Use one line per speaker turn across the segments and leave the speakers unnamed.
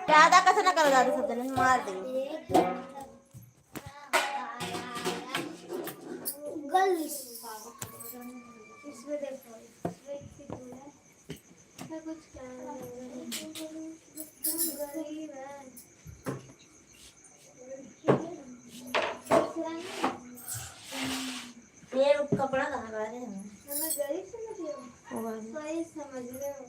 ज्यादा कैसे ना करो, ज्यादा सब जने मार देंगे। इसमें देखो कुछ ये कपड़ा कहाँ ला रहे हैं? मैं गरीब समझ रही हूँ, सही समझ रहे हो।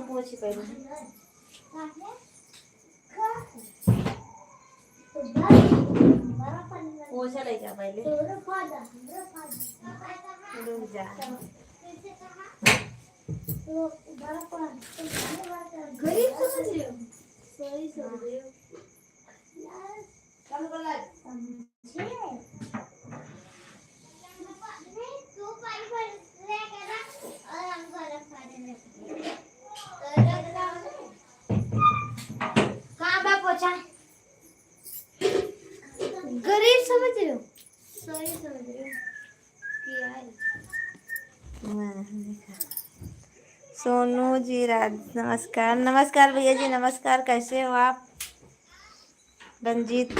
पोछी पहले पोछा ले जा पहले रुक जा। गरीब समझ रहे हो, सही समझ रहे हो। गरीब समझ रहे हो, सही समझ रहे हो। सोनू जी नमस्कार। नमस्कार भैया जी, नमस्कार। कैसे हो आप? रंजीत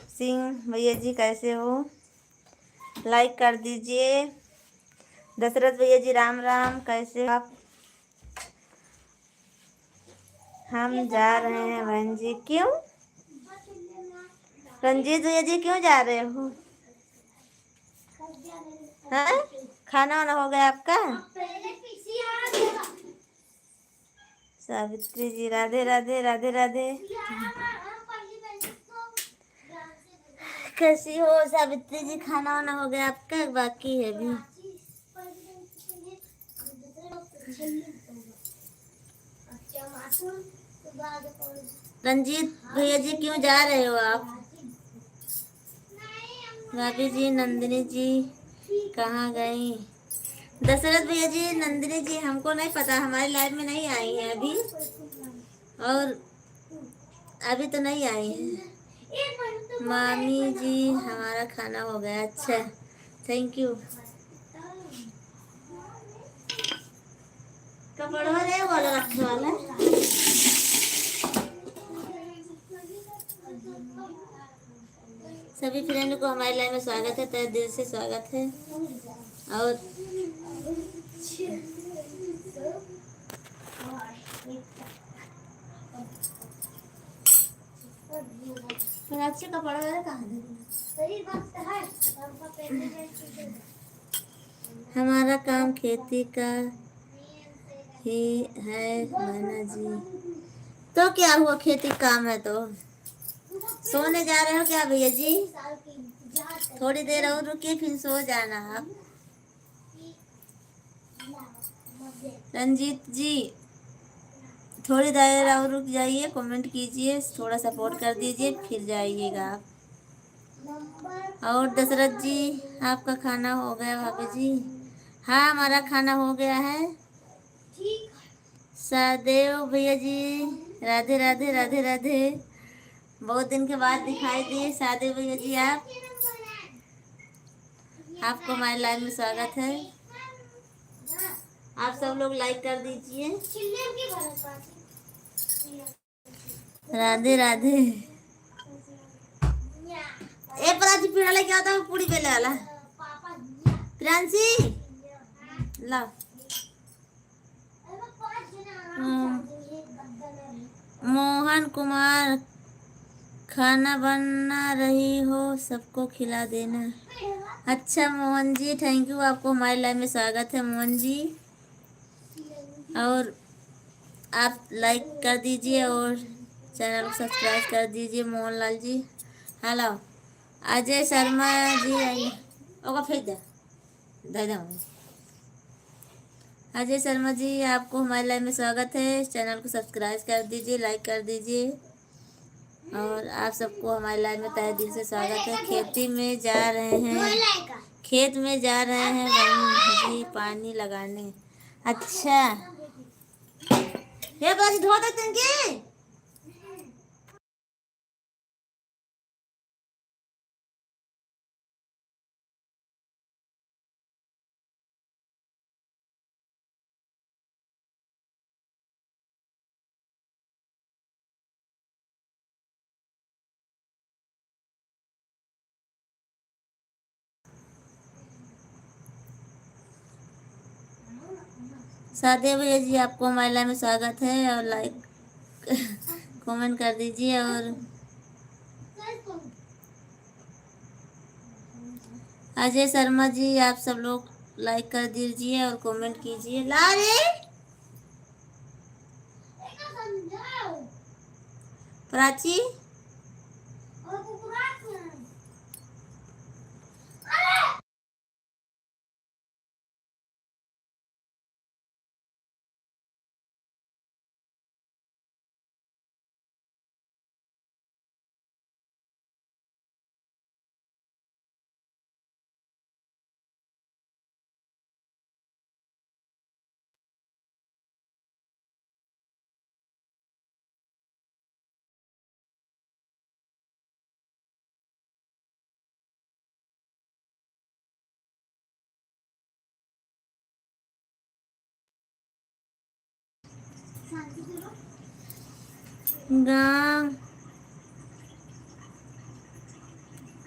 सिंह भैया जी कैसे हो? लाइक कर दीजिए। दशरथ भैया जी राम राम, कैसे हो आप? हम जा रहे हैं बहन जी। क्यों रंजीत भैया जी क्यों जा रहे हो? हाँ, खाना वाना हो गया आपका? सावित्री जी राधे राधे राधे राधे। कैसी हो सावित्री जी? खाना वाना हो गया आपका? बाकी है अभी। रंजीत भैया जी क्यों जा रहे हो आप? भाभी जी नंदिनी जी कहाँ गई? दशरथ भैया जी नंदिनी जी हमको नहीं पता, हमारी लाइफ में नहीं आई है अभी, और अभी तो नहीं आई है। मामी जी हमारा खाना हो गया। अच्छा, थैंक यू। कपड़ा नहीं वाला रखने वाला। सभी फ्रेंड को हमारे लाइफ में स्वागत है, तहे दिल से स्वागत है। और अच्छे कपड़ा कहाँ हमारा काम खेती का ही है मैना जी। तो क्या हुआ, खेती काम है तो सोने जा रहे हो क्या भैया जी? थोड़ी देर और रुकिए फिर सो जाना आप। रंजीत जी थोड़ी देर और रुक जाइए, कमेंट कीजिए, थोड़ा सपोर्ट कर दीजिए, फिर जाइएगा आप। और दशरथ जी आपका खाना हो गया? भाभी जी हाँ हमारा खाना हो गया है। सदेव भैया जी राधे राधे राधे राधे। बहुत दिन के बाद दिखाई दिए सदेव भैया जी आप। आपको हमारे लाइव में स्वागत है। आप सब लोग लाइक कर दीजिए। राधे राधे। ए प्राची पीड़ा लेके आता हूँ पूरी बेले वाला। प्रांशी ला। मोहन कुमार खाना बना रही हो, सबको खिला देना। अच्छा मोहन जी थैंक यू, आपको हमारे लाइव में स्वागत है मोहन जी। और आप लाइक कर दीजिए और चैनल को सब्सक्राइब कर दीजिए। मोहनलाल जी हेलो। अजय शर्मा जी ओका फेंक दे दे। अजय शर्मा जी आपको हमारे लाइव में स्वागत है। चैनल को सब्सक्राइब कर दीजिए, लाइक कर दीजिए और आप सबको हमारे लाइव में तहे दिल से स्वागत है। खेती में जा रहे हैं, खेत में जा रहे हैं बहन जी पानी लगाने। अच्छा ये बस धो देते हैं कि सादे भैया जी आपको हमारे लाइव में स्वागत है और लाइक कमेंट कर दीजिए। और अजय शर्मा जी आप सब लोग लाइक कर दीजिए और कमेंट कीजिए। ला रे प्राची गाँव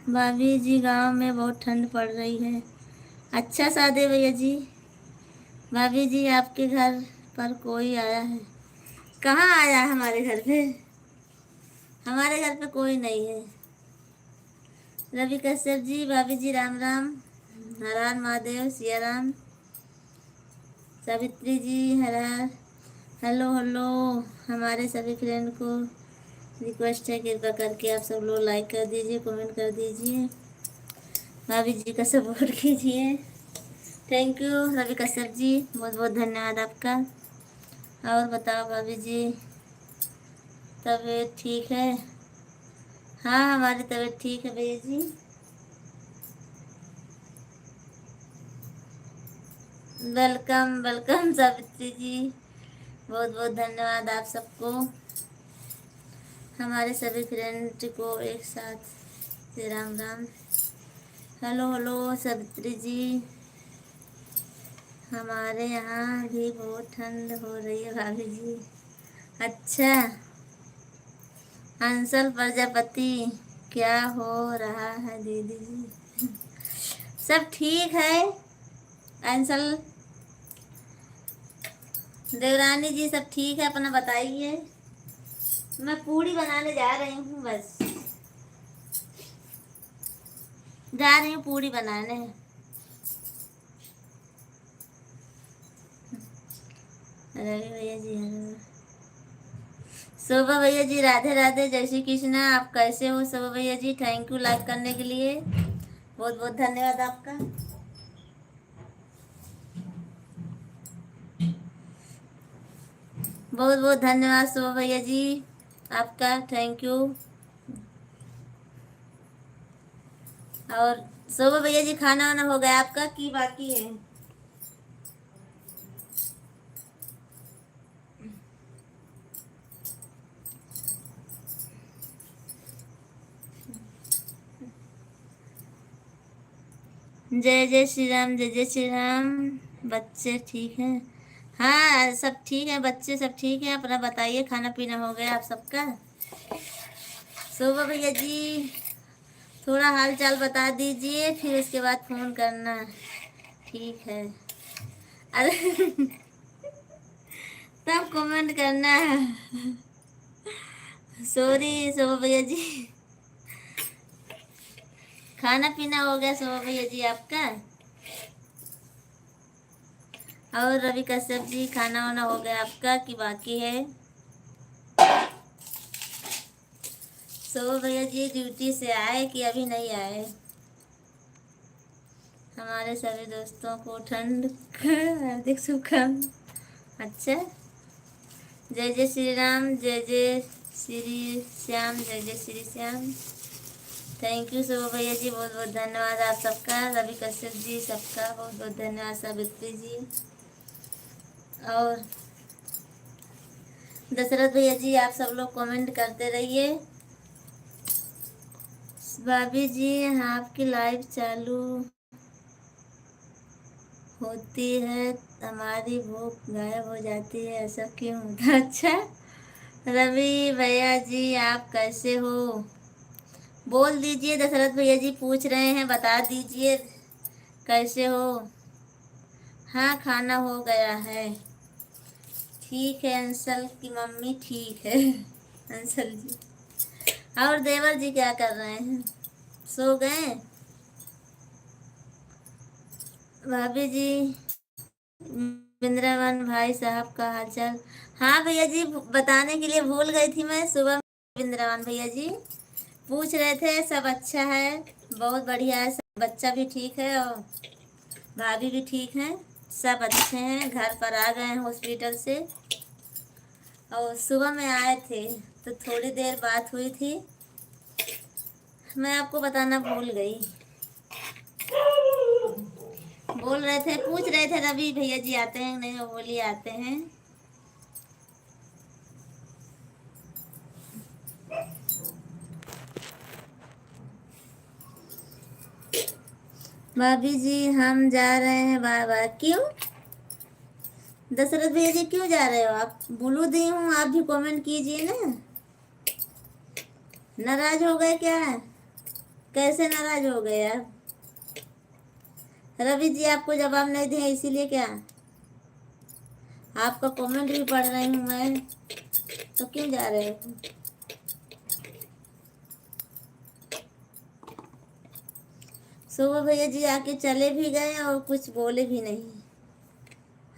भाभी जी गांव में बहुत ठंड पड़ रही है। अच्छा सादे भैया जी भाभी जी आपके घर पर कोई आया है? कहाँ आया हमारे घर पे? हमारे घर पे कोई नहीं है। रवि कश्यप जी भाभी जी राम राम, हर हर महादेव, सिया राम। सावित्री जी हर हर। Hello hello. हमारे सभी फ्रेंड को रिक्वेस्ट है कृपया करके आप सब लोग लाइक कर दीजिए, कमेंट कर दीजिए, भाभी जी का सपोर्ट कीजिए। थैंक यू रवि कश्यप जी, बहुत बहुत धन्यवाद आपका। और बताओ भाभी जी तबीयत ठीक है? हाँ हमारी तबीयत ठीक है भैया जी। वेलकम वेलकम सावित्री जी, बहुत बहुत धन्यवाद आप सबको, हमारे सभी फ्रेंड को एक साथ से राम राम। हेलो हेलो सावित्री जी, हमारे यहाँ भी बहुत ठंड हो रही है भाभी जी। अच्छा अंशल प्रजापति क्या हो रहा है दीदी जी? सब ठीक है अंशल देवरानी जी, सब ठीक है, अपना बताइए। मैं पूड़ी बनाने जा रही हूँ, बस जा रही हूँ पूड़ी बनाने। रवि भैया जी हेलो। शोभा भैया जी राधे राधे, जय श्री कृष्णा। आप कैसे हो शोभा भैया जी? थैंक यू लाइक करने के लिए, बहुत बहुत धन्यवाद आपका। बहुत बहुत धन्यवाद शोभा भैया जी आपका, थैंक यू। और शोभा भैया जी खाना वाना हो गया आपका कि बाकी है? जय जय श्री राम, जय जय श्री राम। बच्चे ठीक हैं? हाँ सब ठीक है, बच्चे सब ठीक हैं। अपना बताइए खाना पीना हो गया आप सबका? शोभा भैया जी थोड़ा हाल चाल बता दीजिए, फिर उसके बाद फ़ोन करना, ठीक है? अरे तब कमेंट करना है। सॉरी शोभा भैया जी, खाना पीना हो गया शोभा भैया जी आपका? और रवि कश्यप जी खाना वाना हो गया आपका कि बाकी है? शोभा भैया जी ड्यूटी से आए कि अभी नहीं आए? हमारे सभी दोस्तों को ठंड हार्दिक शुभकामनाएं। अच्छा जय जय श्री राम, जय जय श्री श्याम, जय जय श्री श्याम। थैंक यू शोभा भैया जी, बहुत बहुत धन्यवाद आप सबका। रवि कश्यप जी सबका बहुत बहुत धन्यवाद। सावित्री जी और दशरथ भैया जी, आप सब लोग कमेंट करते रहिए। भाभी जी आपकी लाइव चालू होती है हमारी भूख गायब हो जाती है, ऐसा क्यों होता? अच्छा रवि भैया जी आप कैसे हो? बोल दीजिए। दशरथ भैया जी पूछ रहे हैं, बता दीजिए कैसे हो? हाँ खाना हो गया है। ठीक है अंशल की मम्मी ठीक है। अंशल जी और देवर जी क्या कर रहे हैं? सो गए? भाभी जी बिंद्रावन भाई साहब का हालचाल? हाँ भैया जी बताने के लिए भूल गई थी मैं सुबह। बिंद्रावन भैया जी पूछ रहे थे, सब अच्छा है, बहुत बढ़िया है, सब बच्चा भी ठीक है और भाभी भी ठीक है, सब अच्छे हैं। घर पर आ गए हैं हॉस्पिटल से और सुबह में आए थे तो थोड़ी देर बात हुई थी, मैं आपको बताना भूल गई। बोल रहे थे, पूछ रहे थे रवि भैया जी आते हैं नहीं? वो बोली आते हैं। भाभी जी हम जा रहे हैं बार बार। क्यों दशरथ भैया जी क्यों जा रहे हो आप? बोलू दी हूँ, आप भी कमेंट कीजिए ना। नाराज हो गए क्या? कैसे नाराज हो गए आप? रवि जी आपको जवाब नहीं दिया इसीलिए क्या? आपका कमेंट भी पढ़ रही हूँ मैं, तो क्यों जा रहे हो? सुबह भैया जी आके चले भी गए और कुछ बोले भी नहीं।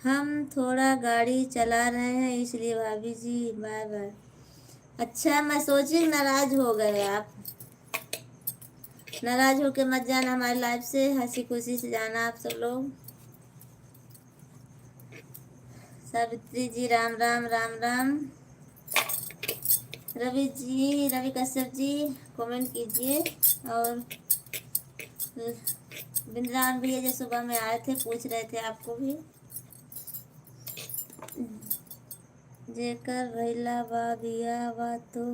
हम थोड़ा गाड़ी चला रहे हैं इसलिए भाभी जी बाय बाय। अच्छा मैं सोची नाराज हो गए आप। नाराज होके मत जाना हमारी लाइफ से, हंसी खुशी से जाना आप सब लोग। सावित्री जी राम राम राम राम। रवि जी, रवि कश्यप जी कमेंट कीजिए। और बिंद्रावन भैया जो सुबह में आए थे पूछ रहे थे आपको भी। जेकर भैला बा बिया बा तो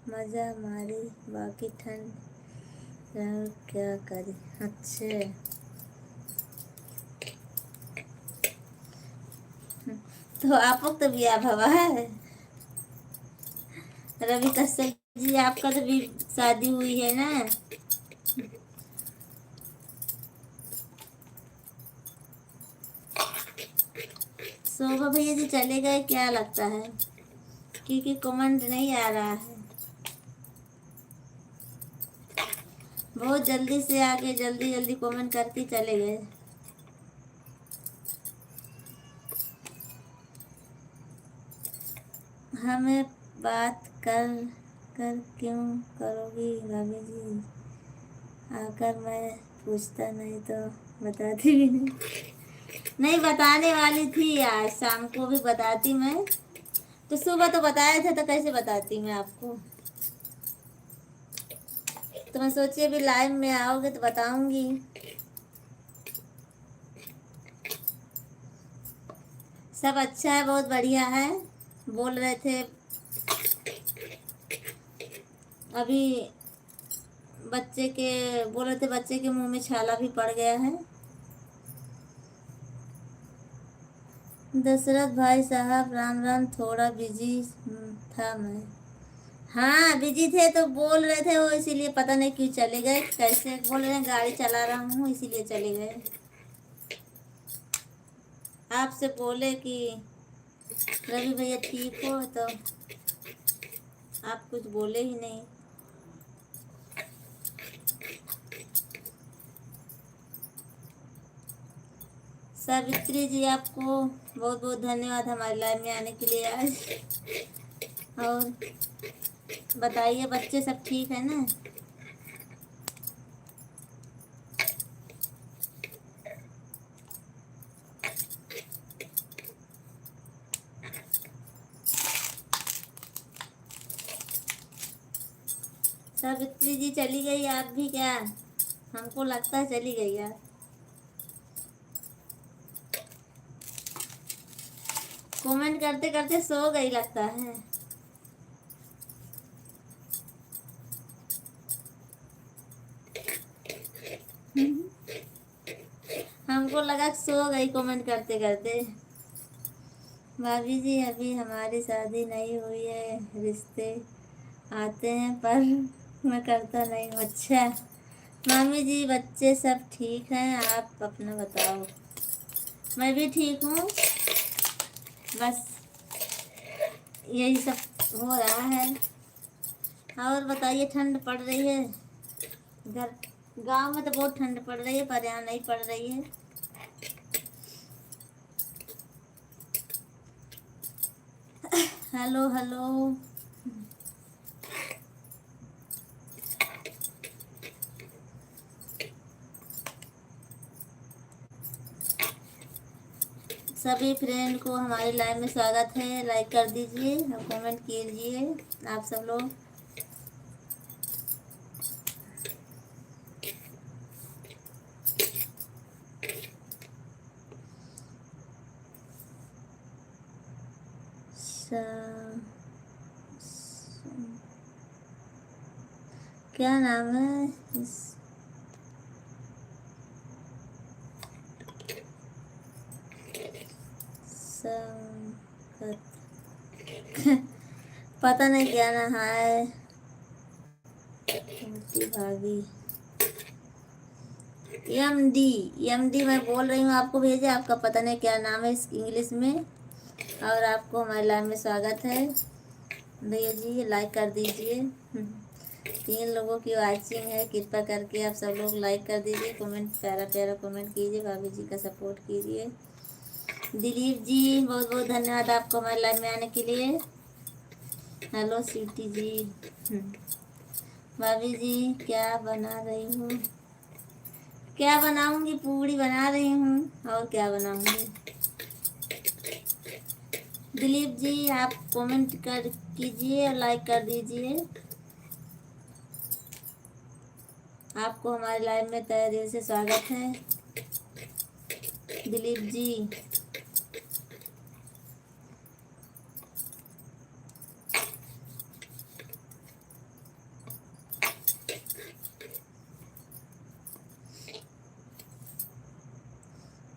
मजा मारी, बाकी ठंड रहो क्या करी। अच्छे तो आप लोग तो बिया भवा है। रवि कश्यप जी आपका तो भी शादी हुई है ना? शोभा भैया जी चले गए क्या लगता है, क्योंकि कमेंट नहीं आ रहा है। बहुत जल्दी से आके जल्दी जल्दी कमेंट करके चले गए। हमें बात कर कर क्यों करोगी भाभी जी? आकर मैं पूछता नहीं तो बताती भी नहीं। नहीं बताने वाली थी, आज शाम को भी बताती मैं, तो सुबह तो बताए थे तो कैसे बताती मैं आपको। तो मैं सोची अभी लाइव में आओगे तो बताऊंगी। सब अच्छा है, बहुत बढ़िया है। बोल रहे थे अभी बच्चे के, बोल रहे थे बच्चे के मुंह में छाला भी पड़ गया है। दशरथ भाई साहब राम राम, थोड़ा बिजी था मैं। हाँ बिजी थे तो बोल रहे थे वो, इसीलिए पता नहीं क्यों चले गए। कैसे बोल रहे हैं गाड़ी चला रहा हूँ इसीलिए चले गए। आपसे बोले कि रवि भैया ठीक हो तो आप कुछ बोले ही नहीं। सावित्री जी आपको बहुत बहुत धन्यवाद हमारे लाइव में आने के लिए आज। और बताइए बच्चे सब ठीक है ना? सावित्री जी चली गई आप भी क्या? हमको लगता है चली गई यार। कमेंट करते करते सो गई लगता है। हमको लगा सो गई कमेंट करते करते। भाभी जी अभी हमारी शादी नहीं हुई है, रिश्ते आते हैं पर मैं करता नहीं हूँ। अच्छा मामी जी बच्चे सब ठीक हैं, आप अपना बताओ। मैं भी ठीक हूँ, बस यही सब हो रहा है। और बताइए ठंड पड़ रही है? घर गांव में तो बहुत ठंड पड़ रही है, पर यहाँ नहीं पड़ रही है। Hello hello. सभी फ्रेंड को हमारे लाइव में स्वागत है। लाइक कर दीजिए और कमेंट कीजिए आप सब लोग। क्या नाम है इस? पता नहीं क्या नाम है। भाभी एमडी मैं बोल रही हूँ आपको भेजे, आपका पता नहीं क्या नाम है इस इंग्लिश में। और आपको हमारे लाइव में स्वागत है भैया जी। लाइक कर दीजिए। 3 लोगों की वॉचिंग है, कृपया करके आप सब लोग लाइक कर दीजिए, कमेंट प्यारा प्यारा कमेंट कीजिए, भाभी जी का सपोर्ट कीजिए। दिलीप जी बहुत बहुत धन्यवाद आपको हमारे लाइव में आने के लिए। हेलो स्वीटी जी। भाभी जी क्या बना रही हूँ? क्या बनाऊंगी? पूड़ी बना रही हूँ और क्या बनाऊंगी। दिलीप जी आप कमेंट कर कीजिए और लाइक कर दीजिए। आपको हमारे लाइव में तहे दिल से स्वागत है दिलीप जी।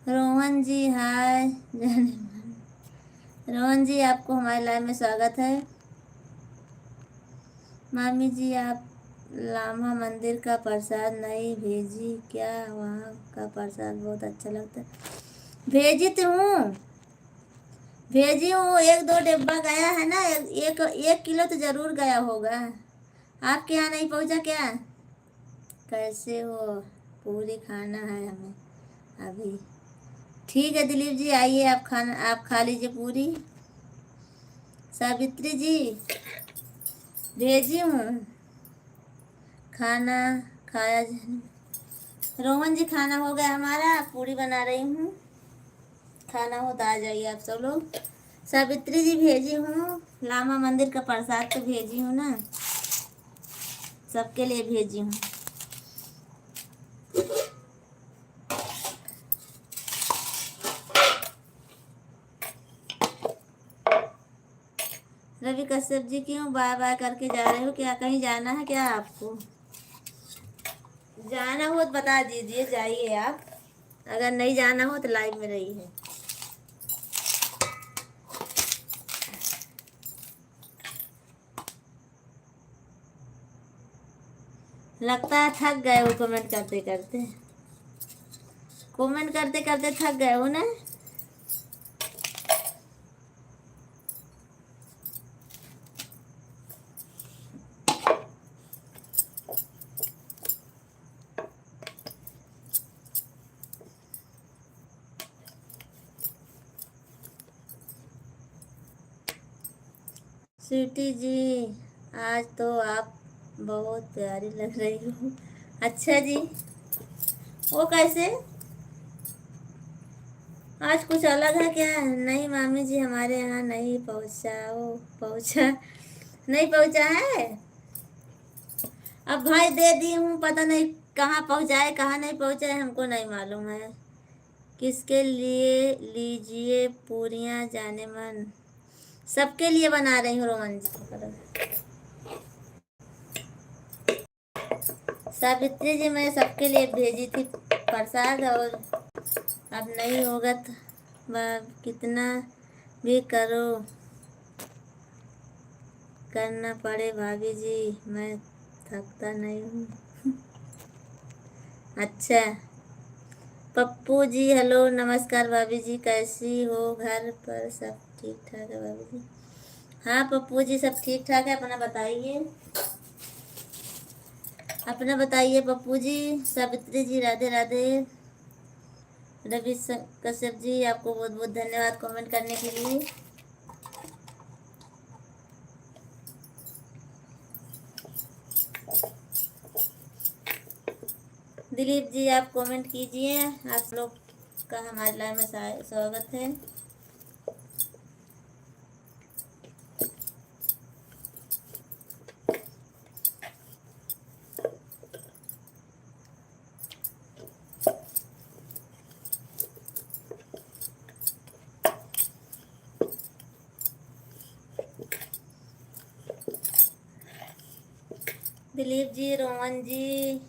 रोहन जी हाय। रोहन जी आपको हमारे लाइव में स्वागत है। मामी जी आप लामा मंदिर का प्रसाद नहीं भेजी क्या? वहाँ का प्रसाद बहुत अच्छा लगता है। भेजी तो हूँ, भेजी हूँ। 1-2 डिब्बा गया है ना, एक किलो तो जरूर गया होगा। आपके यहाँ नहीं पहुँचा क्या? कैसे हो? पूरी खाना है हमें अभी। ठीक है दिलीप जी आइए, आप खा लीजिए पूरी। सावित्री जी भेजी हूँ खाना, खाया। रोहन जी खाना हो गया हमारा, पूरी बना रही हूँ। खाना हो तो आ जाइए आप सब लोग। सावित्री जी भेजी हूँ, लामा मंदिर का प्रसाद तो भेजी हूँ ना, सबके लिए भेजी हूँ। रवि कश्यप जी क्यों बाय बाय करके जा रहे हो? क्या कहीं जाना है क्या आपको? जाना हो तो बता दीजिए, जाइए आप। अगर नहीं जाना हो तो लाइव में रहिए। लगता है थक गए हो कमेंट करते करते। कमेंट करते करते थक गए हो ना? स्वीटी जी आज तो आप बहुत प्यारी लग रही हो। अच्छा जी, वो कैसे? आज कुछ अलग है क्या? नहीं मामी जी हमारे यहाँ नहीं पहुँचा। वो पहुँचा नहीं पहुँचा है। अब भाई दे दी हूँ, पता नहीं कहाँ पहुँचाए कहाँ नहीं पहुँचाए, हमको नहीं मालूम है। किसके लिए लीजिए पूरियाँ जाने मन? सबके लिए बना रही हूँ रोहन जी। सावित्री जी मैं सबके लिए भेजी थी प्रसाद, और अब नहीं होगा तो कितना भी करो करना पड़े भाभी जी, मैं थकता नहीं हूँ। अच्छा पप्पू जी हेलो नमस्कार भाभी जी, कैसी हो? घर पर सब ठीक ठाक है भाभी जी? हाँ पप्पू जी सब ठीक ठाक है। अपना बताइए, अपना बताइए पप्पू जी। सावित्री जी राधे राधे। रवि कश्यप जी आपको बहुत बहुत धन्यवाद कमेंट करने के लिए। दिलीप जी आप कमेंट कीजिए, आप लोग का हमारे लाइव में स्वागत है। दिलीप जी, रोहन जी,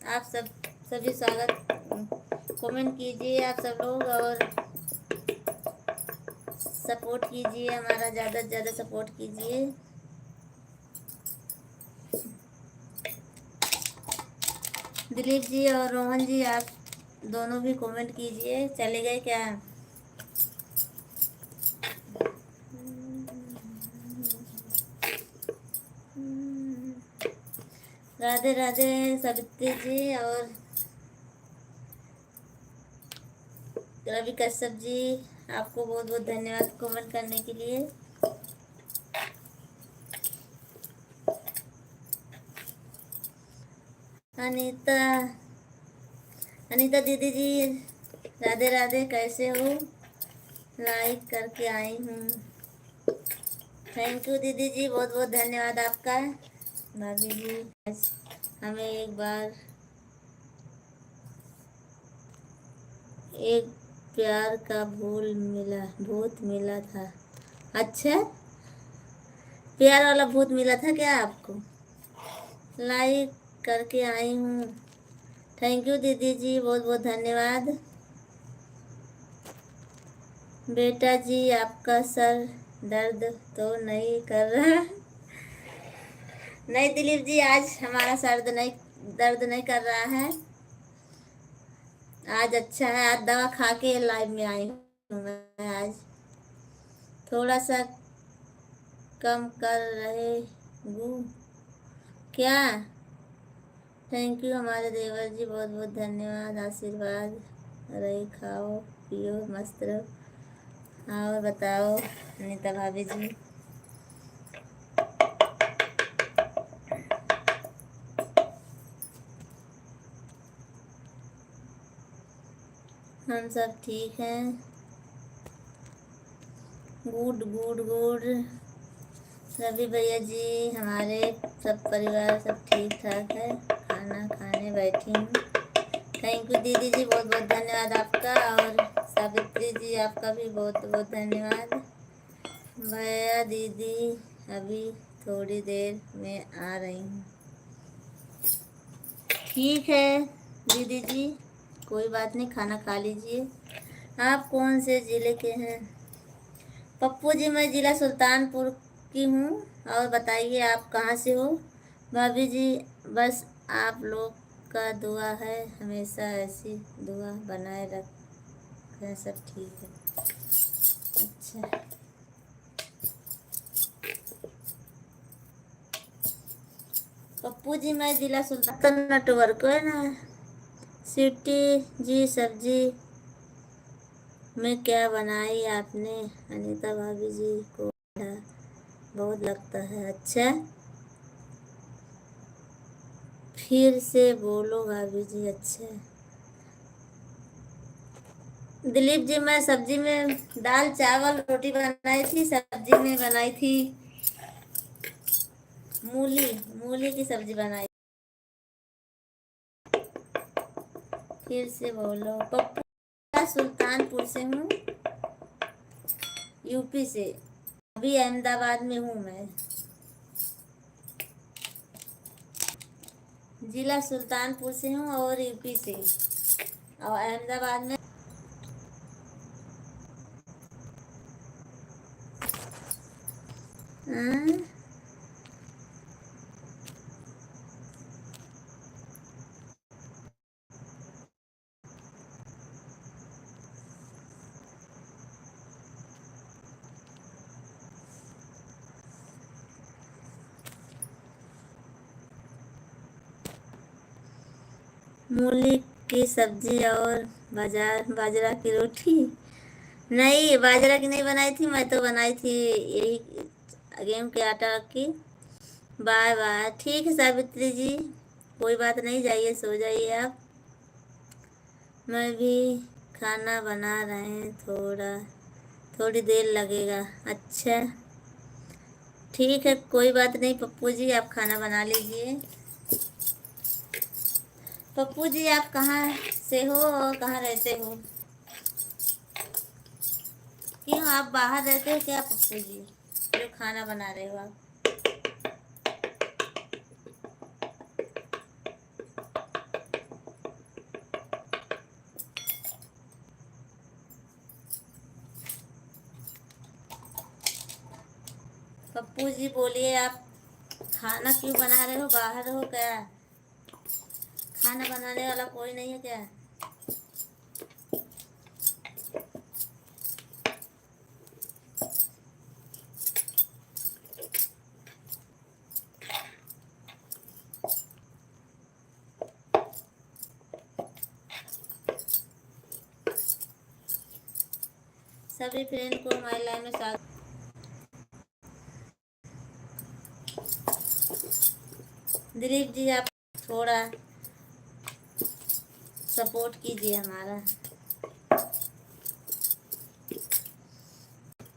आप सभी स्वागत। कमेंट कीजिए आप सब लोग और सपोर्ट कीजिए, हमारा ज़्यादा से ज़्यादा सपोर्ट कीजिए। दिलीप जी और रोहन जी आप दोनों भी कमेंट कीजिए। चले गए क्या? राधे राधे सावित्री जी और रवि कश्यप जी, आपको बहुत बहुत धन्यवाद कमेंट करने के लिए। अनीता अनीता दीदी जी राधे राधे, कैसे हो? लाइक करके आई हूँ। थैंक यू दीदी जी, बहुत बहुत धन्यवाद आपका। भाभी जी आज हमें एक प्यार का भूत मिला था। अच्छा प्यार वाला भूत मिला था क्या आपको? लाइक करके आई हूँ। थैंक यू दीदी जी, बहुत बहुत धन्यवाद। बेटा जी आपका सर दर्द तो नहीं कर रहा? नहीं दिलीप जी, आज हमारा सर दर्द नहीं कर रहा है। आज अच्छा है, आज दवा खा के लाइव में आई हूँ मैं। आज थोड़ा सा कम कर रहे हूँ क्या? थैंक यू हमारे देवर जी, बहुत बहुत धन्यवाद। आशीर्वाद रही, खाओ पियो मस्त रहो। हाँ और बताओ अनीता भाभी जी। हम सब ठीक हैं। Good good good. रवि भैया जी हमारे सब परिवार सब ठीक ठाक है। खाना खाने बैठी हूँ। थैंक यू दीदी जी, बहुत बहुत धन्यवाद आपका। और सावित्री जी आपका भी बहुत बहुत धन्यवाद। भैया दीदी अभी थोड़ी देर में आ रही हूँ। ठीक है दीदी जी, कोई बात नहीं, खाना खा लीजिए। आप कौन से ज़िले के हैं? पप्पू जी मैं ज़िला सुल्तानपुर की हूँ। और बताइए आप कहाँ से हो? भाभी जी बस आप लोग का दुआ है, हमेशा ऐसी दुआ बनाए रखें, सब ठीक है। अच्छा पप्पू जी मैं ज़िला सुल्तान नेटवर्क है ना। सिटी जी सब्जी में क्या बनाई आपने? अनीता भाभी जी को बहुत लगता है। अच्छा फिर से बोलो भाभी जी। अच्छा दिलीप जी मैं सब्जी में दाल चावल रोटी बनाई थी, सब्जी में बनाई थी मूली मूली की सब्जी बनाई। फिर से बोलो। पप्पू सुल्तानपुर से हूँ, यूपी से। अभी अहमदाबाद में हूँ मैं। जिला सुल्तानपुर से हूँ और यूपी से, और अहमदाबाद में। मूली की सब्जी और बाजरा की रोटी। नहीं, बाजरा की नहीं बनाई थी, मैं तो बनाई थी यही गेहूं के आटा की। Bye bye. ठीक है सावित्री जी, कोई बात नहीं, जाइए सो जाइए आप। मैं भी खाना बना रहे हैं, थोड़ी देर लगेगा। अच्छा ठीक है, कोई बात नहीं पप्पू जी, आप खाना बना लीजिए। पप्पू जी आप कहाँ से हो और कहाँ रहते हो? क्यों, आप बाहर रहते हो क्या पप्पू जी, जो खाना बना रहे हो आप? पप्पू जी बोलिए, आप खाना क्यों बना रहे हो? बाहर हो क्या? खाना बनाने वाला कोई नहीं है क्या? सभी फ्रेंड को हमारे लाइव में स्वागत। दिलीप जी आप थोड़ा सपोर्ट कीजिए हमारा।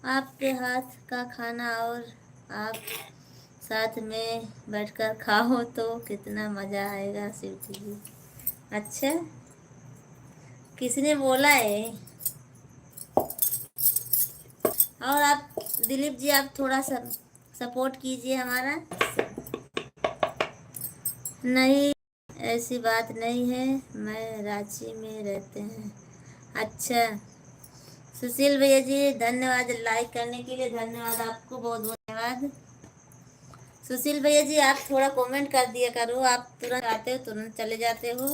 आपके हाथ का खाना और आप साथ में बैठकर खाओ तो कितना मज़ा आएगा शिवजी जी। अच्छा, किसने बोला है? और आप दिलीप जी आप थोड़ा सा सपोर्ट कीजिए हमारा। नहीं, ऐसी बात नहीं है, मैं रांची में रहते हैं। अच्छा, सुशील भैया जी धन्यवाद लाइक करने के लिए, धन्यवाद आपको, बहुत बहुत धन्यवाद। सुशील भैया जी आप थोड़ा कमेंट कर दिया करो, आप तुरंत आते हो तुरंत चले जाते हो।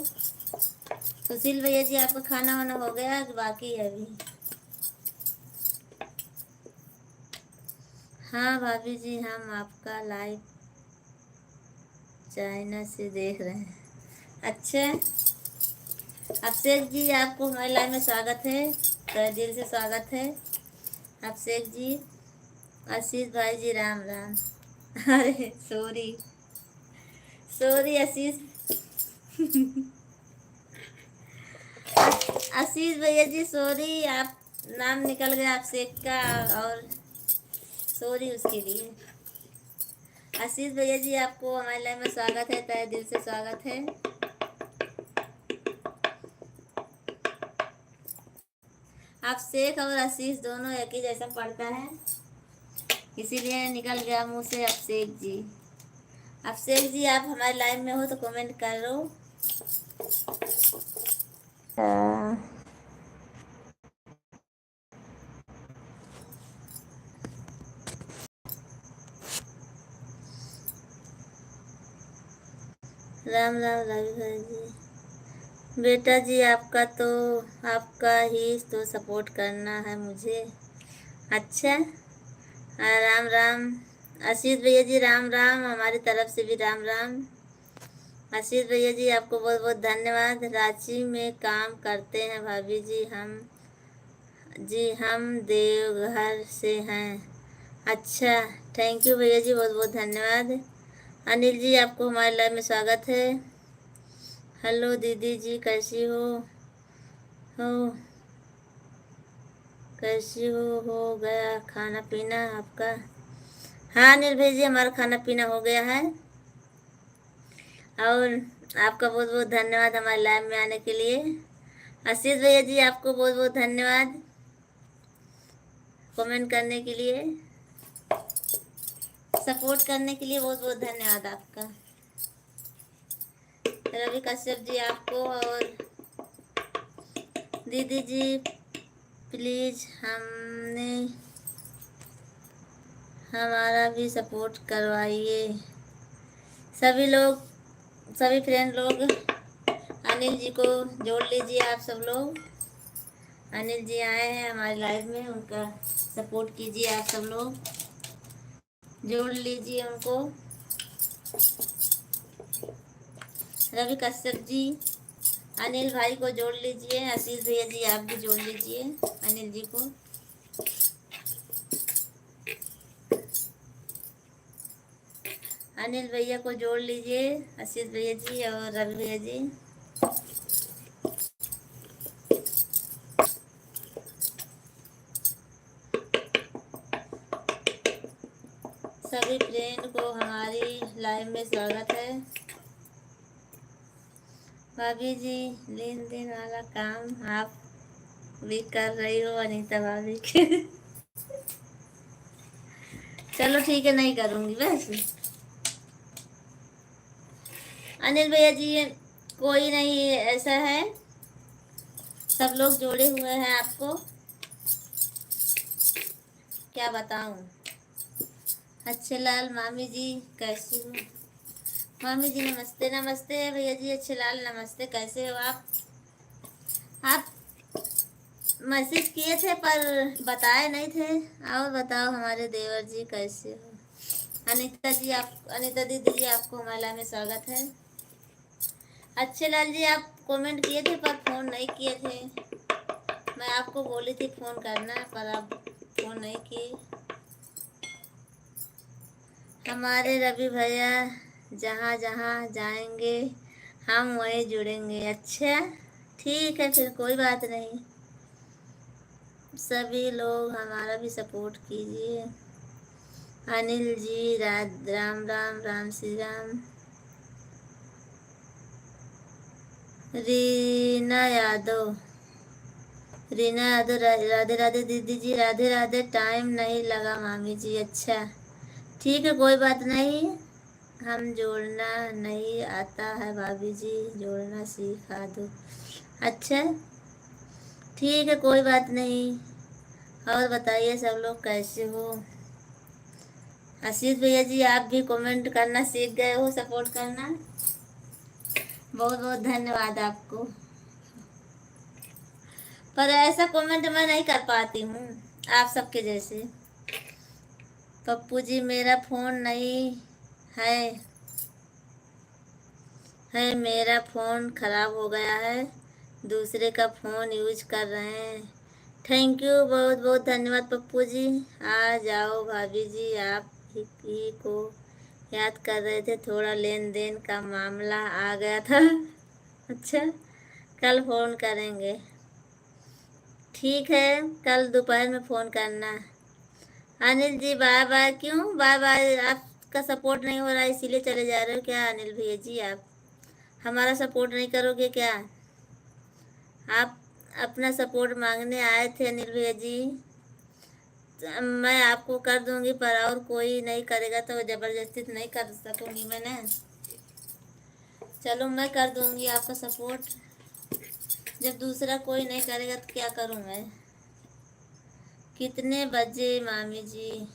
सुशील भैया जी आपका खाना वाना हो गया कि बाकी है अभी? हाँ भाभी जी, हम आपका लाइव चाइना से देख रहे हैं। अच्छा, अभिषेक जी आपको हमारे लाइव में स्वागत है, तहे दिल से स्वागत है अभिषेक जी। आशीष भाई जी राम राम। अरे सॉरी सॉरी आशीष। आशीष भैया जी सॉरी, आप नाम निकल गया अभिषेक का, और सॉरी उसके लिए। आशीष भैया जी आपको हमारे लाइव में स्वागत है, तहे दिल से स्वागत है। अभिषेक और आशीष दोनों एक ही जैसा पढ़ता है, इसीलिए निकल गया मुंह से अभिषेक जी। अभिषेक जी आप हमारे लाइव में हो तो कमेंट करो। राम राम रवि भाई जी। बेटा जी आपका ही तो सपोर्ट करना है मुझे। अच्छा, राम राम। आशीष भैया जी राम राम, हमारी तरफ से भी राम राम। आशीष भैया जी आपको बहुत बहुत धन्यवाद। रांची में काम करते हैं भाभी जी हम देवघर से हैं। अच्छा, थैंक यू भैया जी, बहुत बहुत धन्यवाद। अनिल जी आपको हमारे लाइव में स्वागत है। हेलो दीदी जी, कैसी हो कैसी हो गया खाना पीना आपका? हाँ अनिल भाई जी, हमारा खाना पीना हो गया है, और आपका बहुत बहुत धन्यवाद हमारे लाइव में आने के लिए। आशीष भैया जी आपको बहुत बहुत धन्यवाद कमेंट करने के लिए, सपोर्ट करने के लिए बहुत बहुत धन्यवाद आपका। रवि कश्यप जी आपको, और दीदी जी प्लीज़ हमारा भी सपोर्ट करवाइए। सभी लोग, सभी फ्रेंड लोग अनिल जी को जोड़ लीजिए। आप सब लोग, अनिल जी आए हैं हमारे लाइव में, उनका सपोर्ट कीजिए। आप सब लोग जोड़ लीजिए उनको। रवि कश्यप जी, अनिल भाई को जोड़ लीजिए। आशीष भैया जी आप भी जोड़ लीजिए अनिल जी को। अनिल भैया को जोड़ लीजिए, आशीष भैया जी और रवि भैया जी। सभी फ्रेंड को हमारी लाइव में स्वागत है। भाभी जी लेन देन वाला काम आप भी कर रही हो अनीता भाभी के। चलो ठीक है, नहीं करूँगी वैसे। अनिल भैया जी कोई नहीं ऐसा है, सब लोग जोड़े हुए हैं। आपको क्या बताऊं। अच्छे लाल मामी जी कैसी हो। मामी जी नमस्ते। नमस्ते भैया जी, अच्छे लाल नमस्ते। कैसे हो आप मैसेज किए थे पर बताए नहीं थे। और बताओ हमारे देवर जी कैसे हो। अनीता जी आप, अनीता दीदी जी आपको हमारे लाइव में स्वागत है। अच्छे लाल जी आप कमेंट किए थे पर फ़ोन नहीं किए थे। मैं आपको बोली थी फ़ोन करना पर आप फ़ोन नहीं किए। हमारे रवि भैया जहाँ जहाँ जाएंगे हम वहीं जुड़ेंगे। अच्छा ठीक है, फिर कोई बात नहीं। सभी लोग हमारा भी सपोर्ट कीजिए। अनिल जी राम राम, राम श्री राम। रीना यादव, रीना यादव राधे राधे दीदी जी, राधे राधे। टाइम नहीं लगा मामी जी। अच्छा ठीक है, कोई बात नहीं। हम जोड़ना नहीं आता है भाभी जी, जोड़ना सिखा दो। अच्छा ठीक है, कोई बात नहीं। और बताइए सब लोग कैसे हो। आशीष भैया जी आप भी कमेंट करना सीख गए हो, सपोर्ट करना। बहुत बहुत धन्यवाद आपको। पर ऐसा कमेंट मैं नहीं कर पाती हूँ आप सबके जैसे। पप्पू जी मेरा फ़ोन नहीं है, मेरा फ़ोन ख़राब हो गया है, दूसरे का फ़ोन यूज कर रहे हैं। थैंक यू, बहुत बहुत धन्यवाद पप्पू जी। आ जाओ भाभी जी, आप ही को याद कर रहे थे, थोड़ा लेन देन का मामला आ गया था। अच्छा कल फ़ोन करेंगे। ठीक है, कल दोपहर में फ़ोन करना। Anil ji bye bye. क्यों बाय बाय, आपका सपोर्ट नहीं हो रहा है इसीलिए चले जा रहे हो क्या अनिल भैया जी। आप हमारा सपोर्ट नहीं करोगे क्या। आप अपना सपोर्ट मांगने आए थे अनिल भैया जी, मैं आपको कर दूंगी पर और कोई नहीं करेगा तो ज़बरदस्ती नहीं कर सकूंगी मैंने। चलो मैं कर दूंगी आपका सपोर्ट, जब दूसरा कोई नहीं करेगा तो क्या करूं मैं। कितने बजे मामी जी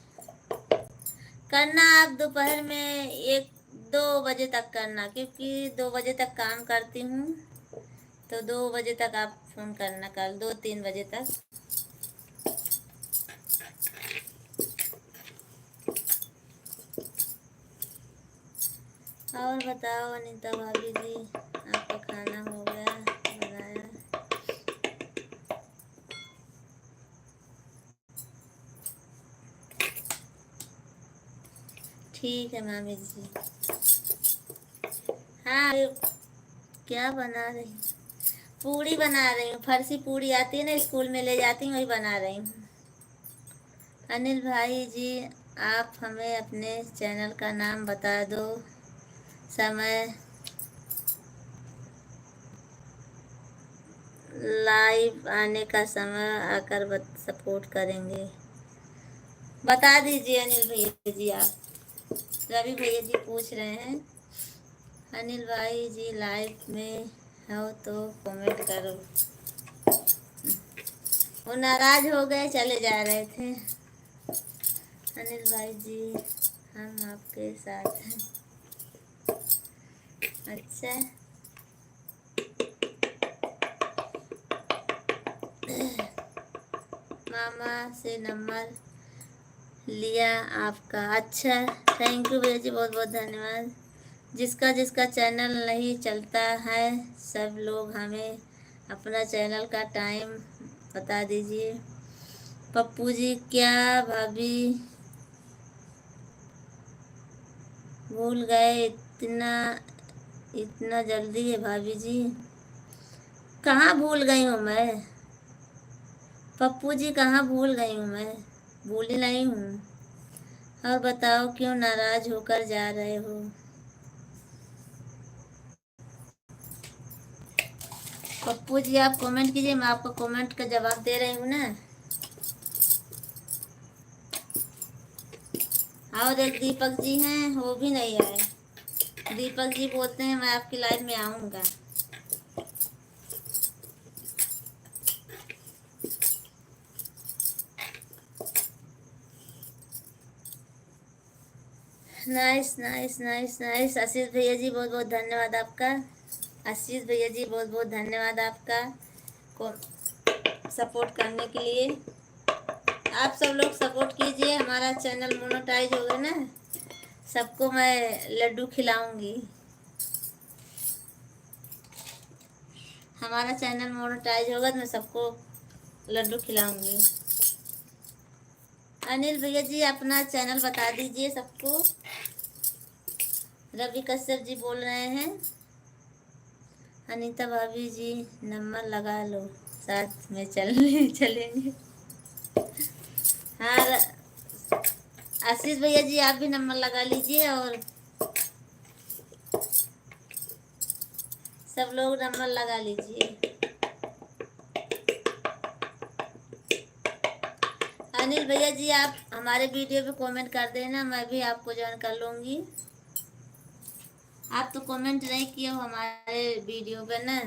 करना। आप दोपहर में 1-2 बजे तक करना, क्योंकि 2 बजे तक काम करती हूँ, तो 2 बजे तक आप फ़ोन करना, कल 2-3 बजे तक। और बताओ अनीता भाभी जी, आपका खाना हो गया बनाया। ठीक है मामी जी। हाँ क्या बना रही हूँ, पूड़ी बना रही हूँ। फरसी पूड़ी आती है ना, स्कूल में ले जाती हूँ, वही बना रही हूँ। अनिल भाई जी आप हमें अपने चैनल का नाम बता दो। समय लाइव आने का समय आकर सपोर्ट करेंगे? बता दीजिए अनिल भैया जी। आप रवि भैया जी पूछ रहे हैं, अनिल भाई जी लाइव में हो तो कमेंट करो। वो नाराज हो गए, चले जा रहे थे। अनिल भाई जी हम आपके साथ हैं। अच्छा, मामा से नंबर लिया आपका। अच्छा, थैंक यू भैया जी, बहुत बहुत धन्यवाद। जिसका जिसका चैनल नहीं चलता है सब लोग हमें अपना चैनल का टाइम बता दीजिए। पप्पू जी क्या भाभी भूल गए? इतना इतना जल्दी है भाभी जी? कहाँ भूल गई हूँ मैं पप्पू जी, कहाँ भूल गई हूँ मैं? भूली नहीं हूँ। और बताओ क्यों नाराज होकर जा रहे हो? पप्पू जी आप कमेंट कीजिए, मैं आपको कमेंट का जवाब दे रही हूँ ना। और एक दीपक जी हैं, वो भी नहीं आए। दीपक जी बोलते हैं मैं आपकी लाइव में आऊँगा। Nice nice nice nice. Ashish भैया जी बहुत बहुत धन्यवाद आपका। आशीष भैया जी बहुत बहुत धन्यवाद आपका को सपोर्ट करने के लिए। आप सब लोग सपोर्ट कीजिए, हमारा चैनल मोनेटाइज होगा ना, सबको मैं लड्डू खिलाऊंगी। हमारा चैनल मोनेटाइज होगा तो मैं सबको लड्डू खिलाऊंगी। अनिल भैया जी अपना चैनल बता दीजिए सबको। रवि कश्यप जी बोल रहे हैं, अनीता भाभी जी नंबर लगा लो, साथ में चलेंगे। हाँ, आशीष भैया जी आप भी नंबर लगा लीजिए और सब लोग नंबर लगा लीजिए। अनिल भैया जी आप हमारे वीडियो पे कमेंट कर देना, मैं भी आपको ज्वाइन कर लूँगी। आप तो कमेंट नहीं किए हो हमारे वीडियो पे ना।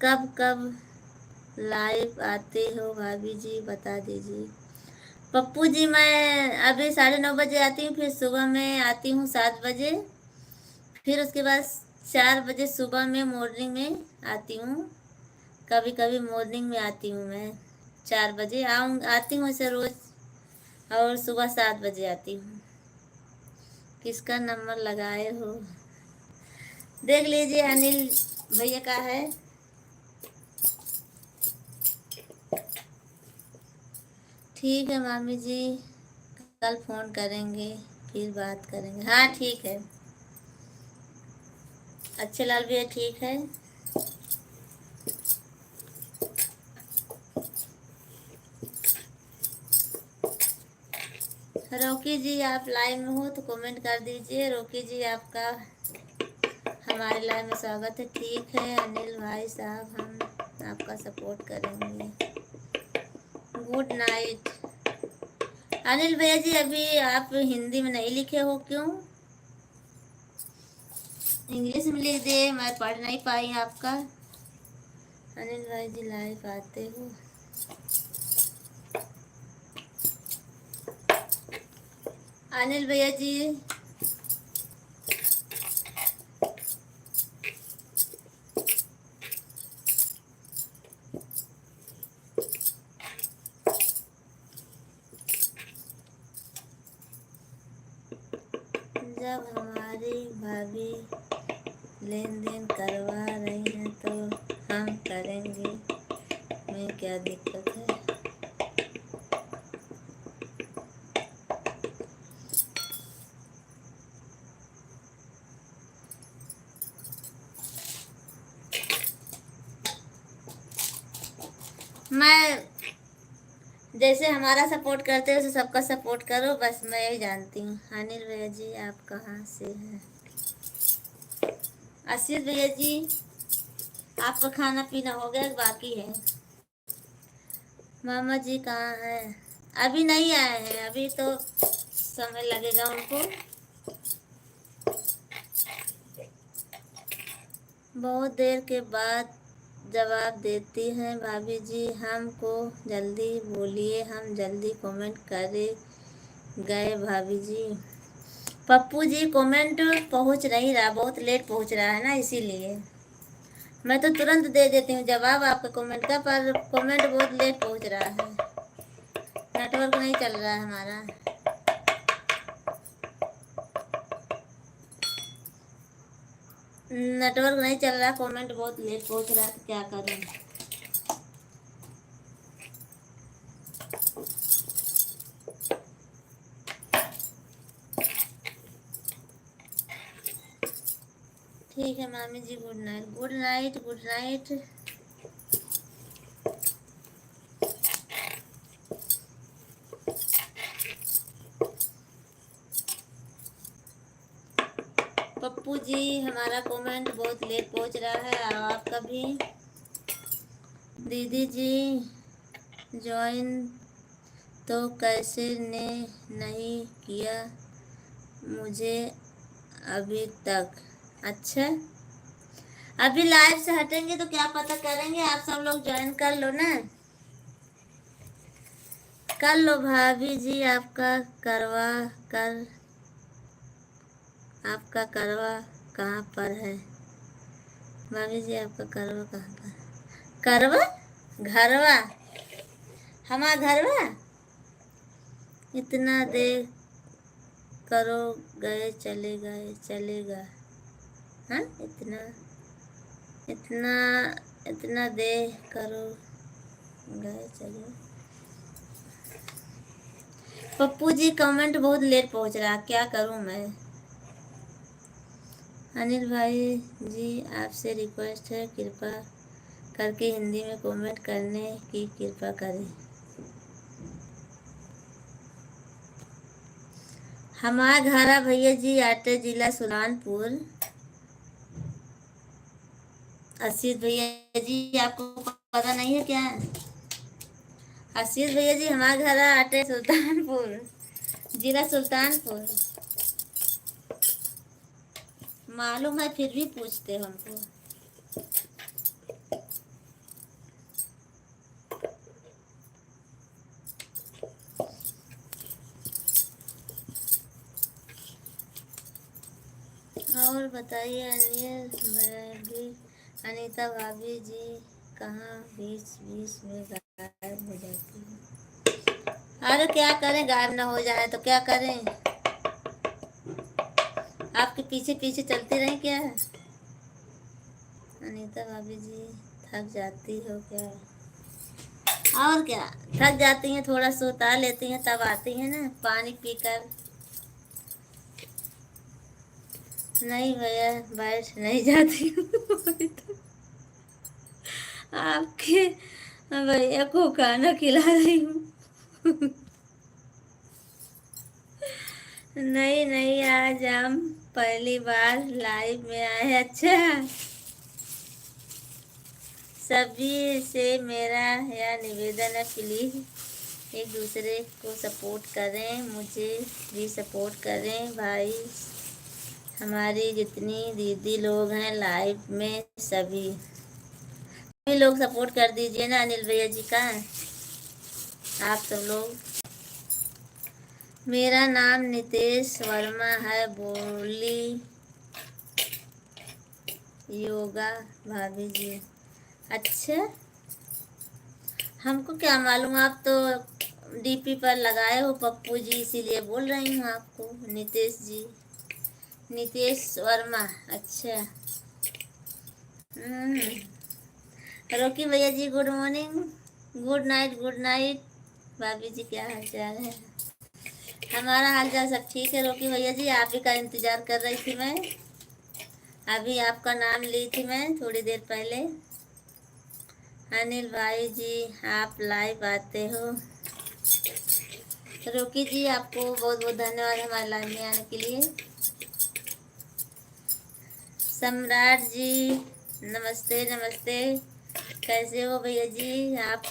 कब कब लाइव आते हो भाभी जी बता दीजिए। पप्पू जी मैं अभी 9:30 बजे आती हूँ, फिर सुबह में आती हूँ 7 बजे, फिर उसके बाद 4 बजे सुबह में मॉर्निंग में आती हूँ। कभी कभी मॉर्निंग में आती हूँ मैं 4 बजे आती हूँ ऐसे रोज़, और सुबह 7 बजे आती हूँ। किसका नंबर लगाए हो देख लीजिए, अनिल भैया का है। ठीक है मामी जी, कल फ़ोन करेंगे फिर बात करेंगे। हाँ ठीक है। अच्छे लाल भैया ठीक है। रोकी जी आप लाइव में हो तो कमेंट कर दीजिए। रोकी जी आपका हमारे लाइव में स्वागत है। ठीक है अनिल भाई साहब, हम आपका सपोर्ट करेंगे। Good night. अनिल भैया जी अभी आप हिंदी में नहीं लिखे हो क्यों? इंग्लिश में लिख दिए, मैं पढ़ नहीं पाई आपका। अनिल भाई जी लाइव आते हो? अनिल भैया जी जब हमारी भाभी लेन देन करवा रही हैं तो हम करेंगे, में क्या दिक्कत है? मैं जैसे हमारा सपोर्ट करते हो वैसे सबका सपोर्ट करो, बस मैं यही जानती हूँ। अनिल भैया जी आप कहाँ से हैं? आशीष भैया जी आपका खाना पीना हो गया बाकी है? मामा जी कहाँ हैं? अभी नहीं आए हैं, अभी तो समय लगेगा उनको। बहुत देर के बाद जवाब देती हैं भाभी जी, हमको जल्दी बोलिए, हम जल्दी कमेंट करे गए भाभी जी। पप्पू जी कमेंट पहुंच नहीं रहा, बहुत लेट पहुंच रहा है ना, इसीलिए मैं तो तुरंत दे देती हूँ जवाब आपका कमेंट का, पर कमेंट बहुत लेट पहुंच रहा है, नेटवर्क नहीं चल रहा है हमारा। नेटवर्क नहीं चल रहा, कमेंट बहुत लेट पहुंच रहा है, तो क्या करूँ। ठीक है मामी जी, good night good night good night. Pappu ji हमारा कमेंट बहुत लेट पहुंच रहा है, और आपका भी। दीदी जी ज्वाइन तो कैसे ने नहीं किया मुझे अभी तक। अच्छा, अभी लाइव से हटेंगे तो क्या पता करेंगे, आप सब लोग ज्वाइन कर लो ना, कर लो भाभी जी। आपका करवा कहाँ पर है भाभी जी, आपका करवा कहाँ पर? करवा घरवा, हमारा घरवा इतना दे करो गए चलेगा। हाँ, इतना इतना इतना दे करो गए चले। पप्पू जी कमेंट बहुत लेट पहुंच रहा, क्या करूं मैं। अनिल भाई जी आपसे रिक्वेस्ट है, कृपा करके हिंदी में कमेंट करने की कृपा करें। हमारा घर है भैया जी आटे जिला सुल्तानपुर। आशीष भैया जी आपको पता नहीं है क्या? आशीष भैया जी हमारा घर है आटे सुल्तानपुर, जिला सुल्तानपुर। मालूम है फिर भी पूछते हो हमको। और बताइए अनीता भाभी जी कहाँ बीच बीच में गायब हो जाती है? अरे क्या करें, गायब ना हो जाए तो क्या करें, आपके पीछे पीछे चलती रही क्या? अनीता भाभी जी थक जाती हो क्या? और क्या, थक जाती हैं, थोड़ा सोता लेती हैं तब आती हैं ना पानी पीकर। नहीं भैया बैठ नहीं जाती हूँ आपके भैया को खाना खिला रही हूँ नहीं नहीं, आज हम पहली बार लाइव में आए हैं। अच्छा, सभी से मेरा यह निवेदन है, प्लीज एक दूसरे को सपोर्ट करें, मुझे भी सपोर्ट करें भाई। हमारी जितनी दीदी लोग हैं लाइव में सभी लोग सपोर्ट कर दीजिए ना अनिल भैया जी का, आप सब लोग। मेरा नाम नितेश वर्मा है, बोली योगा भाभी जी। अच्छा, हमको क्या मालूम, आप तो डीपी पर लगाए हो पप्पू जी, इसीलिए बोल रही हूँ आपको। नितेश जी, नितेश वर्मा, अच्छा। रोकी भैया जी गुड मॉर्निंग, गुड नाइट भाभी जी, क्या हाल चाल है? हमारा हाल चाल सब ठीक है रोकी भैया जी, आप ही का इंतजार कर रही थी मैं, अभी आपका नाम ली थी मैं थोड़ी देर पहले। अनिल भाई जी आप लाइव आते हो? रोकी जी आपको बहुत बहुत धन्यवाद हमारे लाइव में आने के लिए। सम्राट जी नमस्ते नमस्ते, कैसे हो भैया जी आप?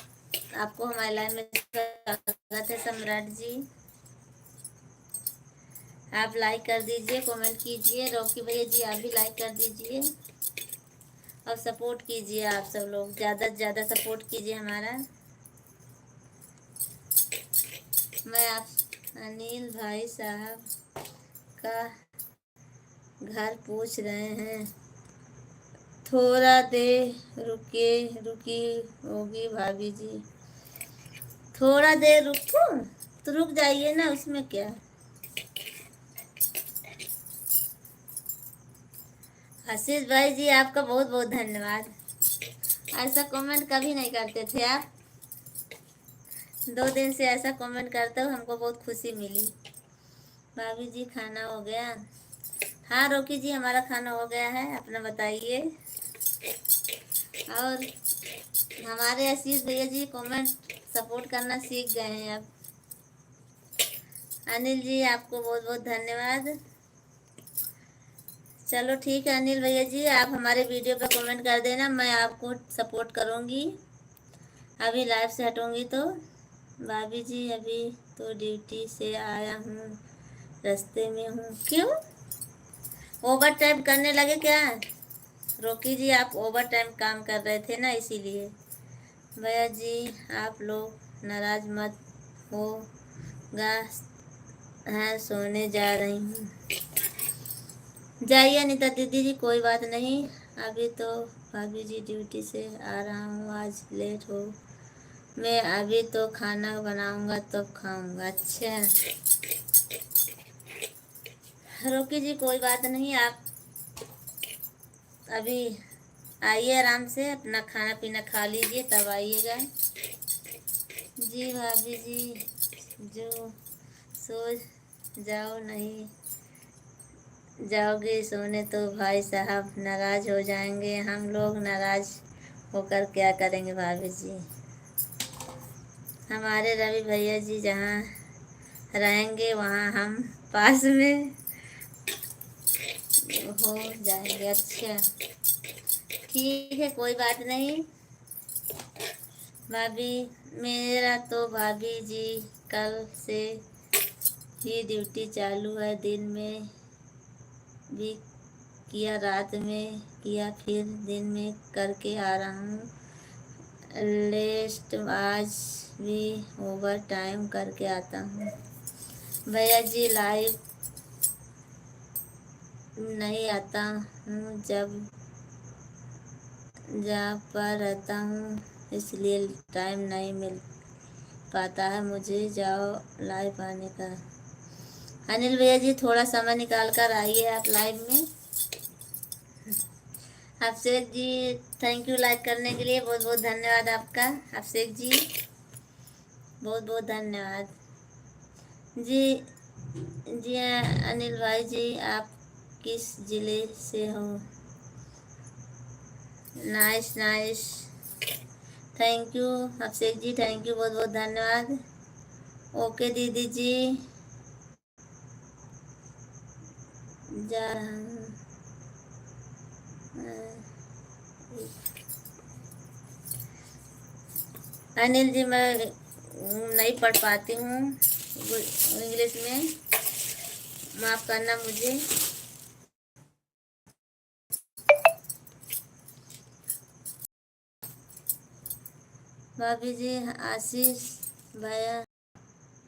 आपको हमारे लाइन में स्वागत है सम्राट जी। आप लाइक कर दीजिए, कमेंट कीजिए। रॉकी भैया जी आप भी लाइक कर दीजिए और सपोर्ट कीजिए। आप सब लोग ज़्यादा से ज़्यादा सपोर्ट कीजिए हमारा। मैं आप अनिल भाई साहब का घर पूछ रहे हैं, थोड़ा देर रुकी होगी भाभी जी। थोड़ा देर रुको तो रुक जाइए ना, उसमें क्या। आशीष भाई जी आपका बहुत बहुत धन्यवाद। ऐसा कमेंट कभी नहीं करते थे आप, 2 दिन से ऐसा कमेंट करते हो, हमको बहुत खुशी मिली। भाभी जी खाना हो गया? हाँ रोकी जी हमारा खाना हो गया है, अपना बताइए। और हमारे आशीष भैया जी कमेंट सपोर्ट करना सीख गए हैं अब। अनिल जी आपको बहुत बहुत धन्यवाद। चलो ठीक है अनिल भैया जी, आप हमारे वीडियो पे कमेंट कर देना, मैं आपको सपोर्ट करूँगी। अभी लाइव से हटूँगी तो। भाभी जी अभी तो ड्यूटी से आया हूँ, रास्ते में हूँ। क्यों ओवर टाइम करने लगे क्या? रोकी जी आप ओवर टाइम काम कर रहे थे ना, इसीलिए। भैया जी आप लोग नाराज मत होगा, हाँ सोने जा रही हूँ। जाइए अनिता दीदी जी, कोई बात नहीं। अभी तो भाभी जी ड्यूटी से आ रहा हूँ, आज लेट हो। मैं अभी तो खाना बनाऊंगा तब खाऊंगा। अच्छा रोकी जी कोई बात नहीं, आप अभी आइए, आराम से अपना खाना पीना खा लीजिए तब आइएगा। जी भाभी जी जो सो जाओ, नहीं जाओगे सोने तो भाई साहब नाराज हो जाएंगे। हम लोग नाराज होकर क्या करेंगे भाभी जी? हमारे रवि भैया जी जहाँ रहेंगे वहाँ हम पास में हो जाएंगे। अच्छा ठीक है कोई बात नहीं भाभी। मेरा तो भाभी जी कल से ही ड्यूटी चालू है, दिन में भी किया, रात में किया, फिर दिन में करके आ रहा हूँ। लेस्ट आज भी ओवर टाइम करके आता हूँ। भैया जी लाइव नहीं आता हूँ, जब जहाँ पर रहता हूँ इसलिए टाइम नहीं मिल पाता है मुझे जाओ लाइव आने का। अनिल भैया जी थोड़ा समय निकाल कर आइए आप लाइव में। अभिषेक जी थैंक यू लाइक करने के लिए, बहुत बहुत धन्यवाद आपका अभिषेक जी, बहुत बहुत धन्यवाद जी। जी अनिल भाई जी आप किस जिले से हो? Nice nice, thank you Abhishek ji, thank you, बहुत बहुत धन्यवाद। ओके दीदी जी जा रहा हूँ। अनिल जी मैं नहीं पढ़ पाती हूँ इंग्लिश में, माफ़ करना मुझे। भाभी जी आशीष भैया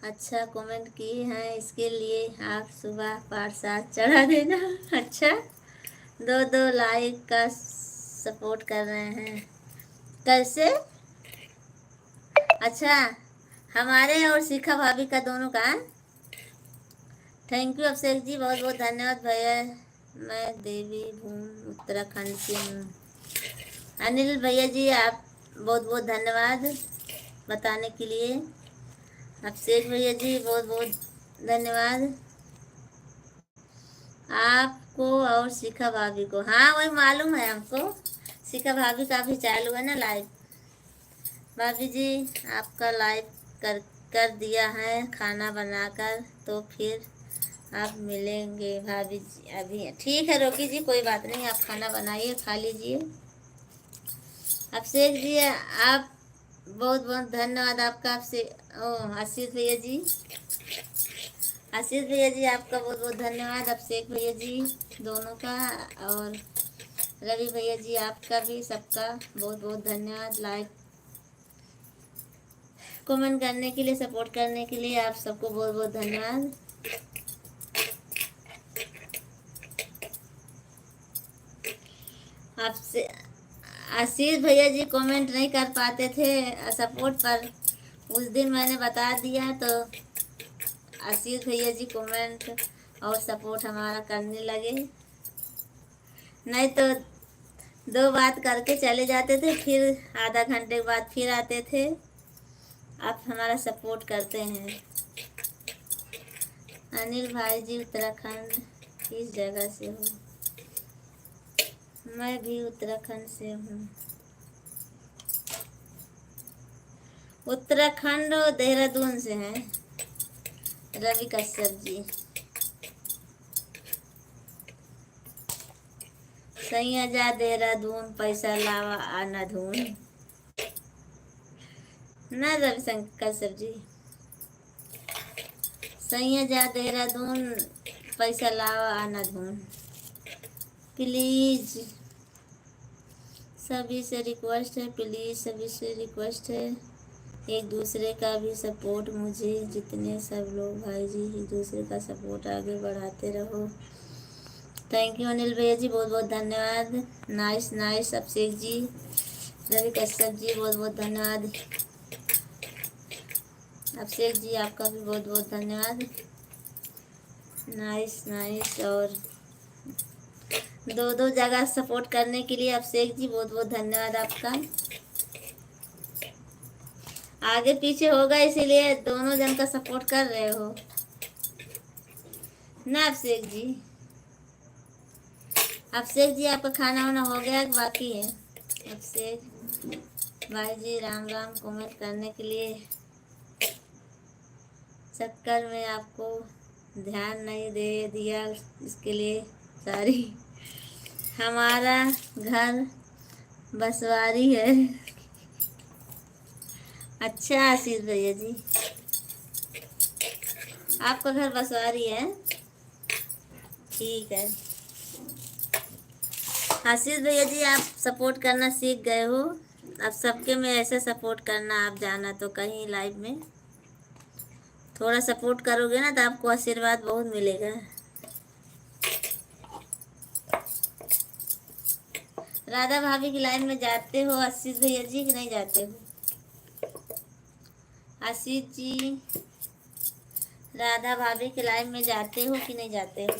अच्छा कमेंट किए हैं, इसके लिए आप सुबह प्रसाद चढ़ा देना। अच्छा 2 लाइक का सपोर्ट कर रहे हैं कैसे? अच्छा हमारे और शिखा भाभी का दोनों का। थैंक यू अभिषेक जी, बहुत बहुत धन्यवाद भैया। मैं देवी भूमि उत्तराखंड से हूँ। अनिल भैया जी आप बहुत बहुत धन्यवाद बताने के लिए। अभिषेक भैया जी बहुत बहुत धन्यवाद आपको और शिखा भाभी को। हाँ वही मालूम है हमको, शिखा भाभी का भी चालू है ना लाइव। भाभी जी आपका लाइव कर कर दिया है खाना बनाकर, तो फिर आप मिलेंगे भाभी जी। अभी ठीक है रोकी जी कोई बात नहीं, आप खाना बनाइए खा लीजिए। अभिषेक जी आप बहुत बहुत धन्यवाद आपका। आपसे ओ आशीष भैया जी, आशीष भैया जी आपका बहुत बहुत धन्यवाद, अभिषेक भैया जी दोनों का, और रवि भैया जी आपका भी, सबका बहुत बहुत धन्यवाद। लाइक कमेंट करने के लिए, सपोर्ट करने के लिए आप सबको बहुत बहुत धन्यवाद। आपसे आशीष भैया जी कमेंट नहीं कर पाते थे सपोर्ट पर, उस दिन मैंने बता दिया तो आशीष भैया जी कमेंट और सपोर्ट हमारा करने लगे, नहीं तो दो बात करके चले जाते थे, फिर आधा घंटे के बाद फिर आते थे। आप हमारा सपोर्ट करते हैं। अनिल भाई जी उत्तराखंड किस जगह से हो? मैं भी उत्तराखंड से हूँ। उत्तराखंड और देहरादून से हैं रवि कश्यप जी। सैया जा देहरादून, पैसा लावा आना धून, ना रविशंकर कश्यप जी। सैया जा देहरादून, पैसा लावा आना धून। प्लीज सभी से रिक्वेस्ट है, प्लीज सभी से रिक्वेस्ट है, एक दूसरे का भी सपोर्ट, मुझे जितने सब लोग भाई जी एक दूसरे का सपोर्ट आगे बढ़ाते रहो। थैंक यू अनिल भैया जी, बहुत बहुत धन्यवाद। नाइस नाइस अभिषेक जी, रवि कश्यप जी बहुत बहुत धन्यवाद। अभिषेक जी आपका भी बहुत बहुत धन्यवाद। नाइस नाइस, और दो दो जगह सपोर्ट करने के लिए अभिषेक जी बहुत बहुत धन्यवाद आपका। आगे पीछे होगा इसीलिए दोनों जन का सपोर्ट कर रहे हो ना अभिषेक जी। अभिषेक जी आपका खाना वाना हो गया कि बाकी है? अभिषेक भाई जी राम राम, कमेंट करने के लिए चक्कर में आपको ध्यान नहीं दे दिया, इसके लिए सॉरी। हमारा घर बसवारी है। अच्छा आशीष भैया जी, आपका घर बसवारी है, ठीक है। आशीष भैया जी आप सपोर्ट करना सीख गए हो, अब सबके में ऐसे सपोर्ट करना, आप जाना तो कहीं लाइव में थोड़ा सपोर्ट करोगे ना तो आपको आशीर्वाद बहुत मिलेगा। राधा भाभी की लाइन में जाते हो आशीष भैया जी कि नहीं जाते हो? आशीष जी राधा भाभी की लाइन में जाते हो कि नहीं जाते हो?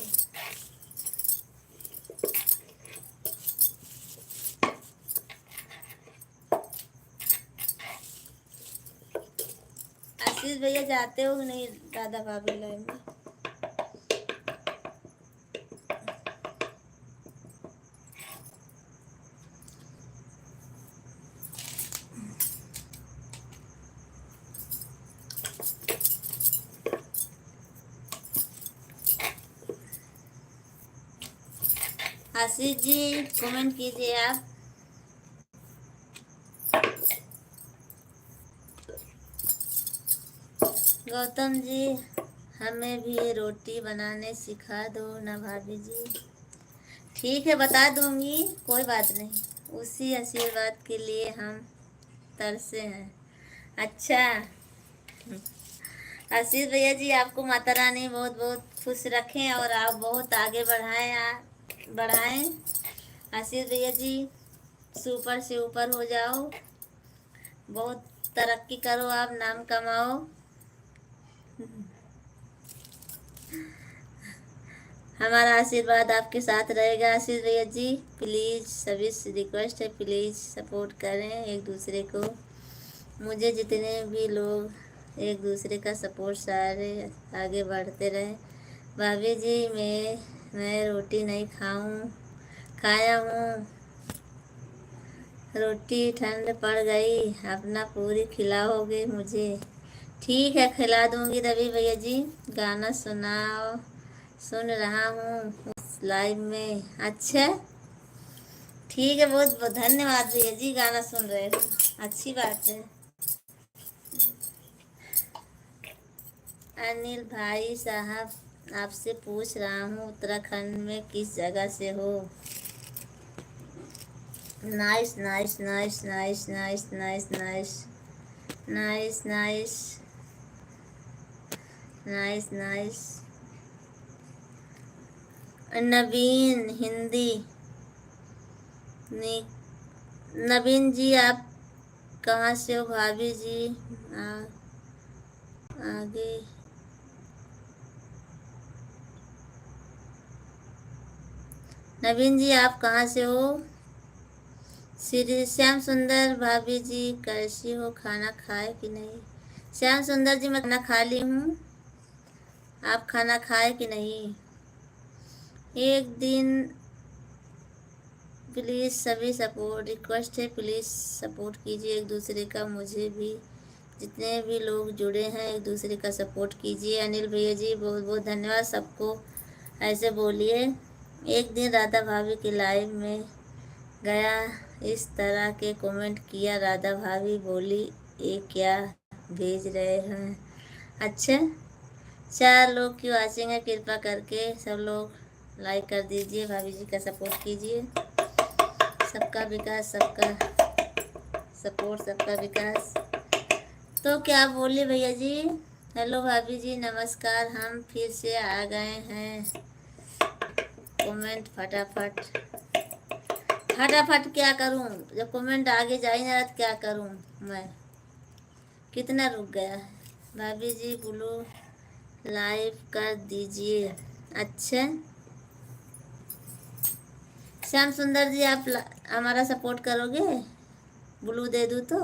आशीष भैया जाते हो कि नहीं राधा भाभी लाइन में? आशीष जी कमेंट कीजिए आप। गौतम जी हमें भी रोटी बनाने सिखा दो ना भाभी जी। ठीक है बता दूंगी, कोई बात नहीं, उसी आशीर्वाद के लिए हम तरसे हैं। अच्छा आशीष भैया जी आपको माता रानी बहुत बहुत खुश रखें और आप बहुत आगे बढ़ाएं। आशीष भैया जी सुपर से ऊपर हो जाओ, बहुत तरक्की करो, आप नाम कमाओ। हमारा आशीर्वाद आपके साथ रहेगा आशीष भैया जी। प्लीज़ सभी से रिक्वेस्ट है, प्लीज़ सपोर्ट करें एक दूसरे को, मुझे जितने भी लोग एक दूसरे का सपोर्ट सारे आगे बढ़ते रहें। भाभी जी मैं रोटी नहीं खाया हूँ, रोटी ठंड पड़ गई, अपना पूरी खिलाओगे मुझे? ठीक है खिला दूंगी रवि भैया जी। गाना सुन रहा हूँ उस लाइव में। अच्छा ठीक है, बहुत बहुत धन्यवाद भैया जी, गाना सुन रहे हो, अच्छी बात है। अनिल भाई साहब आपसे पूछ रहा हूँ, उत्तराखंड में किस जगह से हो? Nice nice nice nice nice nice nice nice nice nice nice. Naveen Hindi Naveen ji आप कहाँ से हो? भाभी जी आगे नवीन जी आप कहाँ से हो? श्री श्याम सुंदर भाभी जी कैसी हो? खाना खाए कि नहीं? श्याम सुंदर जी मैं खाना खा ली हूँ, आप खाना खाए कि नहीं? एक दिन प्लीज़ सभी सपोर्ट रिक्वेस्ट है, प्लीज़ सपोर्ट कीजिए एक दूसरे का, मुझे भी जितने भी लोग जुड़े हैं एक दूसरे का सपोर्ट कीजिए। अनिल भैया जी बहुत बहुत धन्यवाद, सबको ऐसे बोलिए। एक दिन राधा भाभी के लाइव में गया, इस तरह के कमेंट किया, राधा भाभी बोली ये क्या भेज रहे हैं? अच्छा, 4 लोग की वॉचिंग है, कृपया करके सब लोग लाइक कर दीजिए, भाभी जी का सपोर्ट कीजिए। सबका विकास, सबका सपोर्ट, सबका विकास। तो क्या बोले भैया जी? हेलो भाभी जी नमस्कार, हम फिर से आ गए हैं। कमेंट फटाफट फटाफट क्या करूं? जब कमेंट आगे जा ही ना रहा तो क्या करूं मैं? कितना रुक गया है? भाभी जी बोलो लाइव कर दीजिए। अच्छा, श्याम सुंदर जी आप हमारा सपोर्ट करोगे? ब्लू दे दूँ तो?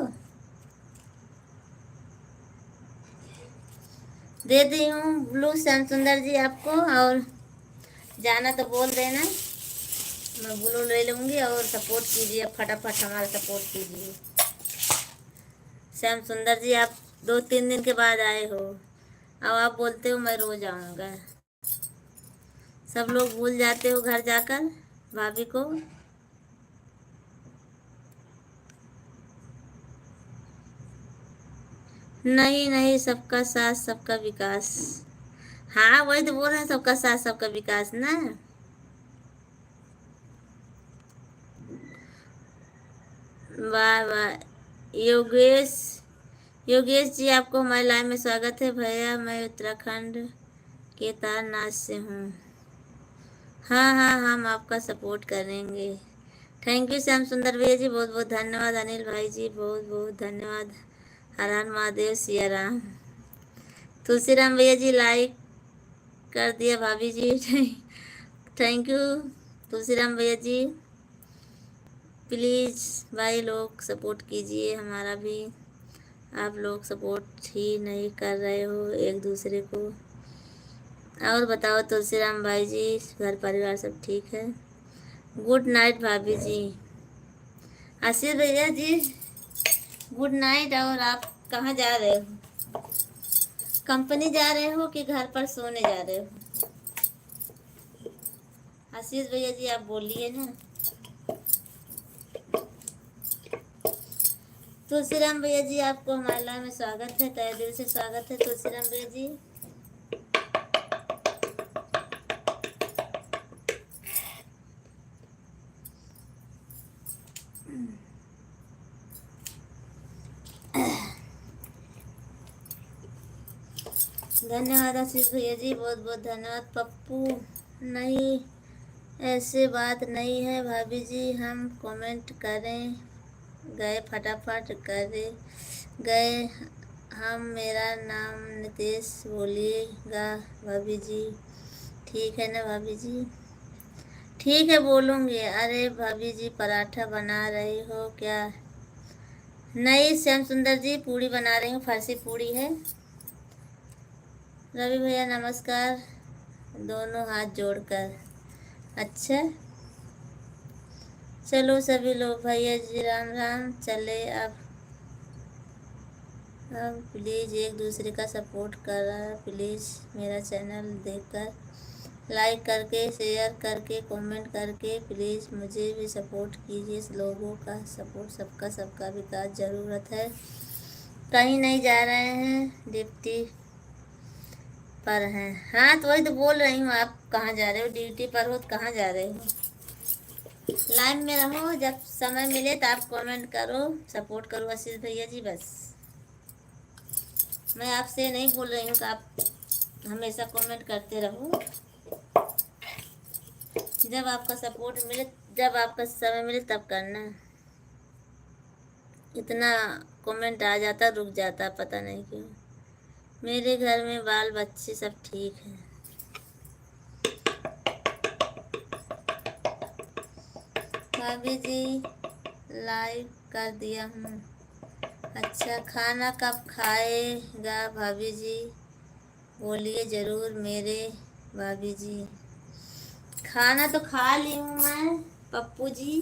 दे दी हूँ ब्लू श्याम सुंदर जी आपको, और जाना तो बोल देना, मैं ब्लू ले लूँगी। और सपोर्ट कीजिए, फटाफट हमारा सपोर्ट कीजिए। श्याम सुंदर जी आप 2-3 दिन के बाद आए हो, अब आप बोलते हो मैं रोज आऊँगा। सब लोग भूल जाते हो घर जाकर भाभी को। नहीं नहीं, सबका साथ सबका विकास। हाँ वही तो बोल रहे हैं, सबका साथ सबका विकास ना। वाह वाह योगेश, योगेश जी आपको हमारे लाइव में स्वागत है। भैया मैं उत्तराखंड केदारनाथ से हूँ। हाँ हाँ हम आपका सपोर्ट करेंगे। थैंक यू श्याम सुंदर भैया जी, बहुत बहुत धन्यवाद। अनिल भाई जी बहुत बहुत धन्यवाद। हर हर महादेव, सिया राम। तुलसीराम भैया जी लाइक कर दिया भाभी जी। थैंक यू तुलसीराम भैया जी। प्लीज़ भाई लोग सपोर्ट कीजिए हमारा भी, आप लोग सपोर्ट ही नहीं कर रहे हो एक दूसरे को। और बताओ तुलसीराम भाई जी, घर परिवार सब ठीक है? गुड नाइट भाभी जी। आशीष भैया जी गुड नाइट। और आप कहाँ जा रहे हो? कंपनी जा रहे हो कि घर पर सोने जा रहे हो? आशीष भैया जी आप बोलिए ना। तुलसीराम भैया जी आपको हमारे लाइव में स्वागत है, तहे दिल से स्वागत है तुलसीराम भैया जी। धन्यवाद आशीष भैया जी, बहुत बहुत धन्यवाद। पप्पू नहीं, ऐसे बात नहीं है भाभी जी, हम कमेंट करें गए, फटाफट करे गए हम। मेरा नाम नितेश बोलिएगा भाभी जी। ठीक है ना भाभी जी? ठीक है बोलूँगी। अरे भाभी जी पराठा बना रही हो क्या? नहीं श्याम सुंदर जी पूड़ी बना रही हूँ, फरसी पूड़ी है। रवि भैया नमस्कार, दोनों हाथ जोड़कर। अच्छा चलो सभी लोग, भैया जी राम राम। चले अब प्लीज़ एक दूसरे का सपोर्ट कर रहा है, प्लीज़ मेरा चैनल देखकर लाइक करके, शेयर करके, कमेंट करके प्लीज़ मुझे भी सपोर्ट कीजिए। लोगों का सपोर्ट, सबका सबका विकास ज़रूरत है। कहीं नहीं जा रहे हैं, ड्यूटी पर हैं। हाँ तो वही तो बोल रही हूँ, आप कहाँ जा रहे हो? ड्यूटी पर हो तो कहाँ जा रहे हो? लाइव में रहो, जब समय मिले तो आप कमेंट करो, सपोर्ट करो आशीष भैया जी। बस मैं आपसे नहीं बोल रही हूँ कि आप हमेशा कमेंट करते रहो। जब आपका सपोर्ट मिले, जब आपका समय मिले तब करना। इतना कमेंट आ जाता, रुक जाता, पता नहीं क्यों। मेरे घर में बाल बच्चे सब ठीक हैं। भाभी जी लाइव कर दिया हूँ। अच्छा, खाना कब खाएगा भाभी जी? बोलिए ज़रूर मेरे भाभी जी। खाना तो खा ली हूँ मैं पप्पू जी।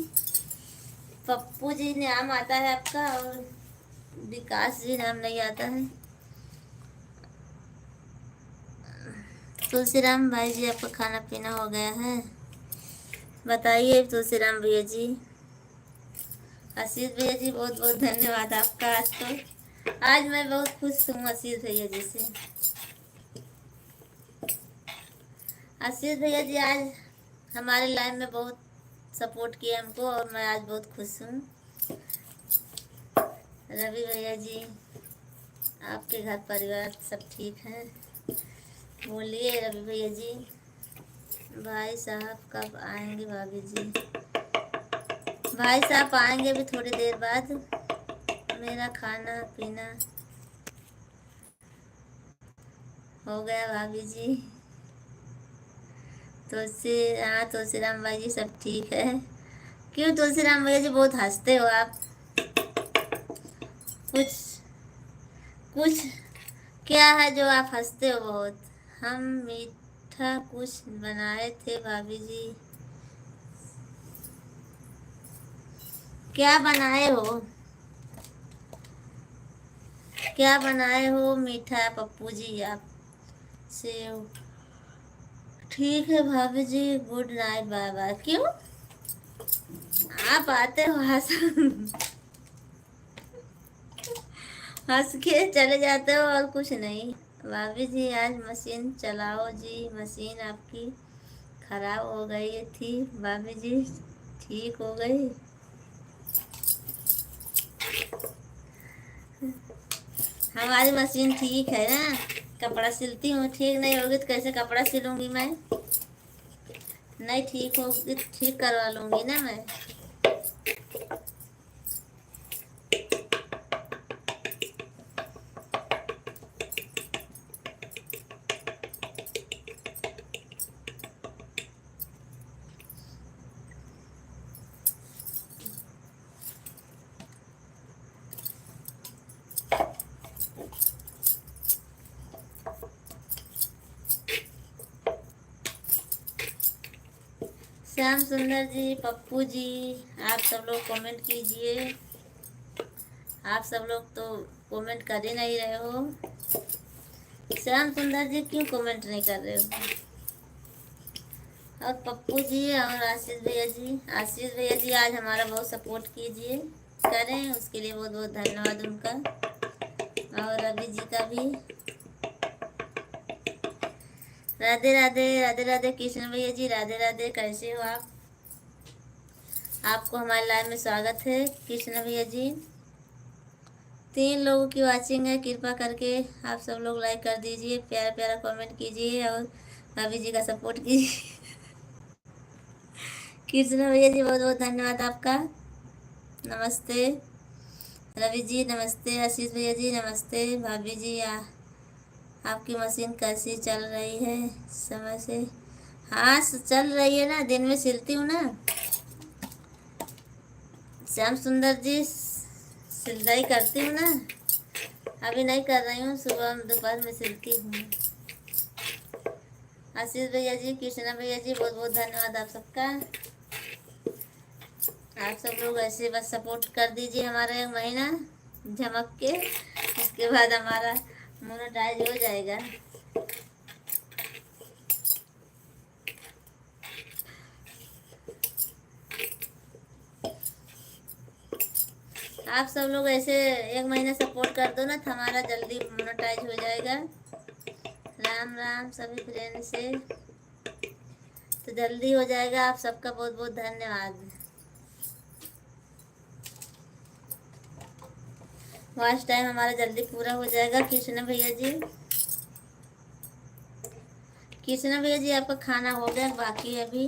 पप्पू जी नाम आता है आपका और विकास जी नाम नहीं आता है। तुलसीराम भाई जी, आपका खाना पीना हो गया है? बताइए तुलसीराम भैया जी। आशीष भैया जी बहुत बहुत धन्यवाद आपका। आज मैं बहुत खुश हूँ आशीष भैया जी से। आशीष भैया जी आज हमारे लाइफ में बहुत सपोर्ट किया हमको और मैं आज बहुत खुश हूँ। रवि भैया जी, आपके घर परिवार सब ठीक है? बोलिए रवि भैया जी। भाई साहब कब आएंगे भाभी जी? भाई साहब आएंगे भी थोड़ी देर बाद। मेरा खाना पीना हो गया भाभी जी। हाँ तुलसीराम भाई जी सब ठीक है। क्यों तुलसीराम भैया जी बहुत हंसते हो आप? कुछ कुछ क्या है जो आप हंसते हो बहुत? हम मीठा कुछ बनाए थे भाभी जी। क्या बनाए हो? क्या बनाए हो मीठा पप्पू जी आप? सेव। ठीक है भाभी जी, गुड नाइट, बाय बाय। क्यों आप आते हो हंस हंस के चले जाते हो और कुछ नहीं। भाभी जी आज मशीन चलाओ जी। मशीन आपकी खराब हो गई थी भाभी जी, ठीक हो गई? हमारी मशीन ठीक है ना, कपड़ा सिलती हूँ। ठीक नहीं होगी तो कैसे कपड़ा सिलूंगी मैं? नहीं ठीक होगी ठीक करवा लूंगी ना मैं। श्याम सुंदर जी, पप्पू जी, आप सब लोग कमेंट कीजिए। आप सब लोग तो कमेंट कर ही नहीं रहे हो। श्याम सुंदर जी क्यों कमेंट नहीं कर रहे हो? और पप्पू जी और आशीष भैया जी, आशीष भैया जी आज हमारा बहुत सपोर्ट कीजिए, करें उसके लिए बहुत बहुत धन्यवाद उनका। और रवि जी का भी। राधे राधे, राधे राधे कृष्ण भैया जी, राधे राधे। कैसे हो आप? आपको हमारे लाइव में स्वागत है कृष्ण भैया जी। 3 लोगों की वाचिंग है, कृपा करके आप सब लोग लाइक कर दीजिए, प्यारा प्यारा कमेंट कीजिए और भाभी जी का सपोर्ट कीजिए। कृष्ण भैया जी बहुत बहुत धन्यवाद आपका। नमस्ते रवि जी, नमस्ते आशीष भैया जी, नमस्ते भाभी जी। आपकी मशीन कैसी चल रही है समय से? हाँ चल रही है ना, दिन में सिलती हूँ ना। श्याम सुंदर जी सिलाई करती हूँ ना, अभी नहीं कर रही हूँ, सुबह दोपहर में सिलती हूँ। आशीष भैया जी, कृष्णा भैया जी बहुत बहुत धन्यवाद आप सबका। आप सब लोग ऐसे बस सपोर्ट कर दीजिए हमारा एक महीना झमक के, उसके बाद हमारा मोनेटाइज हो जाएगा। आप सब लोग ऐसे 1 महीना सपोर्ट कर दो ना तो हमारा जल्दी मोनेटाइज हो जाएगा। राम राम सभी फ्रेंड से, तो जल्दी हो जाएगा। आप सबका बहुत बहुत धन्यवाद। वॉच टाइम हमारा जल्दी पूरा हो जाएगा। कृष्ण भैया जी, कृष्ण भैया जी आपका खाना हो गया बाकी है अभी?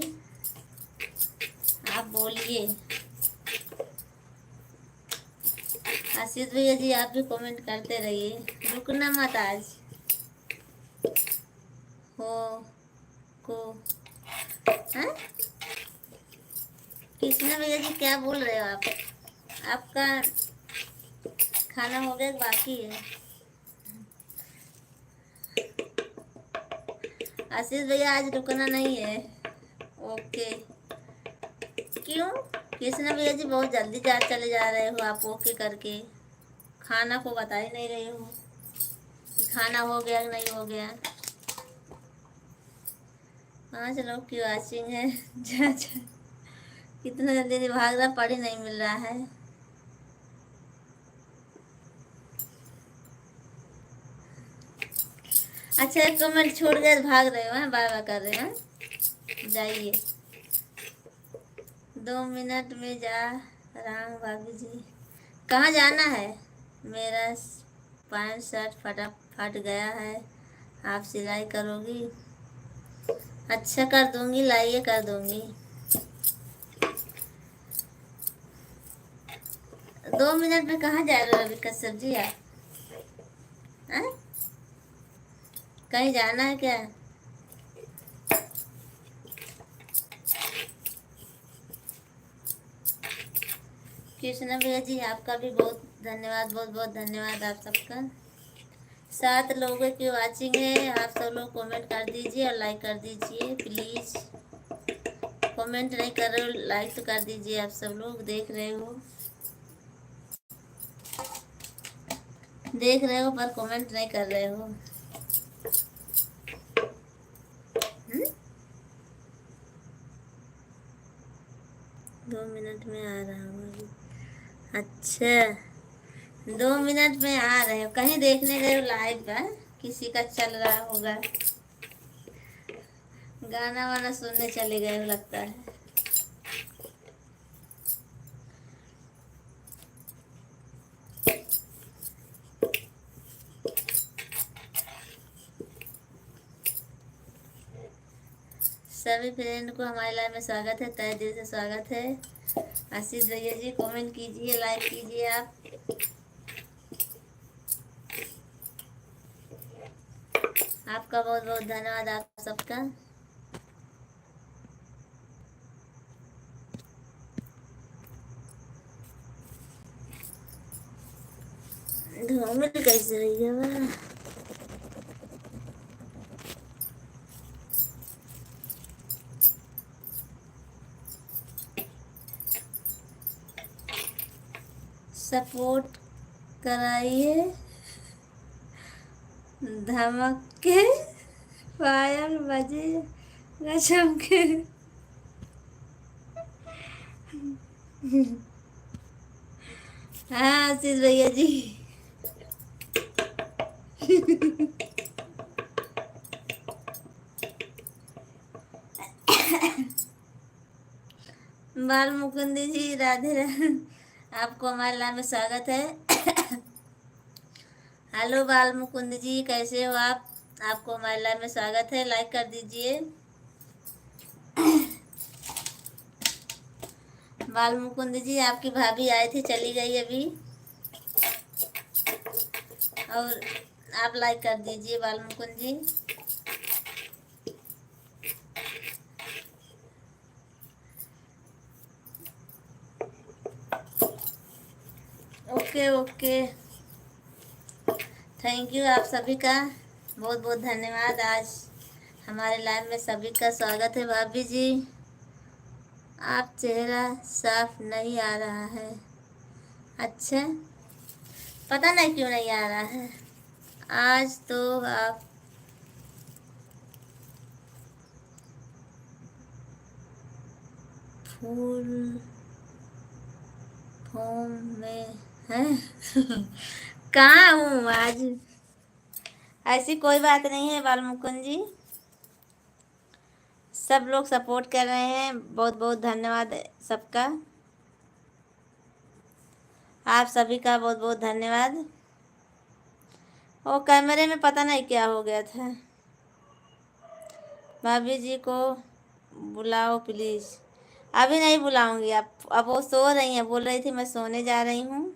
आप बोलिए। आशीष भैया जी आप भी कमेंट करते रहिए, रुकना मत आज। हो को हाँ? कृष्ण भैया जी क्या बोल रहे हो आप? आपका खाना हो गया बाकी है? आशीष भैया आज रुकना नहीं है। ओके। क्यों? कृष्ण भैया जी बहुत जल्दी चले जा रहे हो आप ओके करके, खाना को बता ही नहीं रहे हो कि खाना हो गया कि नहीं हो गया। 5 लोग की वॉचिंग है। जा जा कितना जल्दी भाग रहा, पढ़ी नहीं मिल रहा है। अच्छा एक कमेंट छोड़ गए भाग रहे हो, हैं बाय बाय कर रहे हैं। जाइए 2 मिनट में जा रहा हूँ भाभी जी। कहाँ जाना है? मेरा पैंट शर्ट फट गया है, आप सिलाई करोगी? अच्छा कर दूंगी, लाइए कर दूंगी। 2 मिनट में कहाँ जा रहे हो अभी कश्यप जी आप? हैं? कहीं जाना है क्या? कृष्णा भैया जी आपका भी बहुत धन्यवाद, बहुत बहुत धन्यवाद आप सबका। 7 लोगों की वाचिंग है। आप सब लोग कमेंट कर दीजिए और लाइक कर दीजिए प्लीज़। कमेंट नहीं कर रहे हो, लाइक तो कर दीजिए। आप सब लोग देख रहे हो पर कमेंट नहीं कर रहे हो। 2 मिनट में आ रहा हूँ अभी। अच्छा 2 मिनट में आ रहे हो, कहीं देखने गए हो लाइव का? किसी का चल रहा होगा, गाना वाना सुनने चले गए हो लगता है। सभी फ्रेंड को हमारे लाइव में स्वागत है, तहे दिल से स्वागत है। आशीष भैया जी कमेंट कीजिए, लाइक कीजिए आप। आपका बहुत बहुत धन्यवाद आप सबका। धूमिल कैसे रही है वह? सपोर्ट कराइए, धमके पायल बजे गजब के। हाँ आशीष भैया जी। बाल मुकुंदी जी राधे राधे, आपको हमारे लाइव में स्वागत है। हेलो बाल मुकुंद जी कैसे हो आप? आपको हमारे लाइव में स्वागत है, लाइक कर दीजिए। बाल मुकुंद जी आपकी भाभी आई थी, चली गई अभी, और आप लाइक कर दीजिए बाल मुकुंद जी। ओके ओके, थैंक यू आप सभी का बहुत बहुत धन्यवाद। आज हमारे लाइव में सभी का स्वागत है। भाभी जी आप चेहरा साफ नहीं आ रहा है। अच्छा पता नहीं क्यों नहीं आ रहा है। आज तो आप फुल फॉर्म में हैं? कहाँ हूँ आज? ऐसी कोई बात नहीं है बाल मुकुंद जी, सब लोग सपोर्ट कर रहे हैं, बहुत बहुत धन्यवाद सबका, आप सभी का बहुत बहुत धन्यवाद। वो कैमरे में पता नहीं क्या हो गया था। भाभी जी को बुलाओ प्लीज़। अभी नहीं बुलाऊंगी, आप अब वो सो रही हैं, बोल रही थी मैं सोने जा रही हूँ,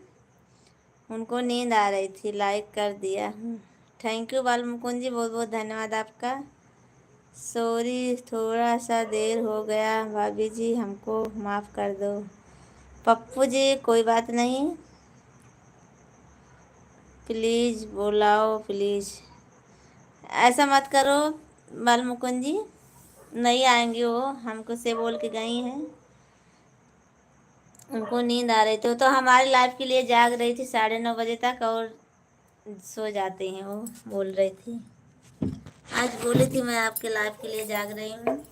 उनको नींद आ रही थी, लाइक कर दिया हूँ। थैंक यू बाल मुकुंद जी, बहुत बहुत धन्यवाद आपका। सॉरी थोड़ा सा देर हो गया भाभी जी, हमको माफ़ कर दो। पप्पू जी कोई बात नहीं, प्लीज़ बुलाओ प्लीज़। ऐसा मत करो बाल मुकुंद जी, नहीं आएंगी वो, हमको से बोल के गई हैं, उनको नींद आ रही थी। वो तो हमारे लाइफ के लिए जाग रही थी 9:30 बजे तक, और सो जाते हैं वो, बोल रही थी। आज बोली थी मैं आपके लाइफ के लिए जाग रही हूँ,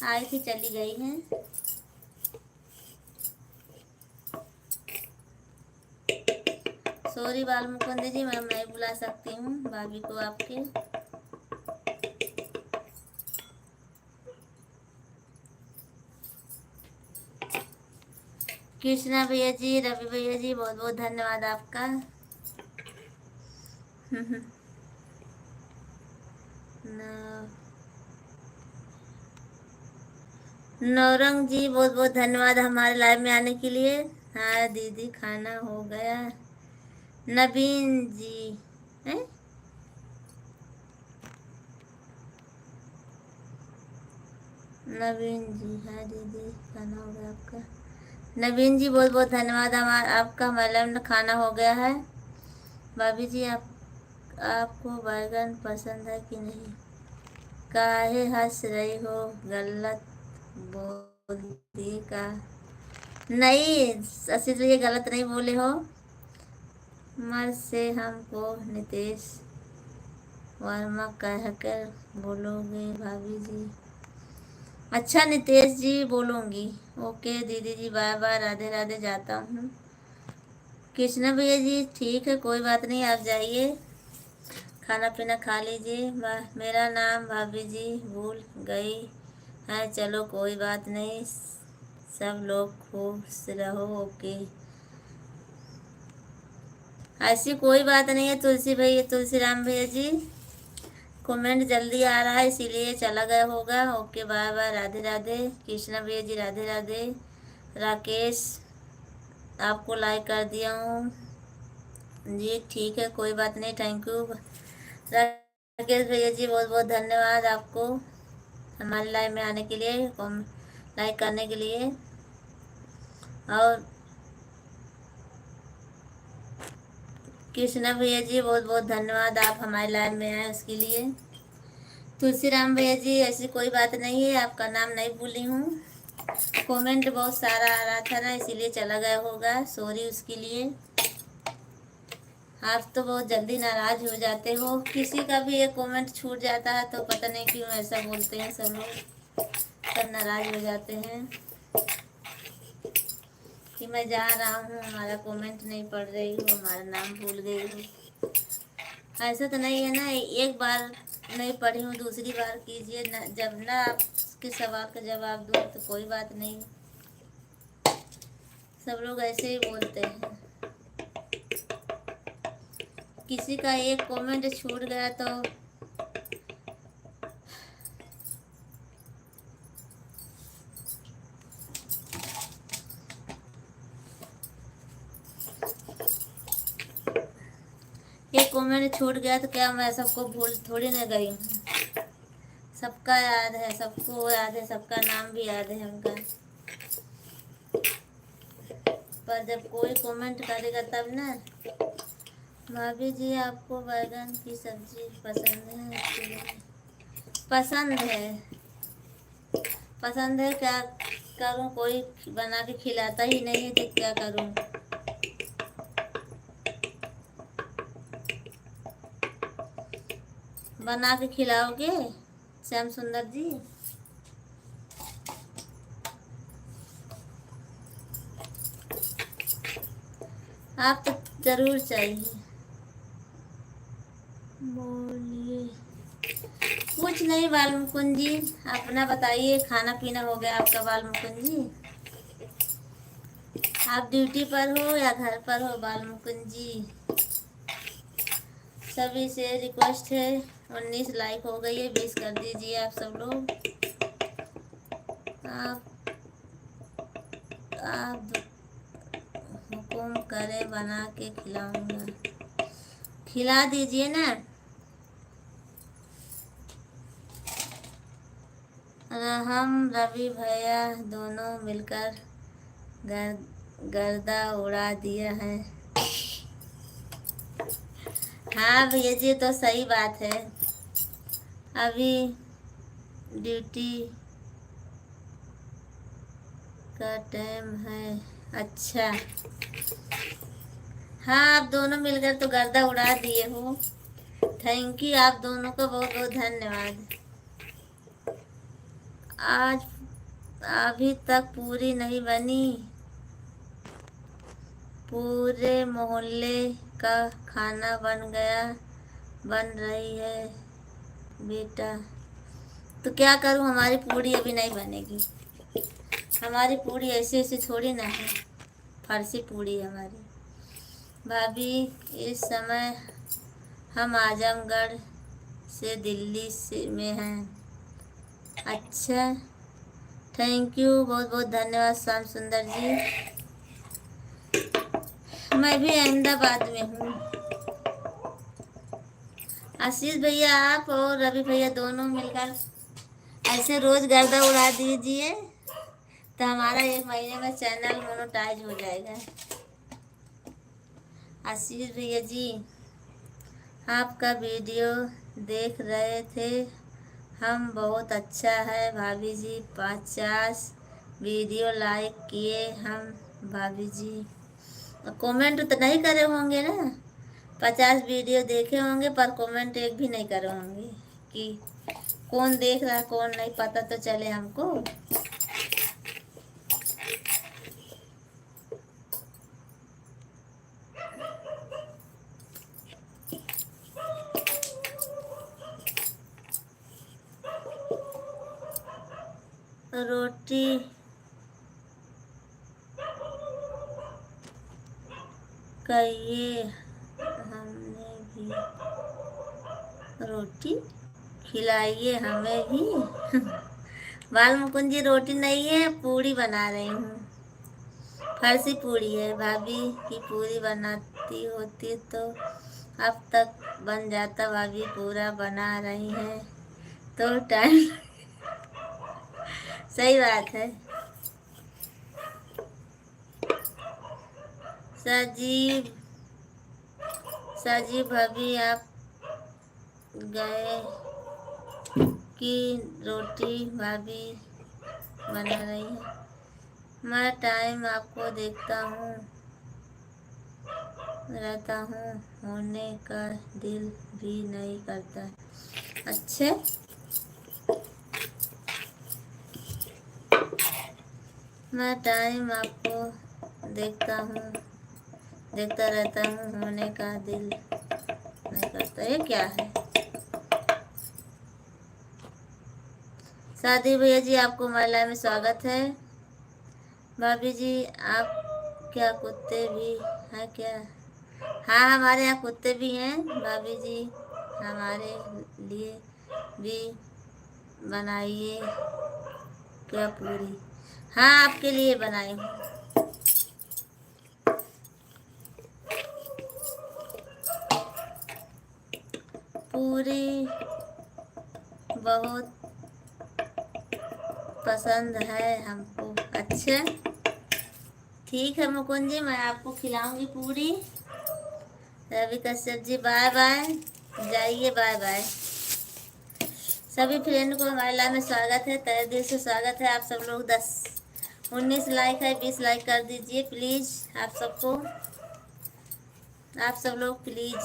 आई थी चली गई हैं। सॉरी बाल मुकुंद जी, मैं नहीं बुला सकती हूँ भाभी को आपके। कृष्णा भैया जी, रवि भैया जी, बहुत बहुत धन्यवाद आपका। नौरंग जी बहुत बहुत धन्यवाद हमारे लाइव में आने के लिए। हाँ दीदी खाना हो गया। नवीन जी हैं? नवीन जी, हाँ दीदी खाना हो गया आपका। नवीन जी बहुत बहुत धन्यवाद, हमारा आपका हमारे लाइव में खाना हो गया है। भाभी जी आपको बैगन पसंद है कि नहीं? काहे हंस रही हो, गलत बोल दिए का? नहीं असली तो ये गलत नहीं बोले हो। मर से हमको नितेश वर्मा कहकर बोलोगे भाभी जी? अच्छा नितेश जी बोलूँगी। ओके दीदी जी, बाय बाय, राधे राधे, जाता हूँ। कृष्णा भैया जी ठीक है, कोई बात नहीं, आप जाइए खाना पीना खा लीजिए। मेरा नाम भाभी जी भूल गई है, चलो कोई बात नहीं, सब लोग खुश रहो। ओके, ऐसी कोई बात नहीं है तुलसी भैया, तुलसी राम भैया जी, कमेंट जल्दी आ रहा है इसीलिए चला गया होगा। Okay bye bye, Radhe Radhe. Krishna भैया जी राधे राधे। राकेश आपको लाइक कर दिया हूँ जी, ठीक है कोई बात नहीं, थैंक यू। राकेश भैया जी बहुत बहुत धन्यवाद आपको हमारे लाइव में आने के लिए, लाइक करने के लिए। और कृष्णा भैया जी बहुत बहुत धन्यवाद, आप हमारे लाइव में आए उसके लिए। तुलसी राम भैया जी ऐसी कोई बात नहीं है, आपका नाम नहीं भूली हूँ, कमेंट बहुत सारा आ रहा था ना इसीलिए चला गया होगा, सॉरी उसके लिए। आप तो बहुत जल्दी नाराज हो जाते हो, किसी का भी एक कमेंट छूट जाता है तो पता नहीं क्यों ऐसा बोलते हैं सब लोग, सब नाराज हो जाते हैं कि मैं जा रहा हूँ, हमारा कमेंट नहीं पढ़ रही हूँ, हमारा नाम भूल गई हूँ। ऐसा तो नहीं है ना, एक बार नहीं पढ़ी हूँ दूसरी बार कीजिए ना, जब ना आपके सवाल का जवाब दूँ तो कोई बात नहीं, सब लोग ऐसे ही बोलते हैं। किसी का एक कमेंट छूट गया तो एक कमेंट छूट गया तो क्या मैं सबको भूल थोड़ी ना गई हूँ, सबका याद है, सबको याद है, सबका नाम भी याद है हमका। पर जब कोई कमेंट करेगा तब ना। भाभी जी आपको बैगन की सब्जी पसंद है? पसंद है, पसंद है, क्या करूँ, कोई बना के खिलाता ही नहीं है तो क्या करूँ। बना के खिलाओगे श्याम सुंदर जी? आप तो जरूर चाहिए। बोलिए। कुछ नहीं बाल मुकुंद जी, अपना बताइए, खाना पीना हो गया आपका बाल मुकुंद जी? आप ड्यूटी पर हो या घर पर हो बाल मुकुंद जी? सभी से रिक्वेस्ट है, 19 लाइक हो गई है, 20 कर दीजिए आप सब लोग। आप आप हुकुम करे बना के खिलाऊंगा, खिला दीजिए ना। हम रवि भैया दोनों मिलकर गर्दा उड़ा दिया है। हाँ भैया जी, तो सही बात है, अभी ड्यूटी का टाइम है। अच्छा, हाँ आप दोनों मिलकर तो गर्दा उड़ा दिए हो। थैंक यू, आप दोनों को बहुत बहुत धन्यवाद। आज अभी तक पूरी नहीं बनी, पूरे मोहल्ले का खाना बन रही है बेटा। तो क्या करूं, हमारी पूरी अभी नहीं बनेगी। हमारी पूरी ऐसी ऐसी थोड़ी ना है, फर्सी पूरी है हमारी। भाभी इस समय हम आजमगढ़ से दिल्ली से में हैं। अच्छा, थैंक यू, बहुत बहुत धन्यवाद श्याम सुंदर जी। मैं भी अहमदाबाद में हूँ। आशीष भैया आप और रवि भैया दोनों मिलकर ऐसे रोज गर्दा उड़ा दीजिए, तो हमारा 1 महीने में चैनल मोनेटाइज हो जाएगा। आशीष भैया जी, आपका वीडियो देख रहे थे हम, बहुत अच्छा है भाभी जी। 50 वीडियो लाइक किए हम भाभी जी। कमेंट तो नहीं करे होंगे ना? 50 वीडियो देखे होंगे पर कमेंट एक भी नहीं करे होंगे कि कौन देख रहा है कौन नहीं, पता तो चले हमको। रोटी कहिए, हमने भी रोटी खिलाइए हमें भी। बाल मुकुंद जी, रोटी नहीं है, पूरी बना रही हूँ। फर्सी पूरी है, भाभी की पूरी बनाती होती तो अब तक बन जाता। भाभी पूरा बना रही हैं तो टाइम सही बात है। सजीव सजीव भाभी आप गए कि रोटी भाभी बना रही है? मैं टाइम आपको देखता हूँ रहता हूँ, होने का दिल भी नहीं करता। अच्छे, मैं टाइम आपको देखता रहता हूँ, होने का दिल नहीं करता। ये क्या है? शादी भैया जी, आपको महिला में स्वागत है। भाभी जी, आप क्या कुत्ते भी हैं क्या? हाँ, हमारे यहाँ कुत्ते भी हैं भाभी जी, हमारे लिए भी बनाइए क्या पूरी? हाँ, आपके लिए बनाई हूँ। पूरी बहुत पसंद है हमको। अच्छा, ठीक है मुकुंद जी, मैं आपको खिलाऊंगी पूरी। रवि कश्यप जी बाय बाय, जाइए बाय बाय। सभी फ्रेंड को हमारे लाइव में स्वागत है, तहे दिल से स्वागत है। आप सब लोग 19 लाइक है, 20 लाइक कर दीजिए प्लीज। आप सब लोग प्लीज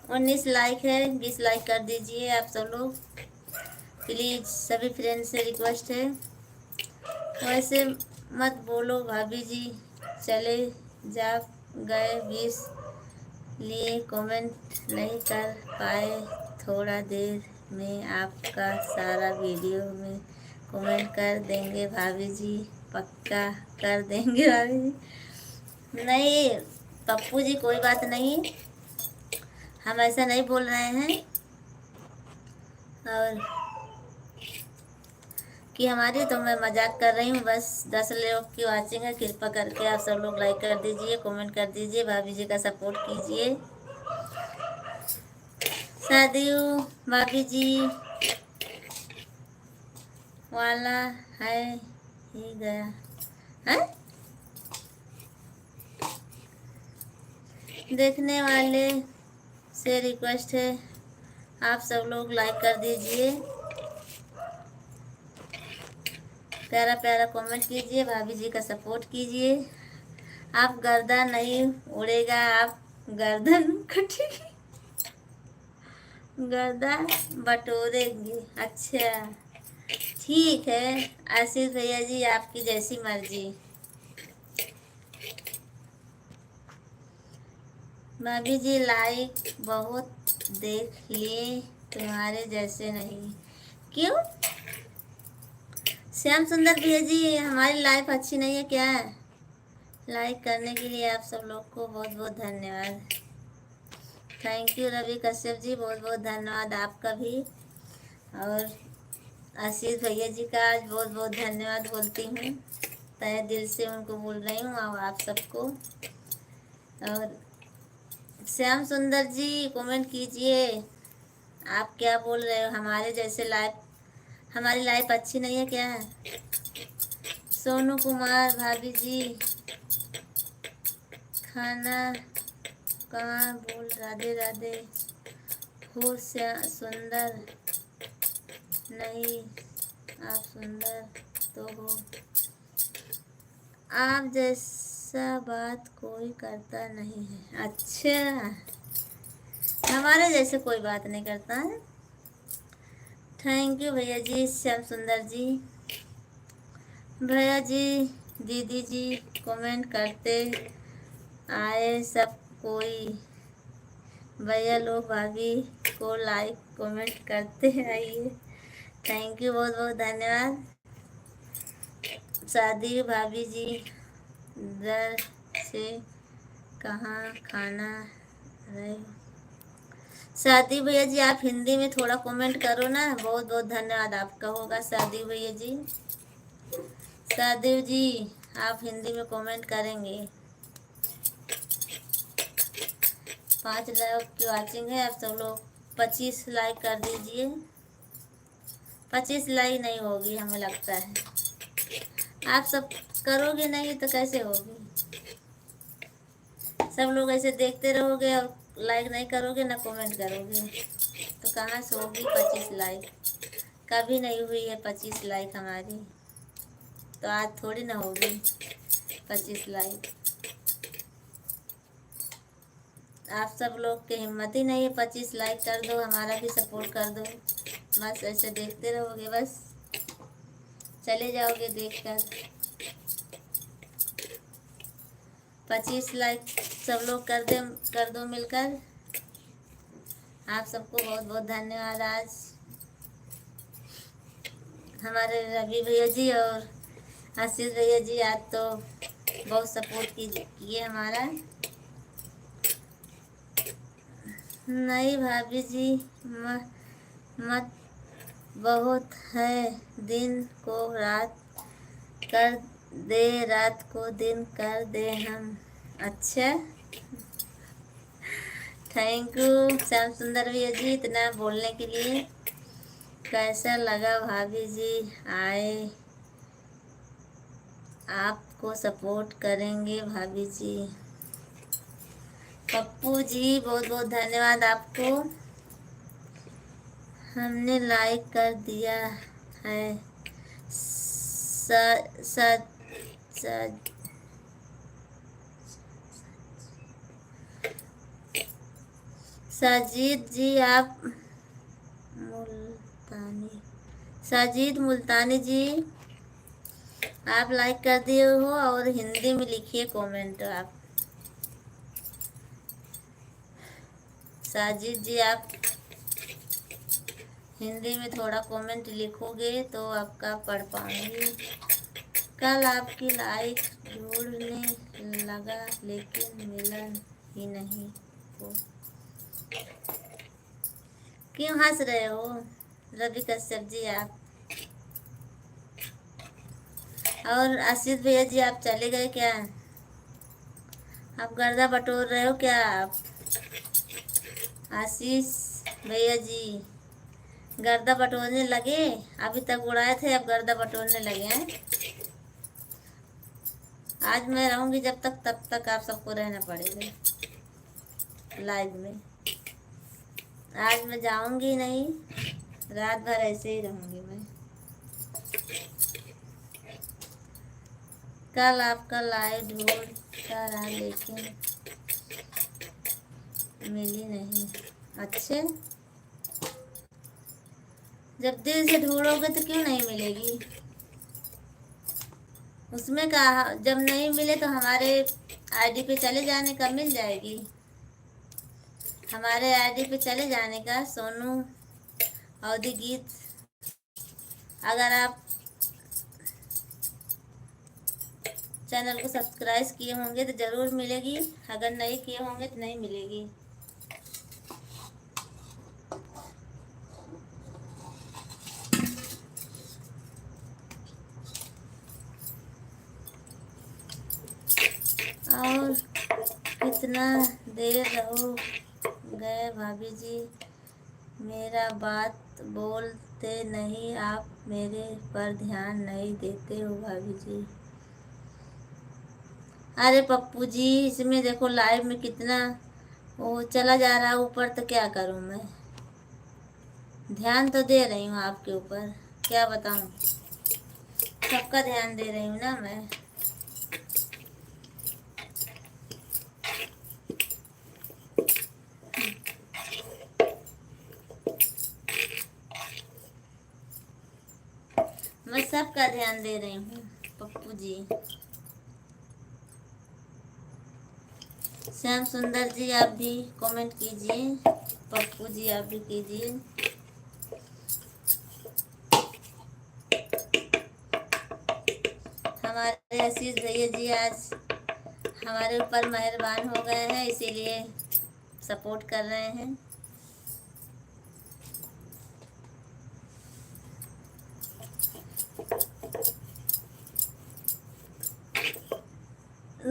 19 लाइक है, 20 लाइक कर दीजिए आप सब लोग प्लीज। सभी फ्रेंड से रिक्वेस्ट है, वैसे मत बोलो भाभी जी, चले जा गए 20 लिए कमेंट नहीं कर पाए। थोड़ा देर में आपका सारा वीडियो में कमेंट कर देंगे भाभी जी, पक्का कर देंगे भाभी जी। नहीं पप्पू जी, कोई बात नहीं, हम ऐसा नहीं बोल रहे हैं। और कि हमारी, तो मैं मजाक कर रही हूँ। बस 10 लोग की वाचिंग है, कृपा करके आप सब लोग लाइक कर दीजिए, कमेंट कर दीजिए, भाभी जी का सपोर्ट कीजिए। शादी भाभी जी वाला है ही गया है। देखने वाले से रिक्वेस्ट है, आप सब लोग लाइक कर दीजिए, प्यारा प्यारा कमेंट कीजिए, भाभी जी का सपोर्ट कीजिए। आप गर्दन नहीं उड़ेगा, आप गर्दन कटेगी, गर्दन बटोरेंगे। अच्छा ठीक है आशीष भैया जी, आपकी जैसी मर्जी। भाभी जी लाइक बहुत देख लिए, तुम्हारे जैसे नहीं। क्यों श्याम सुंदर भैया जी, हमारी लाइफ अच्छी नहीं है क्या? लाइक करने के लिए आप सब लोग को बहुत बहुत धन्यवाद। थैंक यू रवि कश्यप जी, बहुत बहुत धन्यवाद आपका भी। और आशीष भैया जी का आज बहुत बहुत धन्यवाद बोलती हूँ, तहे दिल से उनको बोल रही हूँ और आप सबको। और श्याम सुंदर जी कमेंट कीजिए, आप क्या बोल रहे हो? हमारे जैसे लाइफ, हमारी लाइफ अच्छी नहीं है क्या? सोनू कुमार भाभी जी खाना कहाँ बोल, राधे राधे हो सुंदर नहीं, आप सुंदर तो हो, आप जैसा बात कोई करता नहीं है। अच्छा हमारे जैसे कोई बात नहीं करता है। थैंक यू भैया जी, श्याम सुंदर जी, भैया जी, दीदी जी कमेंट करते आए सब कोई, भैया लोग भाभी को लाइक कमेंट करते आइए। थैंक यू, बहुत बहुत धन्यवाद। शादी भाभी जी दर से कहाँ खाना रहे हो? शादी भैया जी आप हिंदी में थोड़ा कमेंट करो ना, बहुत बहुत धन्यवाद आपका होगा। शादी भैया जी, शादी जी आप हिंदी में कमेंट करेंगे। 5 लोग की वाचिंग है, आप सब लोग 25 लाइक कर दीजिए। 25 लाइक नहीं होगी हमें लगता है, आप सब करोगे नहीं तो कैसे होगी? सब लोग ऐसे देखते रहोगे और लाइक नहीं करोगे ना कमेंट करोगे, तो कहाँ से होगी 25 लाइक? कभी नहीं हुई है 25 लाइक हमारी, तो आज थोड़ी ना होगी 25 लाइक। आप सब लोग की हिम्मत ही नहीं है 25 लाइक कर दो, हमारा भी सपोर्ट कर दो। बस ऐसे देखते रहोगे, बस चले जाओगे देखकर। 25 लाइक सब लोग कर दो मिलकर। आप सबको बहुत बहुत धन्यवाद। आज हमारे रवि भैया जी और आशीष भैया जी आज तो बहुत सपोर्ट किए हमारा। नहीं भाभी जी मत बहुत है, दिन को रात कर दे, रात को दिन कर दे हम। अच्छा थैंक यू श्याम सुंदर भैया जी इतना बोलने के लिए। कैसा लगा भाभी जी आए, आपको सपोर्ट करेंगे भाभी जी। पप्पू जी बहुत बहुत धन्यवाद आपको, हमने लाइक कर दिया है। साजिद जी आप मुल्तानी, साजिद मुल्तानी जी आप लाइक कर दिए हो और हिंदी में लिखिए कमेंट आप। साजिद जी आप हिंदी में थोड़ा कमेंट लिखोगे तो आपका पढ़ पाऊंगी। कल आपकी लाइक ढूंढने लगा लेकिन मिला ही नहीं वो। क्यों हंस रहे हो रवि कश्यप जी आप? और आशीष भैया जी आप चले गए क्या? आप गर्दा बटोर रहे हो क्या आप? आशीष भैया जी गर्दा बटोरने लगे? अभी तक उड़ाए थे अब गर्दा बटोरने लगे हैं। आज मैं रहूंगी जब तक तब तक आप सबको रहना पड़ेगा लाइव में। आज मैं जाऊंगी नहीं, रात भर ऐसे ही रहूंगी मैं। कल आपका लाइव ढूंढता रहा लेकिन मिली नहीं। अच्छे, जब दिल से ढूंढोगे तो क्यों नहीं मिलेगी? उसमें कहा जब नहीं मिले तो हमारे आईडी पे चले जाने का, मिल जाएगी। हमारे आईडी पे चले जाने का सोनू अवधि गीत। अगर आप चैनल को सब्सक्राइब किए होंगे तो ज़रूर मिलेगी, अगर नहीं किए होंगे तो नहीं मिलेगी। और कितना देर रहो गए भाभी जी, मेरा बात बोलते नहीं आप, मेरे पर ध्यान नहीं देते हो भाभी जी। अरे पप्पू जी इसमें देखो लाइव में कितना वो चला जा रहा है ऊपर, तो क्या करूं मैं? ध्यान तो दे रही हूँ आपके ऊपर, क्या बताऊं? सबका ध्यान दे रही हूँ ना मैं। मैं सबका ध्यान दे रही हूँ पप्पू जी। श्याम सुंदर जी आप भी कमेंट कीजिए, पप्पू जी आप भी कीजिए। हमारे आशीष भैया जी आज हमारे ऊपर मेहरबान हो गए हैं, इसीलिए सपोर्ट कर रहे हैं।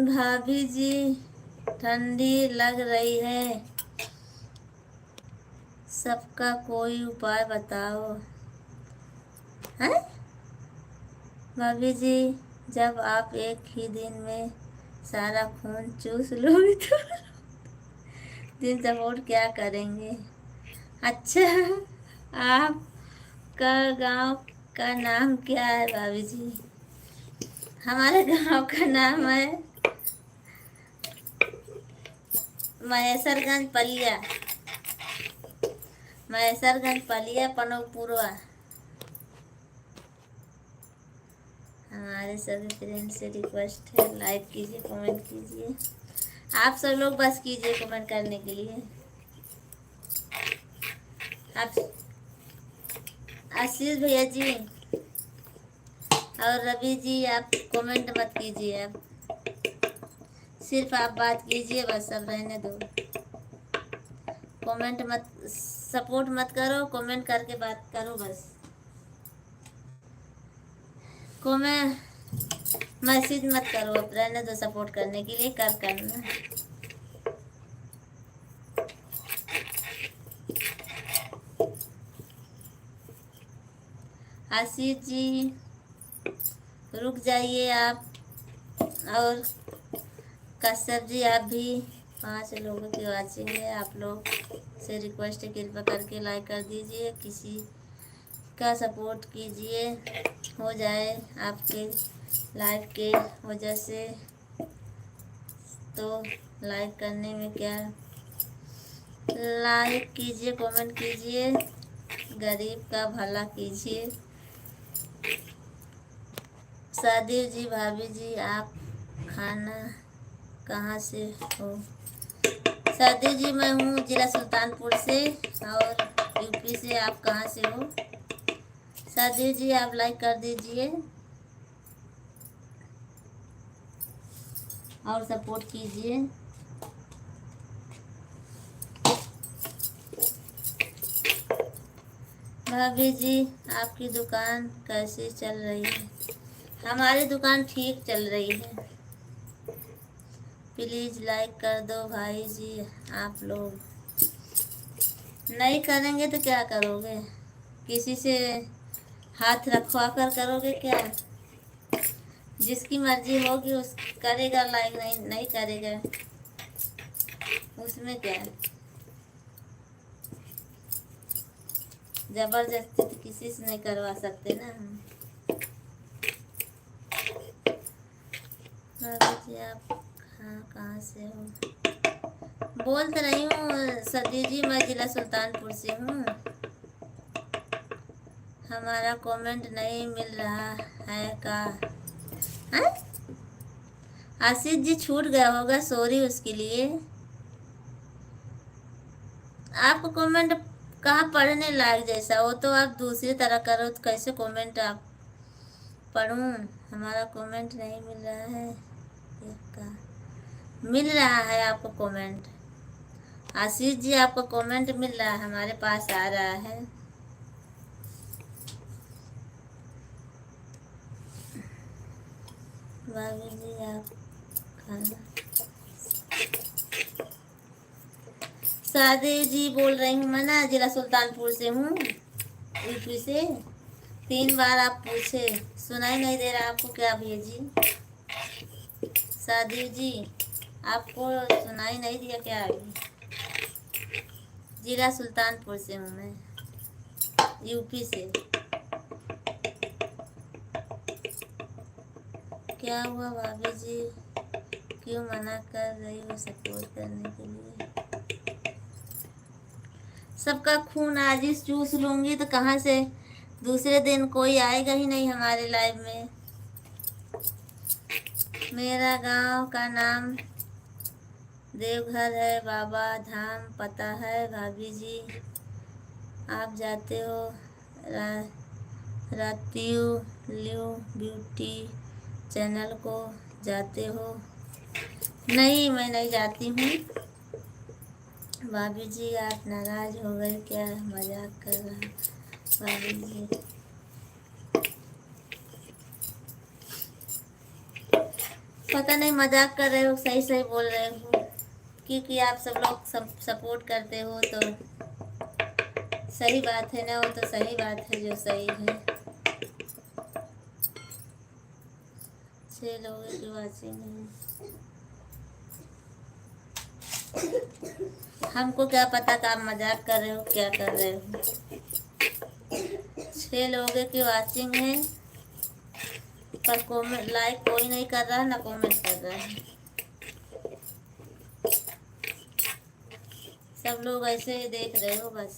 भाभी जी ठंडी लग रही है, सबका कोई उपाय बताओ। हैं भाभी जी, जब आप एक ही दिन में सारा खून चूस लोगे तो दिन सपोर्ट क्या करेंगे? अच्छा, आपका गांव का नाम क्या है भाभी जी? हमारे गांव का नाम है महेसरगंज पलिया, महेसरगंज पलिया पनोपुरवा। हमारे सभी फ्रेंड से रिक्वेस्ट है लाइक कीजिए, कमेंट कीजिए। आप सब लोग बस कीजिए कमेंट करने के लिए। आप आशीष भैया जी और रवि जी आप कमेंट मत कीजिए, आप सिर्फ आप बात कीजिए बस, सब रहने दो। कमेंट मत, सपोर्ट मत करो, कमेंट करके बात करो बस। कमेंट मैसेज मत करो, अब रहने दो, सपोर्ट करने के लिए करना। आशीष जी रुक जाइए आप, और कश्यप जी आप भी। 5 लोगों की वाचिंग है, आप लोग से रिक्वेस्ट है कृपया करके लाइक कर दीजिए, किसी का सपोर्ट कीजिए, हो जाए आपके लाइक के वजह से। तो लाइक करने में क्या, लाइक कीजिए, कमेंट कीजिए, गरीब का भला कीजिए। सादिर जी, भाभी जी, आप खाना कहाँ से हो? सादिर जी, मैं हूँ जिला सुल्तानपुर से और यूपी से। आप कहाँ से हो? सादिर जी, आप लाइक कर दीजिए और सपोर्ट कीजिए। भाभी जी, आपकी दुकान कैसी चल रही है? हमारी दुकान ठीक चल रही है। प्लीज़ लाइक कर दो भाई जी। आप लोग नहीं करेंगे तो क्या करोगे? किसी से हाथ रखवा कर करोगे क्या? जिसकी मर्जी होगी उस करेगा लाइक, नहीं नहीं करेगा उसमें क्या है? जबरदस्ती तो किसी से नहीं करवा सकते ना हम। जी, आप कहाँ से हो? बोल तो रही हूँ सदी जी, मैं जिला सुल्तानपुर से हूँ। हमारा कमेंट नहीं मिल रहा है का? हाँ? आशीष जी छूट गया होगा, सॉरी उसके लिए। आपको कमेंट कहाँ पढ़ने लायक जैसा हो तो आप दूसरी तरह करो, तो कैसे कमेंट आप पढ़ूं? हमारा कमेंट नहीं मिल रहा है का? मिल रहा है आपको कमेंट। आशीष जी, आपको कमेंट मिल रहा है, हमारे पास आ रहा है। भाभी जी, आप खाना। सादे जी बोल रही हूँ मैं ना, जिला सुल्तानपुर से हूँ, यूपी से। 3 बार आप पूछे, सुनाई नहीं दे रहा आपको क्या भैया जी? सादी जी, आपको सुनाई नहीं दिया क्या अभी? जिला सुल्तानपुर से हूँ मैं, यूपी से। क्या हुआ भाभी जी, क्यों मना कर रही हो सपोर्ट करने के लिए? सबका खून आज ही चूस लूंगी तो कहाँ से दूसरे दिन कोई आएगा ही नहीं हमारे लाइव में। मेरा गांव का नाम देवघर है, बाबा धाम पता है भाभी जी। आप जाते हो रातियू ल्यू ब्यूटी चैनल को जाते हो? नहीं, मैं नहीं जाती हूँ। भाभी जी, आप नाराज हो गए क्या? मजाक कर रहा भाभी जी। पता नहीं मजाक कर रहे हो सही सही बोल रहे हो, क्योंकि आप सब लोग सपोर्ट करते हो तो सही बात है ना, वो तो सही बात है जो सही है। 6 लोगों की वाचिंग है। हमको क्या पता कि आप मजाक कर रहे हो क्या कर रहे हो। 6 लोगों की वाचिंग है, पर कमेंट लाइक कोई नहीं कर रहा है ना कमेंट कर रहा है। सब लोग ऐसे ही देख रहे हो बस।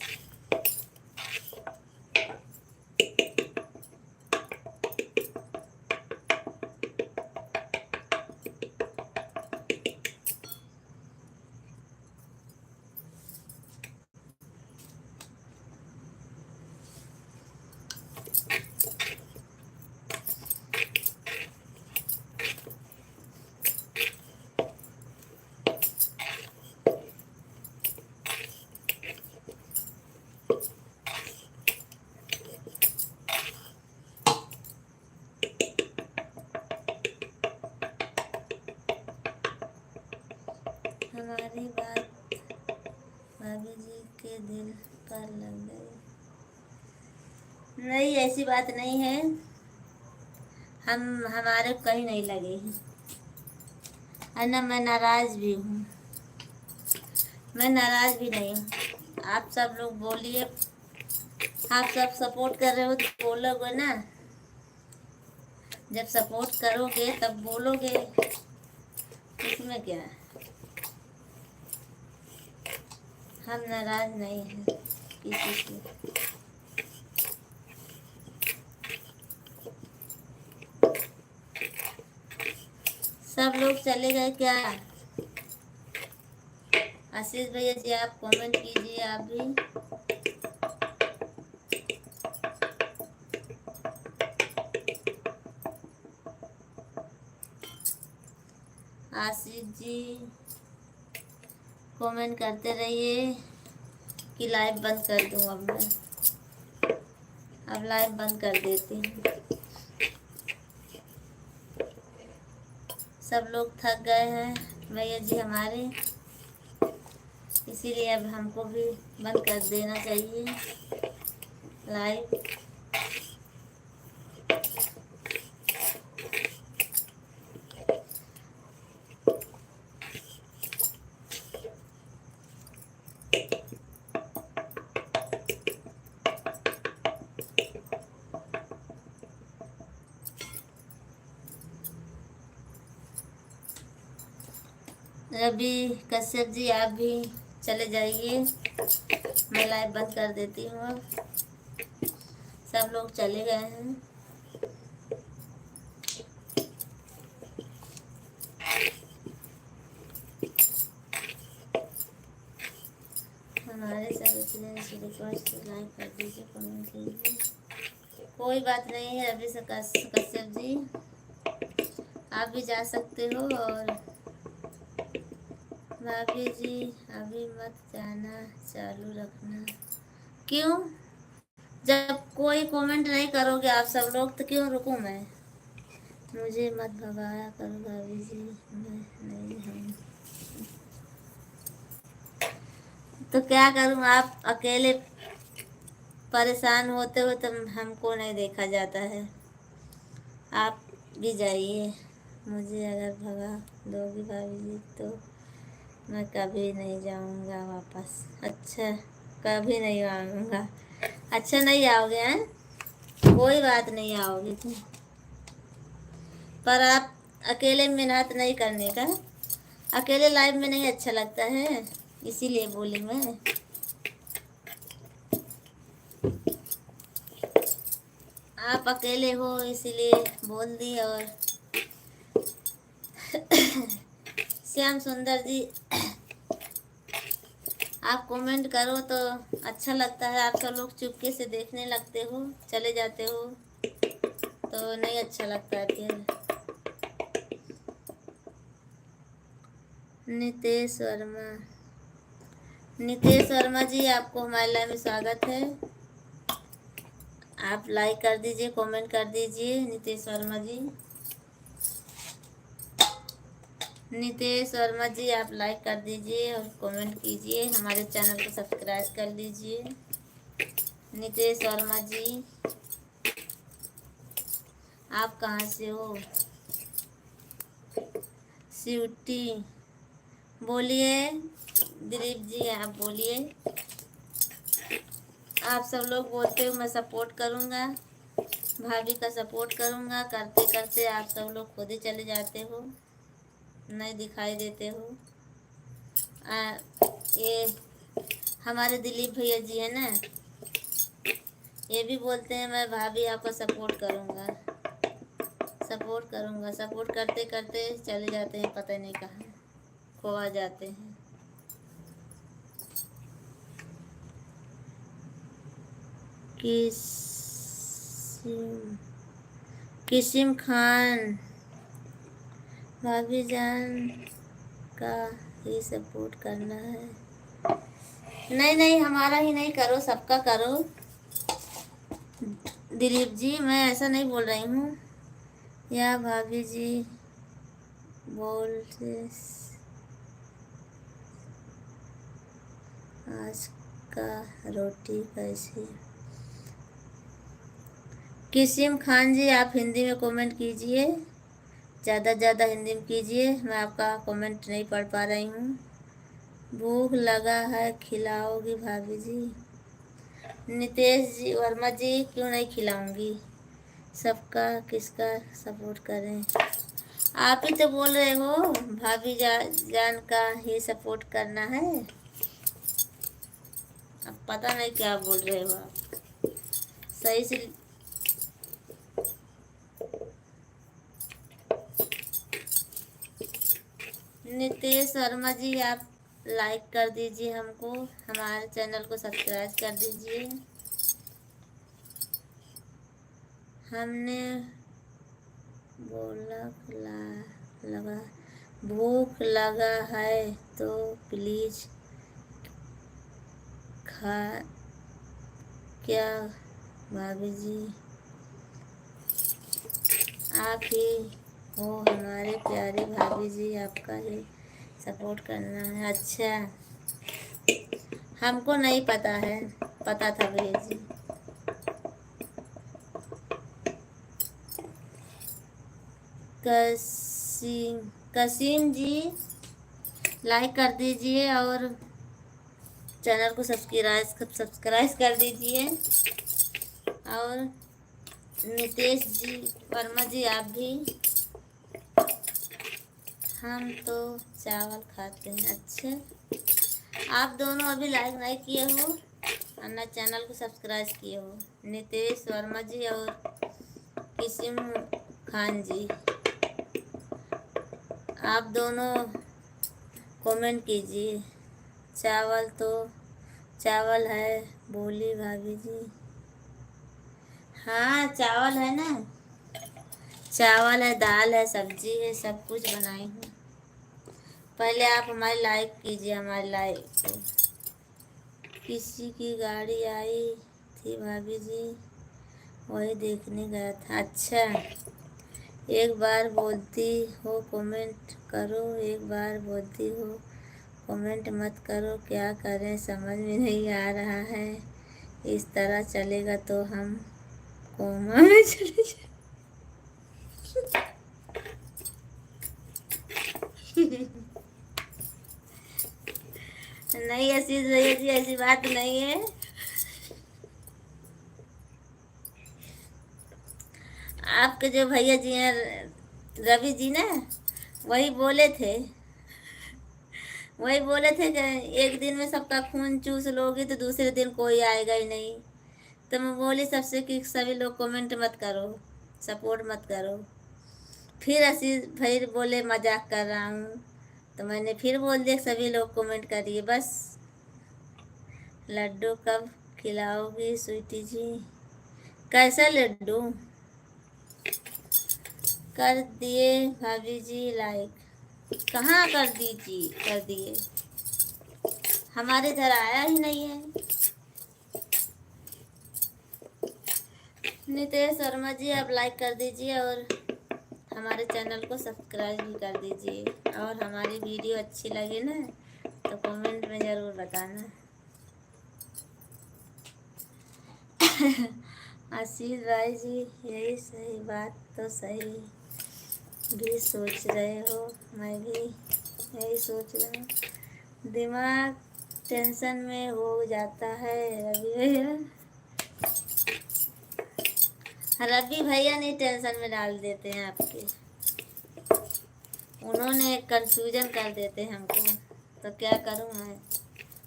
हमारी बात भाभी जी के दिल पर लग गई। नहीं, ऐसी बात नहीं है, हमारे कहीं नहीं लगे हैं। और ना मैं नाराज भी हूँ, मैं नाराज भी नहीं हूँ। आप सब लोग बोलिए, आप सब सपोर्ट कर रहे हो तो बोलोगे ना। जब सपोर्ट करोगे तब बोलोगे, इसमें क्या है? हम नाराज नहीं हैं किसी से। सब लोग चले गए क्या? आशीष भैया जी आप कमेंट कीजिए आप भी। आशीष जी कमेंट करते रहिए कि लाइव बंद कर दूं। अब लाइव बंद कर देती हूँ। सब लोग थक गए हैं भैया जी हमारे, इसीलिए अब हमको भी बंद कर देना चाहिए लाइव। रवि कश्यप जी आप भी चले जाइए, मैं लाइव बंद कर देती हूँ। अब सब लोग चले गए हैं। हमारे रिक्वेस्ट लाइक कर दीजिए, कमेंट कीजिए। कोई बात नहीं है रवि कश्यप जी, आप भी जा सकते हो। और भाभी जी अभी मत जाना, चालू रखना। क्यों? जब कोई कमेंट नहीं करोगे आप सब लोग तो क्यों रुकूं मैं? मुझे मत भगाया करो भाभी जी, मैं नहीं हूँ तो क्या करूँ? आप अकेले परेशान होते हो तो हमको नहीं देखा जाता है। आप भी जाइए, मुझे अगर भगा दोगी भाभी जी तो मैं कभी नहीं जाऊंगा वापस। अच्छा, कभी नहीं आऊँगा। अच्छा नहीं आओगे हैं? कोई बात नहीं आओगे तुम, पर आप अकेले मेहनत नहीं करने का। अकेले लाइफ में नहीं अच्छा लगता है, इसीलिए बोली मैं। आप अकेले हो इसीलिए बोल दी। और श्याम सुंदर जी आप कमेंट करो तो अच्छा लगता है। आप सब लोग चुपके से देखने लगते हो, चले जाते हो तो नहीं अच्छा लगता है फिर। नितेश वर्मा जी आपको हमारे लाइव में स्वागत है। आप लाइक कर दीजिए, कमेंट कर दीजिए। नितेश वर्मा जी, नितेश वर्मा जी आप लाइक कर दीजिए और कमेंट कीजिए। हमारे चैनल को सब्सक्राइब कर लीजिए। नितेश वर्मा जी आप कहाँ से हो? स्वीटी बोलिए। दिलीप जी आप बोलिए। आप सब लोग बोलते हो मैं सपोर्ट करूँगा, भाभी का सपोर्ट करूँगा, करते करते आप सब लोग खुद ही चले जाते हो, नहीं दिखाई देते हो। ये हमारे दिलीप भैया जी है ना, ये भी बोलते हैं मैं भाभी आपका सपोर्ट करूँगा, सपोर्ट करूँगा। सपोर्ट करते करते चले जाते हैं, पता नहीं कहाँ खोआ जाते हैं। किसिम खान भाभी जान का ही सपोर्ट करना है। नहीं नहीं, हमारा ही नहीं करो, सबका करो। दिलीप जी मैं ऐसा नहीं बोल रही हूँ। या भाभी जी बोलते आज का रोटी कैसी? किसिम खान जी आप हिंदी में कमेंट कीजिए, ज़्यादा ज़्यादा हिंदी में कीजिए, मैं आपका कमेंट नहीं पढ़ पा रही हूँ। भूख लगा है, खिलाओगी भाभी जी? नितेश जी वर्मा जी क्यों नहीं खिलाऊंगी? सबका किसका सपोर्ट करें? आप ही तो बोल रहे हो भाभी जान का ही सपोर्ट करना है। अब पता नहीं क्या बोल रहे हो आप, सही से। नितेश वर्मा जी आप लाइक कर दीजिए, हमको हमारे चैनल को सब्सक्राइब कर दीजिए। हमने बोला लगा भूख लगा है तो प्लीज़ खा क्या भाभी जी, आप ही हो हमारे प्यारे भाभी जी, आपका ही सपोर्ट करना है। अच्छा, हमको नहीं पता है, पता था भैया जी। कसीम जी लाइक कर दीजिए और चैनल को सब्सक्राइब कर दीजिए। और नितेश जी वर्मा जी आप भी। हम तो चावल खाते हैं। अच्छा, आप दोनों अभी लाइक नहीं किए हो और ना चैनल को सब्सक्राइब किए हो। नितेश वर्मा जी और किसिम खान जी, आप दोनों कमेंट कीजिए। चावल है बोली भाभी जी। हाँ चावल है ना, चावल है, दाल है, सब्जी है, सब कुछ बनाई हूँ। पहले आप हमारी लाइक कीजिए, हमारी लाइक को। किसी की गाड़ी आई थी भाभी जी, वही देखने गया था। अच्छा, एक बार बोलती हो कमेंट करो, एक बार बोलती हो कमेंट मत करो, क्या करें समझ में नहीं आ रहा है। इस तरह चलेगा तो हम कोमा में चले जाए। नहीं आशीष भैया जी, ऐसी बात नहीं है। आपके जो भैया जी हैं रवि जी ना, वही बोले थे कि एक दिन में सबका खून चूस लोगी तो दूसरे दिन कोई आएगा ही नहीं। तो मैं बोली सबसे कि सभी लोग कमेंट मत करो, सपोर्ट मत करो। फिर आशीष भाई बोले मजाक कर रहा हूँ, तो मैंने फिर बोल दिया सभी लोग कमेंट करिए बस। लड्डू कब खिलाओगी स्वीटी जी? कैसा लड्डू? कर दिए भाभी जी लाइक। कहाँ कर दिए, हमारे इधर आया ही नहीं है। नितेश वर्मा जी आप लाइक कर दीजिए और हमारे चैनल को सब्सक्राइब भी कर दीजिए। और हमारी वीडियो अच्छी लगे ना तो कमेंट में ज़रूर बताना। आशीष भाई जी यही सही बात तो सही भी सोच रहे हो, मैं भी यही सोच रहा हूँ। दिमाग टेंशन में हो जाता है रवि भैया। रवि भैया नहीं टेंशन में डाल देते हैं आपके, उन्होंने कंफ्यूजन कर देते हैं हमको। तो क्या करूँ मैं,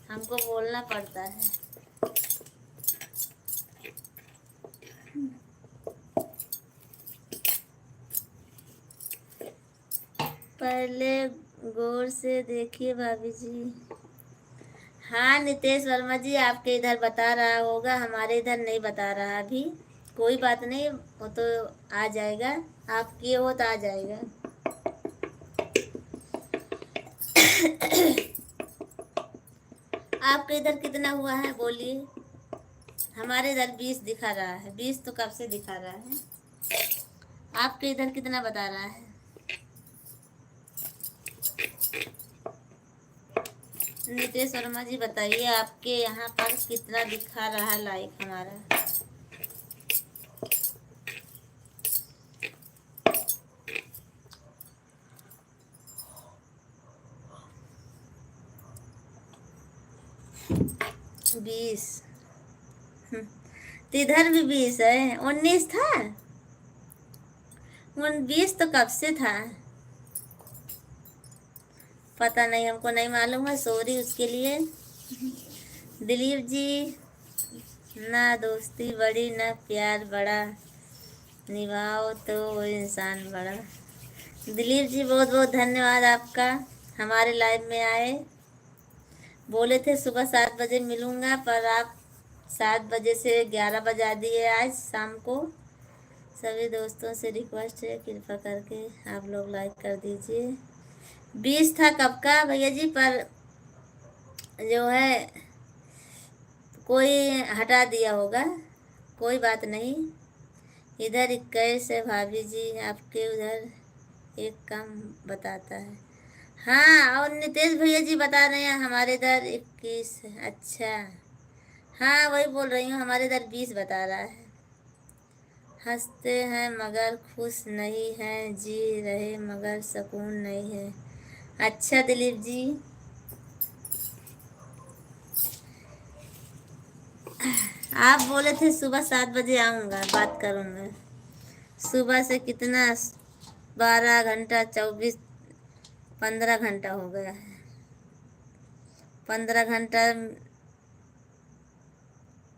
हमको बोलना पड़ता है। पहले गौर से देखिए भाभी जी। हाँ नितेश वर्मा जी आपके इधर बता रहा होगा, हमारे इधर नहीं बता रहा अभी। कोई बात नहीं, वो तो आ जाएगा, आप किए हो तो आ जाएगा। आपके इधर कितना हुआ है बोलिए? हमारे इधर 20 दिखा रहा है, 20 तो कब से दिखा रहा है। आपके इधर कितना बता रहा है? नितेश वर्मा जी बताइए आपके यहाँ पर कितना दिखा रहा है लाइक हमारा। बीस, तो इधर भी 20 है। 19 था, 20 तो कब से था पता नहीं, हमको नहीं मालूम है, सॉरी उसके लिए। दिलीप जी, ना दोस्ती बड़ी ना प्यार बड़ा, निभाओ तो वो इंसान बड़ा। दिलीप जी बहुत बहुत धन्यवाद आपका, हमारे लाइव में आए। बोले थे सुबह 7 बजे मिलूँगा, पर आप 7 बजे से 11 बजा दिए आज शाम को। सभी दोस्तों से रिक्वेस्ट है, कृपा करके आप लोग लाइक कर दीजिए। 20 था कब का भैया जी, पर जो है कोई हटा दिया होगा, कोई बात नहीं। इधर 21 है भाभी जी, आपके उधर एक कम बताता है। हाँ, और नितेश भैया जी बता रहे हैं हमारे इधर 21 है। अच्छा, हाँ वही बोल रही हूँ, हमारे इधर 20 बता रहा है। हंसते हैं मगर खुश नहीं हैं, जी रहे मगर सुकून नहीं है। अच्छा दिलीप जी, आप बोले थे सुबह 7 बजे आऊँगा, बात करूँगा। सुबह से कितना 12 घंटा 24 15 घंटा हो गया है। 15 घंटा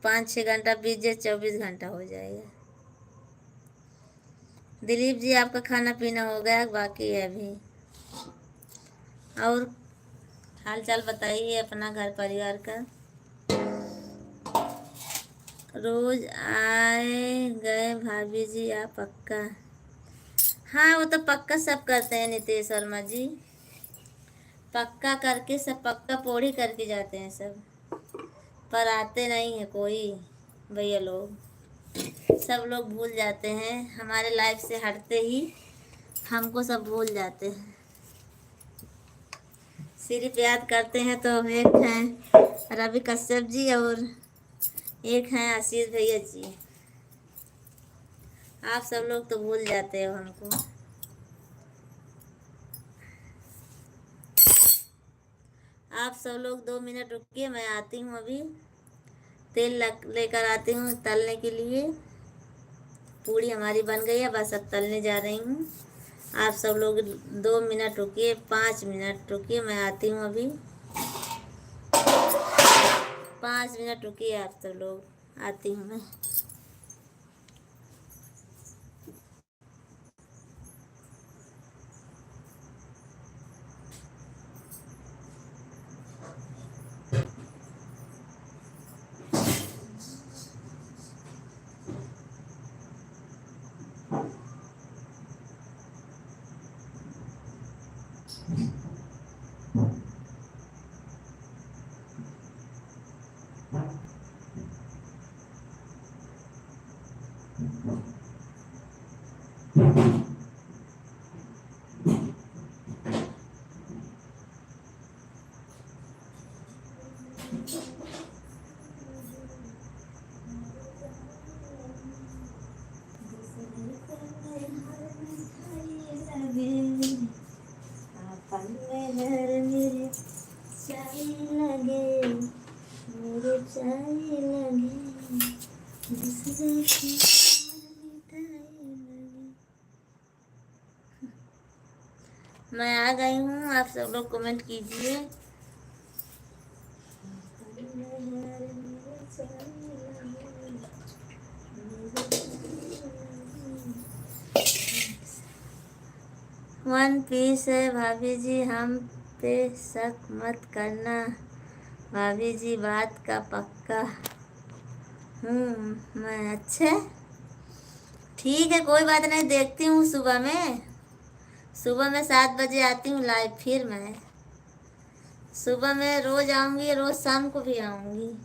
5-6 घंटा बीत जाए, 24 घंटा हो जाएगा। दिलीप जी आपका खाना पीना हो गया, बाकी है अभी? और हाल चाल बताइए अपना घर परिवार का। रोज आए गए भाभी जी आप पक्का? हाँ वो तो पक्का सब करते हैं नितेश वर्मा जी, पक्का करके सब पक्का पोड़ी करके जाते हैं सब, पर आते नहीं है कोई भैया लोग। सब लोग भूल जाते हैं, हमारे लाइफ से हटते ही हमको सब भूल जाते हैं। सिर्फ याद करते हैं तो एक हैं रवि कश्यप जी और एक हैं आशीष भैया जी। आप सब लोग तो भूल जाते हो हमको। आप सब लोग 2 मिनट रुकिए, मैं आती हूँ अभी। तेल लेकर आती हूँ तलने के लिए। पूड़ी हमारी बन गई है, बस अब तलने जा रही हूँ। आप सब लोग 2 मिनट रुकिए, 5 मिनट रुकिए, मैं आती हूँ अभी। 5 मिनट रुकिए आप सब लोग, आती हूँ मैं। मैं आ गई हूँ, आप सब लोग कमेंट कीजिए। वन पीस है भाभी जी, हम पे शक मत करना भाभी जी, बात का पक्का हूँ मैं। अच्छा ठीक है, कोई बात नहीं, देखती हूँ सुबह में। सुबह में 7 बजे आती हूँ लाइव, फिर मैं सुबह में रोज आऊँगी, रोज शाम को भी आऊँगी।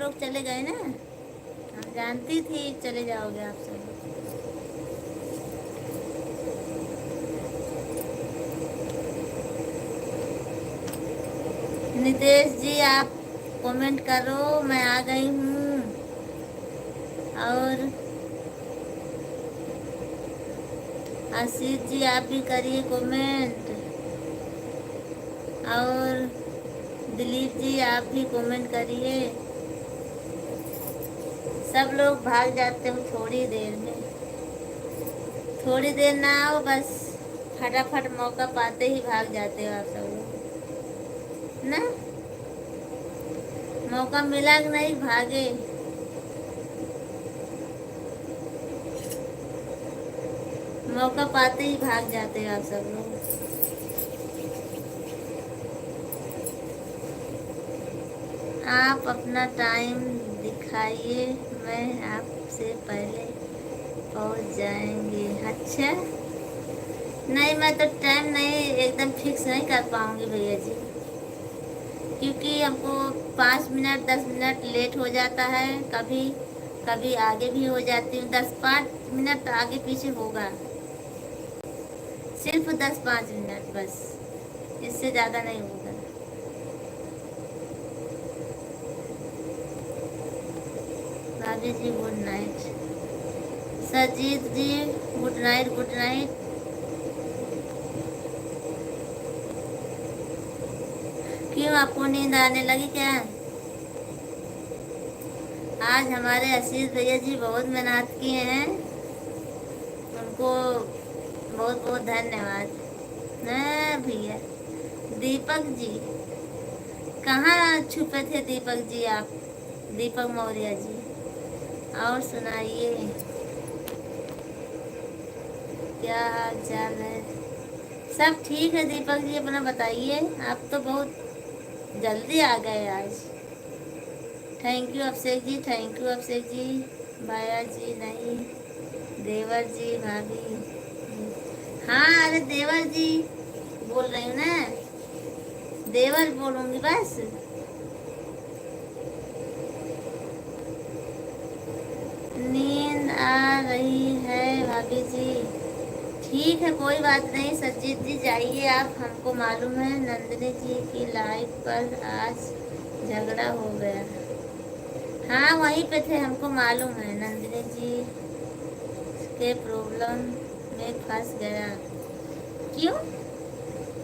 लोग चले गए ना, हम जानती थी चले जाओगे आप सब। नितेश जी आप कमेंट करो, मैं आ गई हूँ। और आशीष जी आप भी करिए कमेंट। और दिलीप जी आप भी कमेंट करिए। सब लोग भाग जाते हो थोड़ी देर में, थोड़ी देर ना आओ बस, फटाफट मौका पाते ही भाग जाते हो आप सब लोग ना। मौका मिला कि नहीं भागे। मौका पाते ही भाग जाते हो आप सब लोग। आप अपना टाइम दिखाइए, मैं आपसे पहले पहुंच जाएंगे। अच्छा नहीं, मैं तो टाइम नहीं एकदम फिक्स नहीं कर पाऊंगी भैया जी, क्योंकि हमको 5 मिनट 10 मिनट लेट हो जाता है, कभी कभी आगे भी हो जाती हूँ। 5 मिनट आगे पीछे होगा, सिर्फ 5 मिनट बस, इससे ज़्यादा नहीं होगा। भाभी जी गुड नाइट। सजीत जी गुड नाइट, गुड नाइट। क्यों आपको नींद आने लगी क्या? आज हमारे आशीष भैया जी बहुत मेहनत किए हैं, उनको बहुत बहुत धन्यवाद ना भैया। दीपक जी कहाँ छुपे थे दीपक जी आप? दीपक मौर्य जी और सुनाइए, क्या हाल चाल है? सब ठीक है दीपक जी, अपना बताइए। आप तो बहुत जल्दी आ गए आज। Thank you Abhishek ji, thank you Abhishek ji. बाया जी नहीं, देवर जी भाभी। हाँ अरे देवर जी बोल रही हूँ ना, देवर बोलूंगी बस। नींद आ रही है भाभी जी। ठीक है कोई बात नहीं सचित जी, जाइए आप। हमको मालूम है नंदिनी जी की लाइफ पर आज झगड़ा हो गया। हाँ वहीं पे थे, हमको मालूम है नंदिनी जी के प्रॉब्लम में फंस गया। क्यों,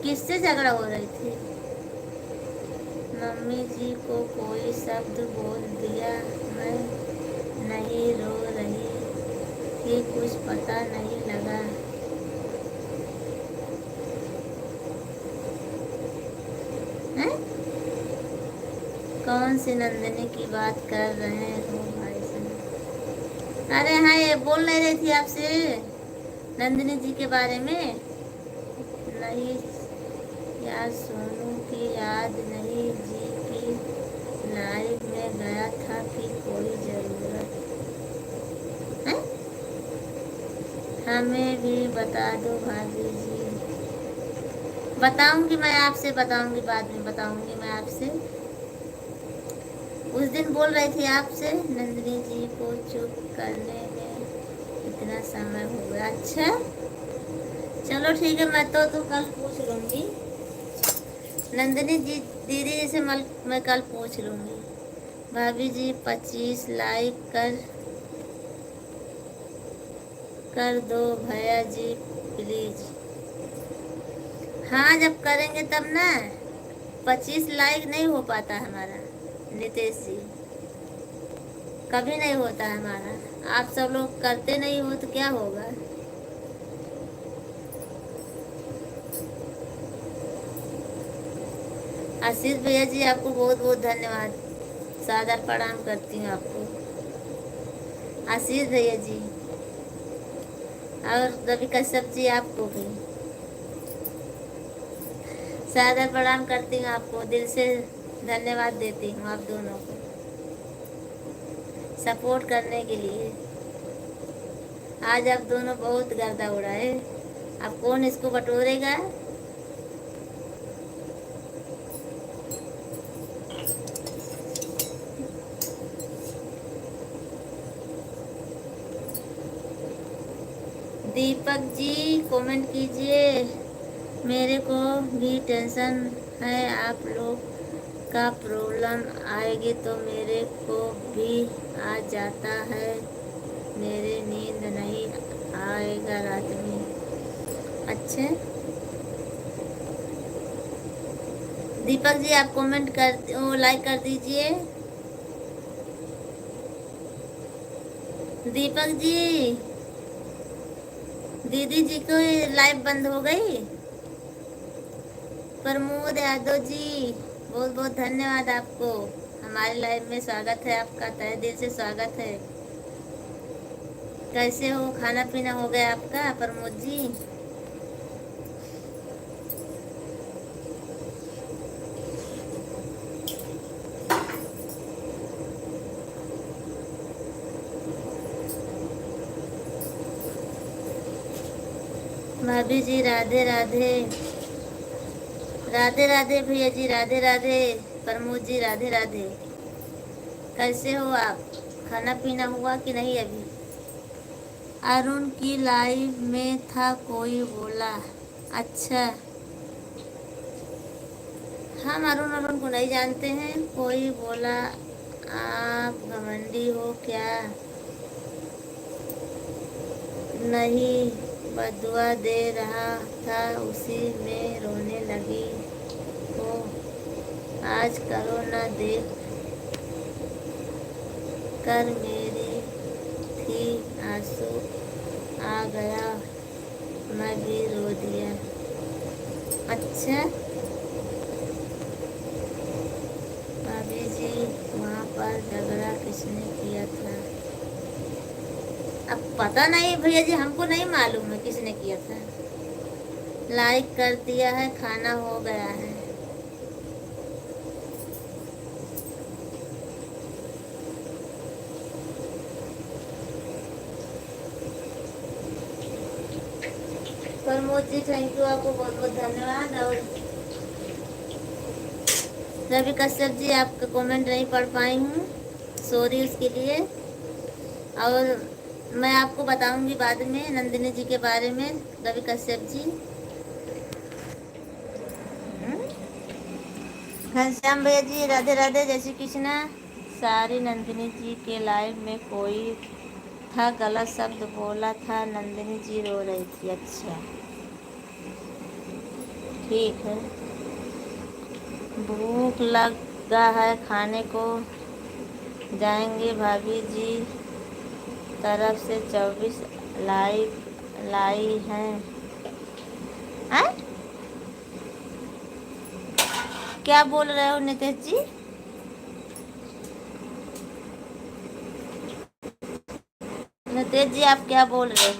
किससे झगड़ा हो रही थी? मम्मी जी को कोई शब्द बोल दिया, मैं नहीं रो रही थी, कुछ पता नहीं लगा। है? कौन सी नंदिनी की बात कर रहे हो भाई साहब? अरे हाँ ये बोल नहीं रही थी आपसे नंदिनी जी के बारे में। नहीं यार, सोनू की याद नहीं जी की लाइफ में गया था कि कोई जरूरत है? हमें भी बता दो भाभी जी। बताऊंगी मैं आपसे, बताऊंगी बाद में, बताऊंगी मैं आपसे। उस दिन बोल रही थी आपसे नंदिनी जी को चुप करने में इतना समय हो गया। अच्छा चलो ठीक है, मैं तो कल पूछ लूंगी नंदिनी जी दीदी से मैं कल पूछ लूंगी। भाभी जी 25 लाइक कर दो भैया जी प्लीज। हाँ जब करेंगे तब ना, 25 लाइक नहीं हो पाता हमारा नितेश जी, कभी नहीं होता हमारा। आप सब लोग करते नहीं हो तो क्या होगा? आशीष भैया जी आपको बहुत बहुत धन्यवाद, सादर प्रणाम करती हूँ आपको आशीष भैया जी। और रवि कश्यप जी आपको भी सादर प्रणाम करती हूँ, आपको दिल से धन्यवाद देती हूँ आप दोनों को सपोर्ट करने के लिए। आज आप दोनों बहुत गर्दा उड़ाए, अब कौन इसको बटोरेगा? दीपक जी कमेंट कीजिए। मेरे को भी टेंशन है, आप लोग का प्रॉब्लम आएगी तो मेरे को भी आ जाता है। मेरे नींद नहीं आएगा रात में। अच्छा दीपक जी आप कमेंट कर वो लाइक कर दीजिए। दीपक जी दीदी जी को लाइव बंद हो गई। प्रमोद यादव जी बहुत बहुत धन्यवाद आपको, हमारे लाइव में स्वागत है आपका, तहे दिल से स्वागत है। कैसे हो, खाना पीना हो गया आपका प्रमोद जी? भाभी जी राधे राधे। राधे राधे भैया जी, राधे राधे। प्रमोद जी राधे राधे। कैसे हो आप, खाना पीना हुआ कि नहीं अभी? अरुण की लाइव में था कोई बोला। अच्छा हम अरुण अरुण को नहीं जानते हैं। कोई बोला आप घमंडी हो क्या? नहीं बदुआ दे रहा था उसी में रोने लगी हो। आज करो ना देख कर मेरी थी आंसू आ गया, मैं भी रो दिया। अच्छा भाभी जी वहाँ पर झगड़ा किसने किया था? अब पता नहीं भैया जी, हमको नहीं मालूम है किसने किया था। लाइक कर दिया है, खाना हो गया है। प्रमोद जी थैंक यू, आपको बहुत बहुत धन्यवाद। और रवि कश्यप जी आपका कमेंट नहीं पढ़ पाई हूँ, सॉरी उसके लिए। और मैं आपको बताऊंगी बाद में नंदिनी जी के बारे में, रवि कश्यप जी। घनश्याम भैया जी राधे राधे, जय श्री कृष्णा। सारी नंदिनी जी के लाइव में कोई था, गलत शब्द बोला था, नंदिनी जी रो रही थी। अच्छा ठीक है, भूख लगा है खाने को जाएंगे। भाभी जी तरफ से 24 लाइव लाई हैं। क्या बोल रहे हो नितेश जी? नितेश जी आप क्या बोल रहे हो?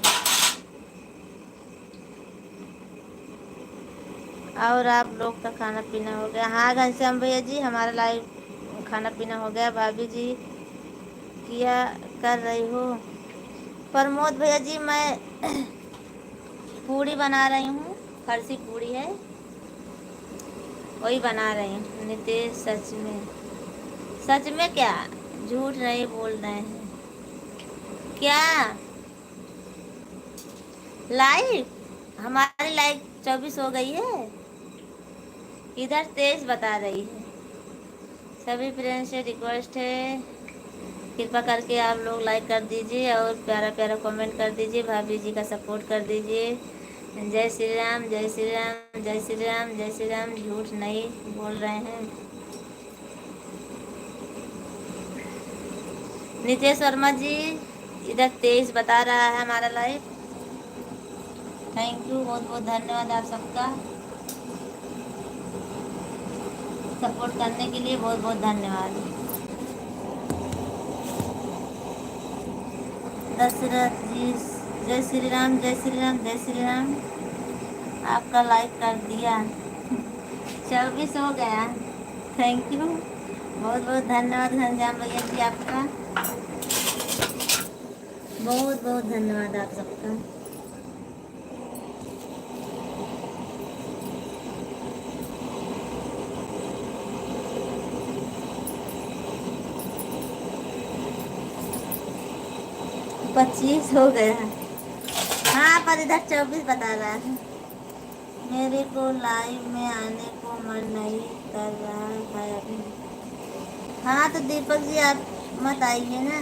और आप लोग का खाना पीना हो गया? हाँ घनश्याम भैया जी हमारा लाइव खाना पीना हो गया। भाभी जी क्या कर रही हो? प्रमोद भैया जी मैं पूड़ी बना रही हूँ, फरसी पूड़ी है वही बना रही हूँ। नितेश सच में क्या, झूठ नहीं बोल रहे हैं क्या? लाइव हमारी लाइव 24 हो गई है, इधर 23 बता रही है। सभी फ्रेंड्स से रिक्वेस्ट है, कृपा करके आप लोग लाइक कर दीजिए और प्यारा प्यारा कमेंट कर दीजिए, भाभी जी का सपोर्ट कर दीजिए। जय श्री राम, जय श्री राम, जय श्री राम, जय श्री राम। झूठ नहीं बोल रहे हैं। नितेश वर्मा जी इधर 23 बता रहा है हमारा लाइव। थैंक यू, बहुत बहुत धन्यवाद आप सबका, सपोर्ट करने के लिए बहुत बहुत धन्यवाद। दशरथ जी जय श्री राम, जय श्री राम, जय श्री राम। आपका लाइक कर दिया, 24 हो गया। थैंक यू, बहुत बहुत धन्यवाद घनश्याम भैया जी आपका, बहुत बहुत धन्यवाद आप सबका। पच्चीस हो गया। हाँ पर इधर 24 बता रहा है। मेरे को लाइव में आने को मन नहीं कर रहा है अभी। हाँ तो दीपक जी आप मत आइए ना।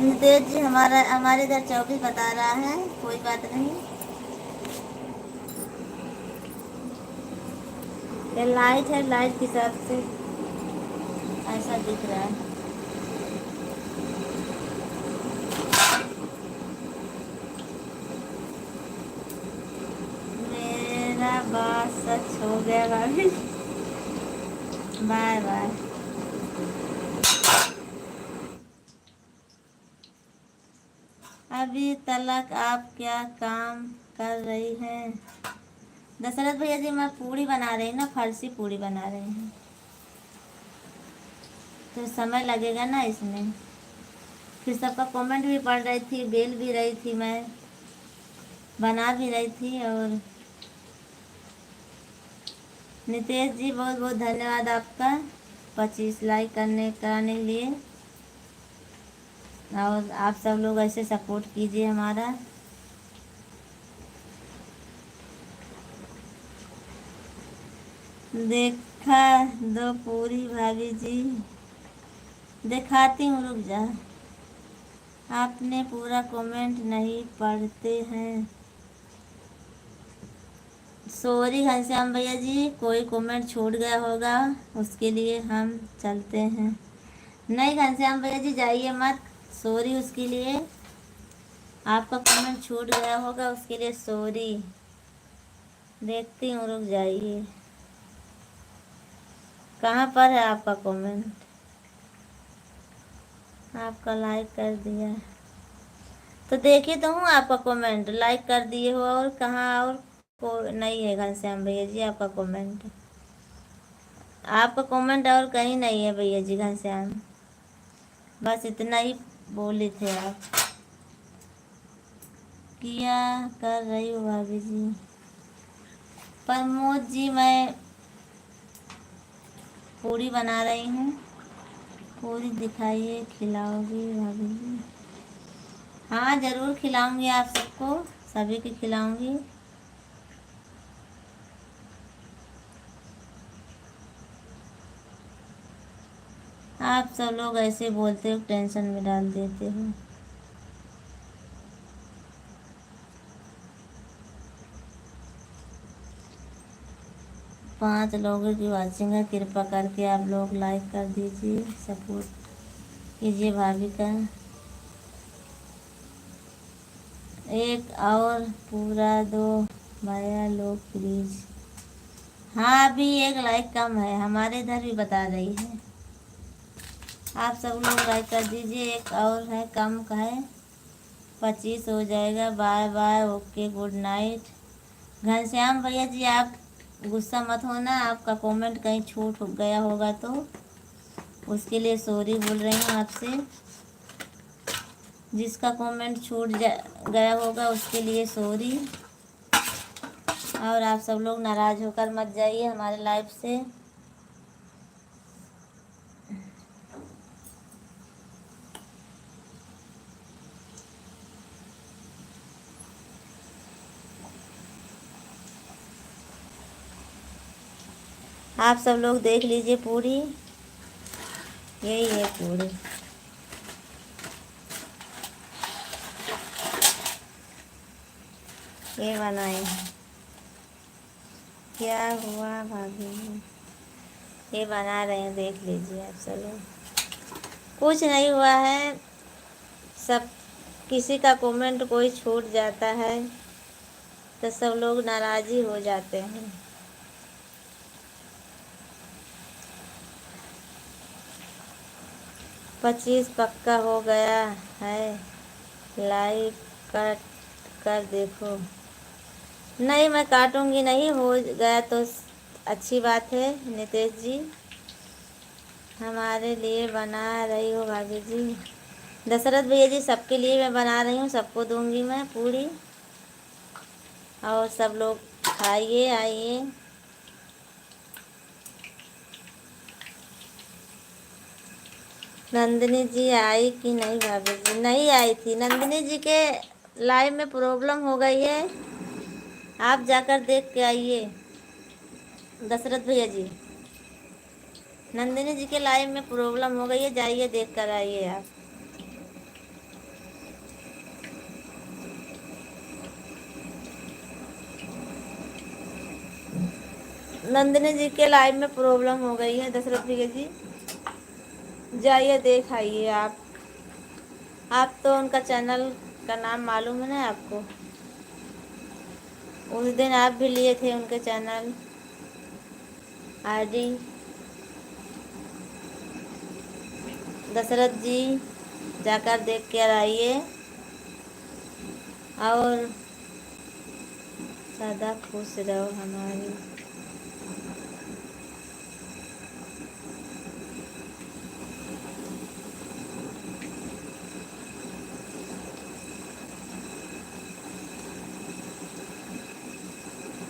नितेश जी हमारे इधर 24 बता रहा है, कोई बात नहीं। ये लाइट है, लाइट के हिसाब से ऐसा दिख रहा है। मेरा बात सच हो गया भाभी। Bye bye. अभी तलक आप क्या काम कर रही हैं? दशरथ भैया जी मैं पूड़ी बना रही ना, फरसी पूड़ी बना रही हूँ, तो समय लगेगा ना इसमें। फिर सबका कमेंट भी पढ़ रही थी, बेल भी रही थी, मैं बना भी रही थी। और नितेश जी बहुत बहुत धन्यवाद आपका 25 लाइक कराने के लिए। और आप सब लोग ऐसे सपोर्ट कीजिए हमारा। देखा दो पूरी भाभी जी, दिखाती हूँ, रुक जा। आपने पूरा कमेंट नहीं पढ़ते हैं। सॉरी घनश्याम भैया जी, कोई कमेंट छूट गया होगा, उसके लिए हम चलते हैं। नहीं घनश्याम भैया जी जाइए मत, सॉरी उसके लिए। आपका कमेंट छूट गया होगा, उसके लिए सॉरी। देखती हूँ, रुक जाइए। कहाँ पर है आपका कमेंट? आपका लाइक कर दिया तो देखिए तो हूँ आपका कमेंट, लाइक कर दिए हो। और कहाँ और को नहीं है घनश्याम भैया जी आपका कमेंट। आपका कमेंट और कहीं नहीं है भैया जी घनश्याम। बस इतना ही बोले थे आप। क्या कर रही हो भाभी जी? प्रमोद जी मैं पूरी बना रही हूँ। पूरी दिखाइए, खिलाओगी भाभी जी? हाँ ज़रूर खिलाऊंगी आप सबको, सभी को खिलाऊंगी। आप सब लोग ऐसे बोलते हो, टेंशन में डाल देते हो। पाँच लोगों की वॉचिंग है, कृपा करके आप लोग लाइक कर दीजिए, सपोर्ट कीजिए भाभी का। एक और पूरा दो भैया लोग प्लीज। हाँ अभी एक लाइक कम है, हमारे इधर भी बता रही है। आप सब लोग लाइक कर दीजिए, एक और है, कम का है, 25 हो जाएगा। Bye bye, okay, good night. Ghanshyam भैया जी आप गुस्सा मत होना, आपका कमेंट कहीं छूट गया होगा तो उसके लिए सॉरी बोल रही हूँ आपसे। जिसका कमेंट छूट गया होगा उसके लिए सॉरी। और आप सब लोग नाराज़ होकर मत जाइए हमारे लाइव से। आप सब लोग देख लीजिए पूरी, यही है पूरी। ये बनाए क्या हुआ भाभी? ये बना रहे हैं, देख लीजिए आप सब लोग। कुछ नहीं हुआ है, सब किसी का कमेंट कोई छूट जाता है तो सब लोग नाराज़ी हो जाते हैं। पच्चीस पक्का हो गया है, लाइव कट कर देखो। नहीं मैं काटूंगी नहीं, हो गया तो अच्छी बात है। नितेश जी हमारे लिए बना रही हो भाभी जी? दशरथ भैया जी सबके लिए मैं बना रही हूँ, सबको दूंगी मैं पूरी। और सब लोग खाइए, आइए। नंदिनी जी आई कि नहीं भाभी जी? नहीं आई थी। नंदिनी जी के लाइव में प्रॉब्लम हो गई है, आप जाकर देख के आइए दशरथ भैया जी। नंदिनी जी के लाइव में प्रॉब्लम हो गई है, जाइए देख कर आइए आप। नंदिनी जी के लाइव में प्रॉब्लम हो गई है दशरथ भैया जी, जाइए देख आइए आप तो उनका चैनल का नाम मालूम है ना आपको? उस दिन आप भी लिए थे उनके चैनल आईडी। दशरथ जी जाकर देख कर आइए और सदा खुश रहो हमारी।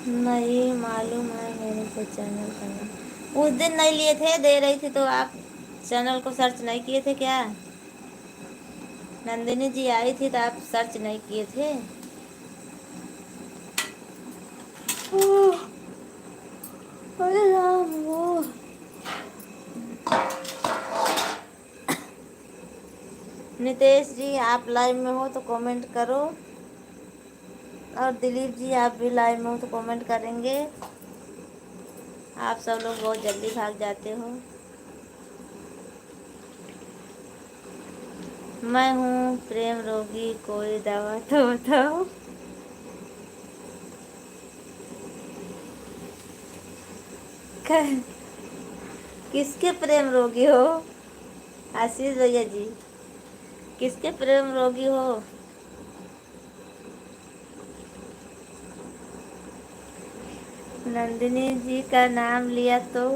नहीं मालूम है मेरे को चैनल का नाम। उस दिन नहीं लिए थे, दे रही थी तो आप चैनल को सर्च नहीं किए थे क्या? नंदिनी जी आई थी तो आप सर्च नहीं किए थे? अरे राम वो नितेश जी आप लाइव में हो तो कमेंट करो, और दिलीप जी आप भी लाइव में हो तो कमेंट करेंगे। आप सब लोग बहुत जल्दी भाग जाते हो। मैं हूँ प्रेम रोगी, कोई दवा तो बताओ। किसके प्रेम रोगी हो आशीष भैया जी? किसके प्रेम रोगी हो? नंदिनी जी का नाम लिया तो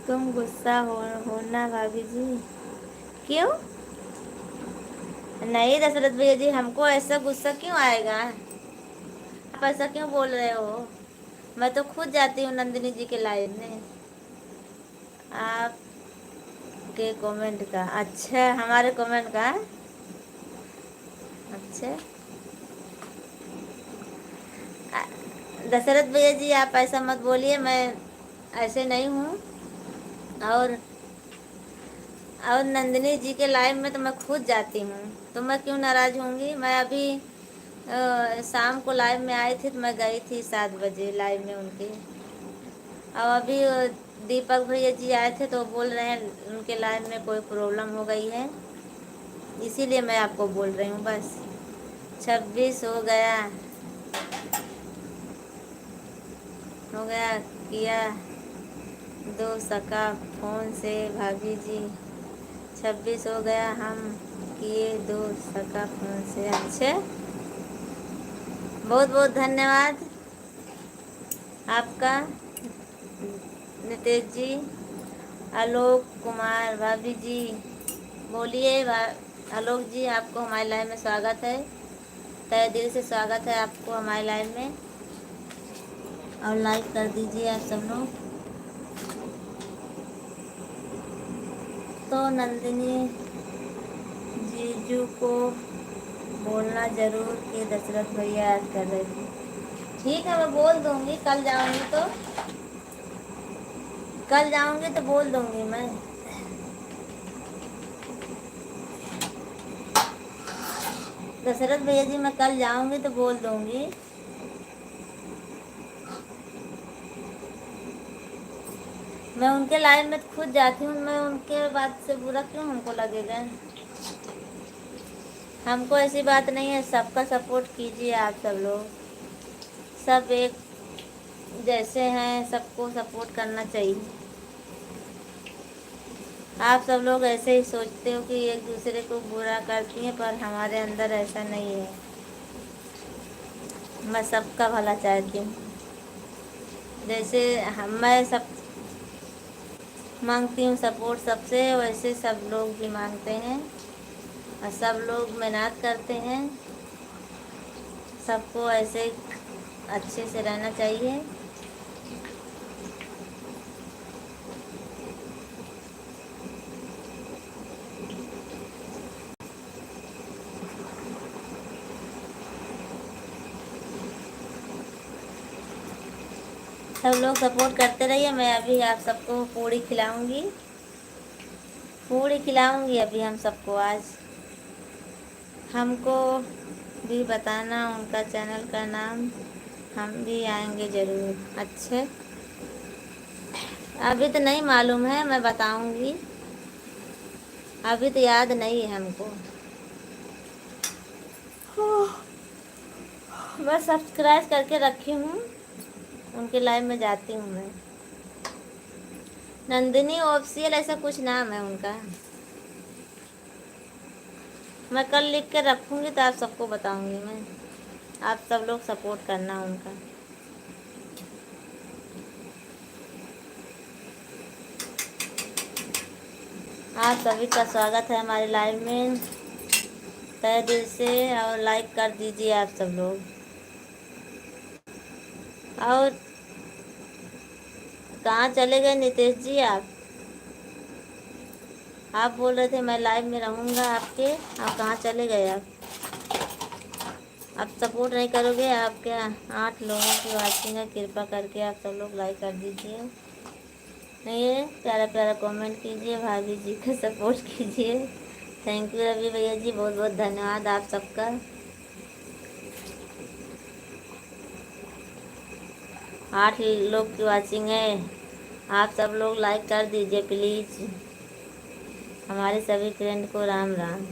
तुम गुस्सा होना भाभी जी। क्यों? नहीं दशरथ भैया जी, हमको ऐसा गुस्सा क्यों आएगा? आप ऐसा क्यों बोल रहे हो? मैं तो खुद जाती हूँ नंदिनी जी के लाइव में। आपके कमेंट का? अच्छा, हमारे कमेंट का? अच्छा दशरथ भैया जी आप ऐसा मत बोलिए, मैं ऐसे नहीं हूँ। और नंदिनी जी के लाइव में तो मैं खुद जाती हूँ, तो मैं क्यों नाराज़ होंगी? मैं अभी शाम को लाइव में आई थी तो मैं गई थी 7 बजे लाइव में उनके। और अभी दीपक भैया जी आए थे तो बोल रहे हैं उनके लाइव में कोई प्रॉब्लम हो गई है, इसीलिए मैं आपको बोल रही हूँ बस। 26 हो गया किया 2 सका फ़ोन से भाभी जी। 26 हो गया हम किए 2 सका फ़ोन से। अच्छे, बहुत बहुत धन्यवाद आपका नितेश जी। आलोक कुमार भाभी जी बोलिए। आलोक जी आपको हमारे लाइव में स्वागत है, तहे दिल से स्वागत है आपको हमारे लाइव में। और लाइक कर दीजिए आप सब लोग। तो नंदिनी जीजू को बोलना जरूर कि दशरथ भैया याद कर रहे थे। ठीक है, मैं बोल दूंगी, कल जाऊंगी तो बोल दूंगी मैं। दशरथ भैया जी मैं कल जाऊंगी तो बोल दूंगी। मैं उनके लाइव में खुद जाती हूँ, मैं उनके बात से बुरा क्यों हमको लगेगा? हमको ऐसी बात नहीं है, सबका सपोर्ट कीजिए आप सब लोग। सब एक जैसे हैं, सबको सपोर्ट करना चाहिए। आप सब लोग ऐसे ही सोचते हो कि एक दूसरे को बुरा करती हैं, पर हमारे अंदर ऐसा नहीं है। मैं सबका भला चाहती हूँ। जैसे मैं सब मांगती हूँ सपोर्ट सबसे, वैसे सब लोग भी मांगते हैं और सब लोग मेहनत करते हैं। सबको ऐसे अच्छे से रहना चाहिए। सब लोग सपोर्ट करते रहिए। मैं अभी आप सबको पूड़ी खिलाऊंगी, पूड़ी खिलाऊंगी अभी हम सबको। आज हमको भी बताना उनका चैनल का नाम, हम भी आएंगे ज़रूर। अच्छे, अभी तो नहीं मालूम है, मैं बताऊंगी, अभी तो याद नहीं है हमको। बस सब्सक्राइब करके रखी हूँ, उनके लाइव में जाती हूँ मैं। नंदिनी ऑफिशियल ऐसा कुछ नाम है उनका, मैं कल लिख के रखूँगी तो आप सबको बताऊँगी मैं। आप सब लोग सपोर्ट करना उनका। आप सभी का स्वागत है हमारे लाइव में तहे दिल से, और लाइक कर दीजिए आप सब लोग। और कहाँ चले गए नितेश जी आप बोल रहे थे मैं लाइव में रहूँगा आपके, आप कहाँ चले गए आप सपोर्ट नहीं करोगे? आप क्या 8 लोगों की वाचिंग है, कृपा करके आप सब लोग लाइक कर दीजिए। नहीं, ये प्यारा प्यारा कमेंट कीजिए, भाभी जी का सपोर्ट कीजिए। थैंक यू रवि भैया जी, बहुत बहुत धन्यवाद आप सबका। 8 लोग की वाचिंग है, आप सब लोग लाइक कर दीजिए प्लीज़। हमारे सभी फ्रेंड को राम राम,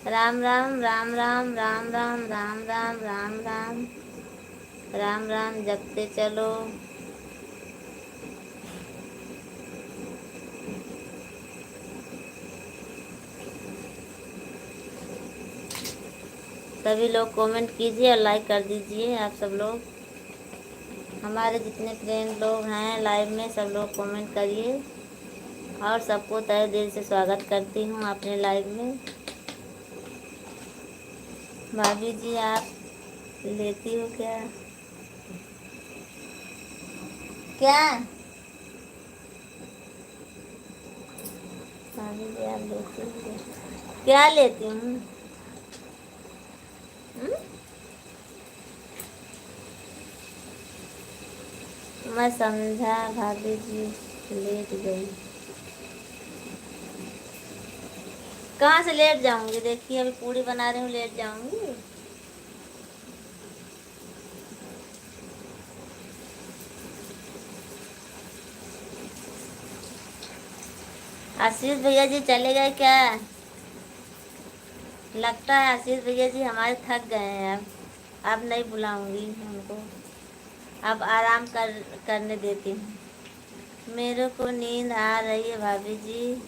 राम राम राम राम राम राम राम राम राम राम राम राम, जगते चलो। सभी लोग कमेंट कीजिए और लाइक कर दीजिए आप सब लोग। हमारे जितने फ्रेंड लोग हैं लाइव में, सब लोग कमेंट करिए, और सबको तहे दिल से स्वागत करती हूँ अपने लाइव में। भाभी जी आप लेती हो क्या? क्या भाभी जी आप लेती हो क्या? क्या लेती हूँ? मैं समझा भाभी जी लेट गई। कहाँ से लेट जाऊंगी? देखिए अभी पूड़ी बना रही हूँ, लेट जाऊंगी? आशीष भैया जी चले गए क्या? लगता है आशीष भैया जी हमारे थक गए हैं। अब नहीं बुलाऊंगी उनको, अब आराम करने देती हूँ। मेरे को नींद आ रही है भाभी जी,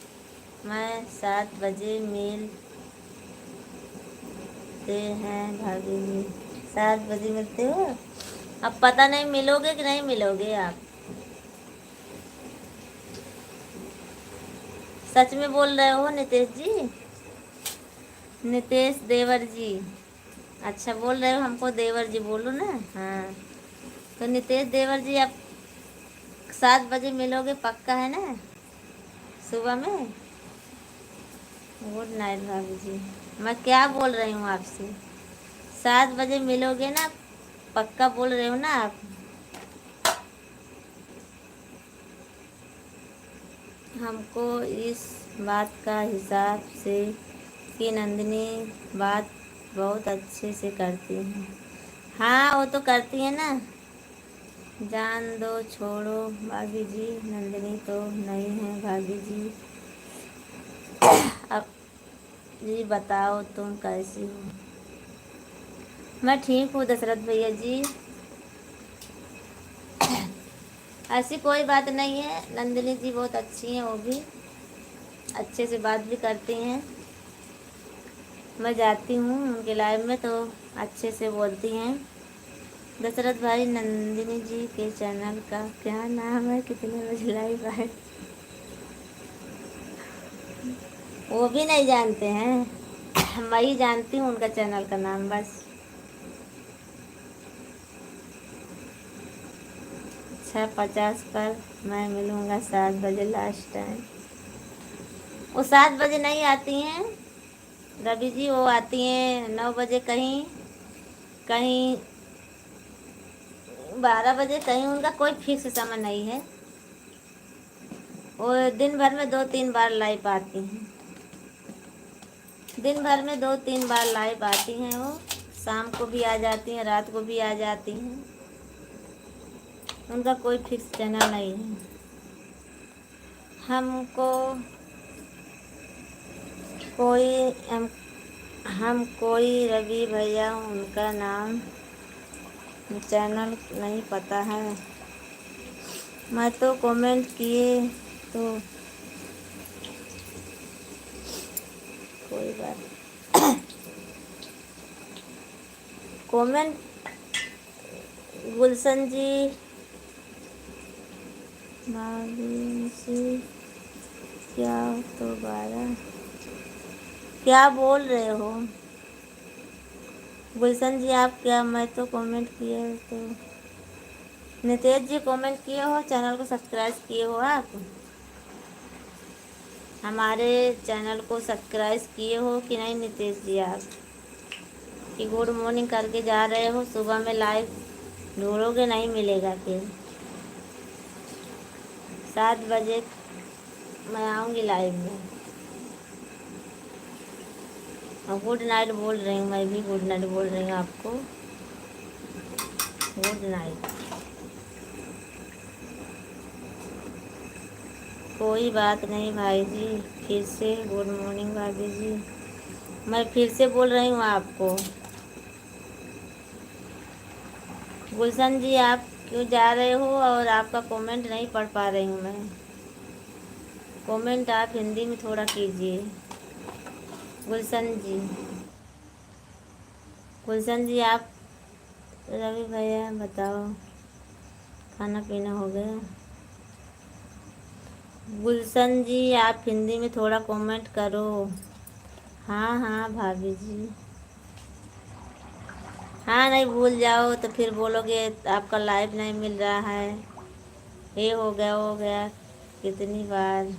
मैं 7 बजे मिलते हैं भाभी जी। 7 बजे मिलते हो? अब पता नहीं मिलोगे कि नहीं मिलोगे आप। सच में बोल रहे हो नितेश जी? नितेश देवर जी, अच्छा बोल रहे हो, हमको देवर जी बोलो ना। हाँ, तो नितेश देवर जी आप 7 बजे मिलोगे पक्का है ना, सुबह में? गुड नाइट भाभी जी। मैं क्या बोल रही हूँ आपसे, 7 बजे मिलोगे ना, पक्का बोल रहे हो ना आप? हमको इस बात का हिसाब से कि नंदिनी बात बहुत अच्छे से करती है। हाँ वो तो करती है ना, जान दो छोड़ो भाभी जी, नंदिनी तो नहीं है भाभी जी। अब जी बताओ तुम कैसी हो? मैं ठीक हूँ दशरथ भैया जी, ऐसी कोई बात नहीं है। नंदिनी जी बहुत अच्छी हैं, वो भी अच्छे से बात भी करती हैं। मैं जाती हूँ उनके लाइव में तो अच्छे से बोलती हैं। दशरथ भाई नंदिनी जी के चैनल का क्या नाम है, कितने बजे लाइव आए? वो भी नहीं जानते हैं, मैं ही जानती हूँ उनका चैनल का नाम बस। 6:50 पर मैं मिलूँगा, 7 बजे लास्ट टाइम। वो 7 बजे नहीं आती हैं रवि जी, वो आती हैं 9 बजे, कहीं कहीं 12 बजे कहीं उनका कोई फिक्स समय नहीं है। वो दिन भर में 2-3 बार लाइव आती हैं। दिन भर में 2-3 बार लाइव आती हैं वो। शाम को भी आ जाती हैं, रात को भी आ जाती हैं। उनका कोई फिक्स चैनल नहीं है। हमको कोई हम कोई रवि भैया उनका नाम चैनल नहीं पता है। मैं तो कमेंट किए तो कोई बात। कमेंट गुलशन जी भाभी जी क्या दोबारा क्या बोल रहे हो गुलशन जी आप? क्या मैं तो कमेंट किए तो नितेश जी कमेंट किए हो, चैनल को सब्सक्राइब किए हो आप? हमारे चैनल को सब्सक्राइब किए हो कि नहीं नितेश जी आप? कि गुड मॉर्निंग करके जा रहे हो, सुबह में लाइव ढूंढोगे नहीं मिलेगा। फिर 7 बजे मैं आऊँगी लाइव में। और गुड नाइट बोल रही हूँ, मैं भी गुड नाइट बोल रही हूँ आपको। Good night. कोई बात नहीं भाई जी, फिर से गुड मॉर्निंग भाभी जी। मैं फिर से बोल रही हूँ आपको। गुलशन जी आप क्यों जा रहे हो और आपका कमेंट नहीं पढ़ पा रही हूँ मैं। कमेंट आप हिंदी में थोड़ा कीजिए गुलशन जी। गुलशन जी आप रवि भैया बताओ खाना पीना हो गया? गुलशन जी आप हिंदी में थोड़ा कमेंट करो। हाँ हाँ भाभी जी। हाँ नहीं भूल जाओ तो फिर बोलोगे आपका लाइव नहीं मिल रहा है, ये हो गया वो हो गया कितनी बार।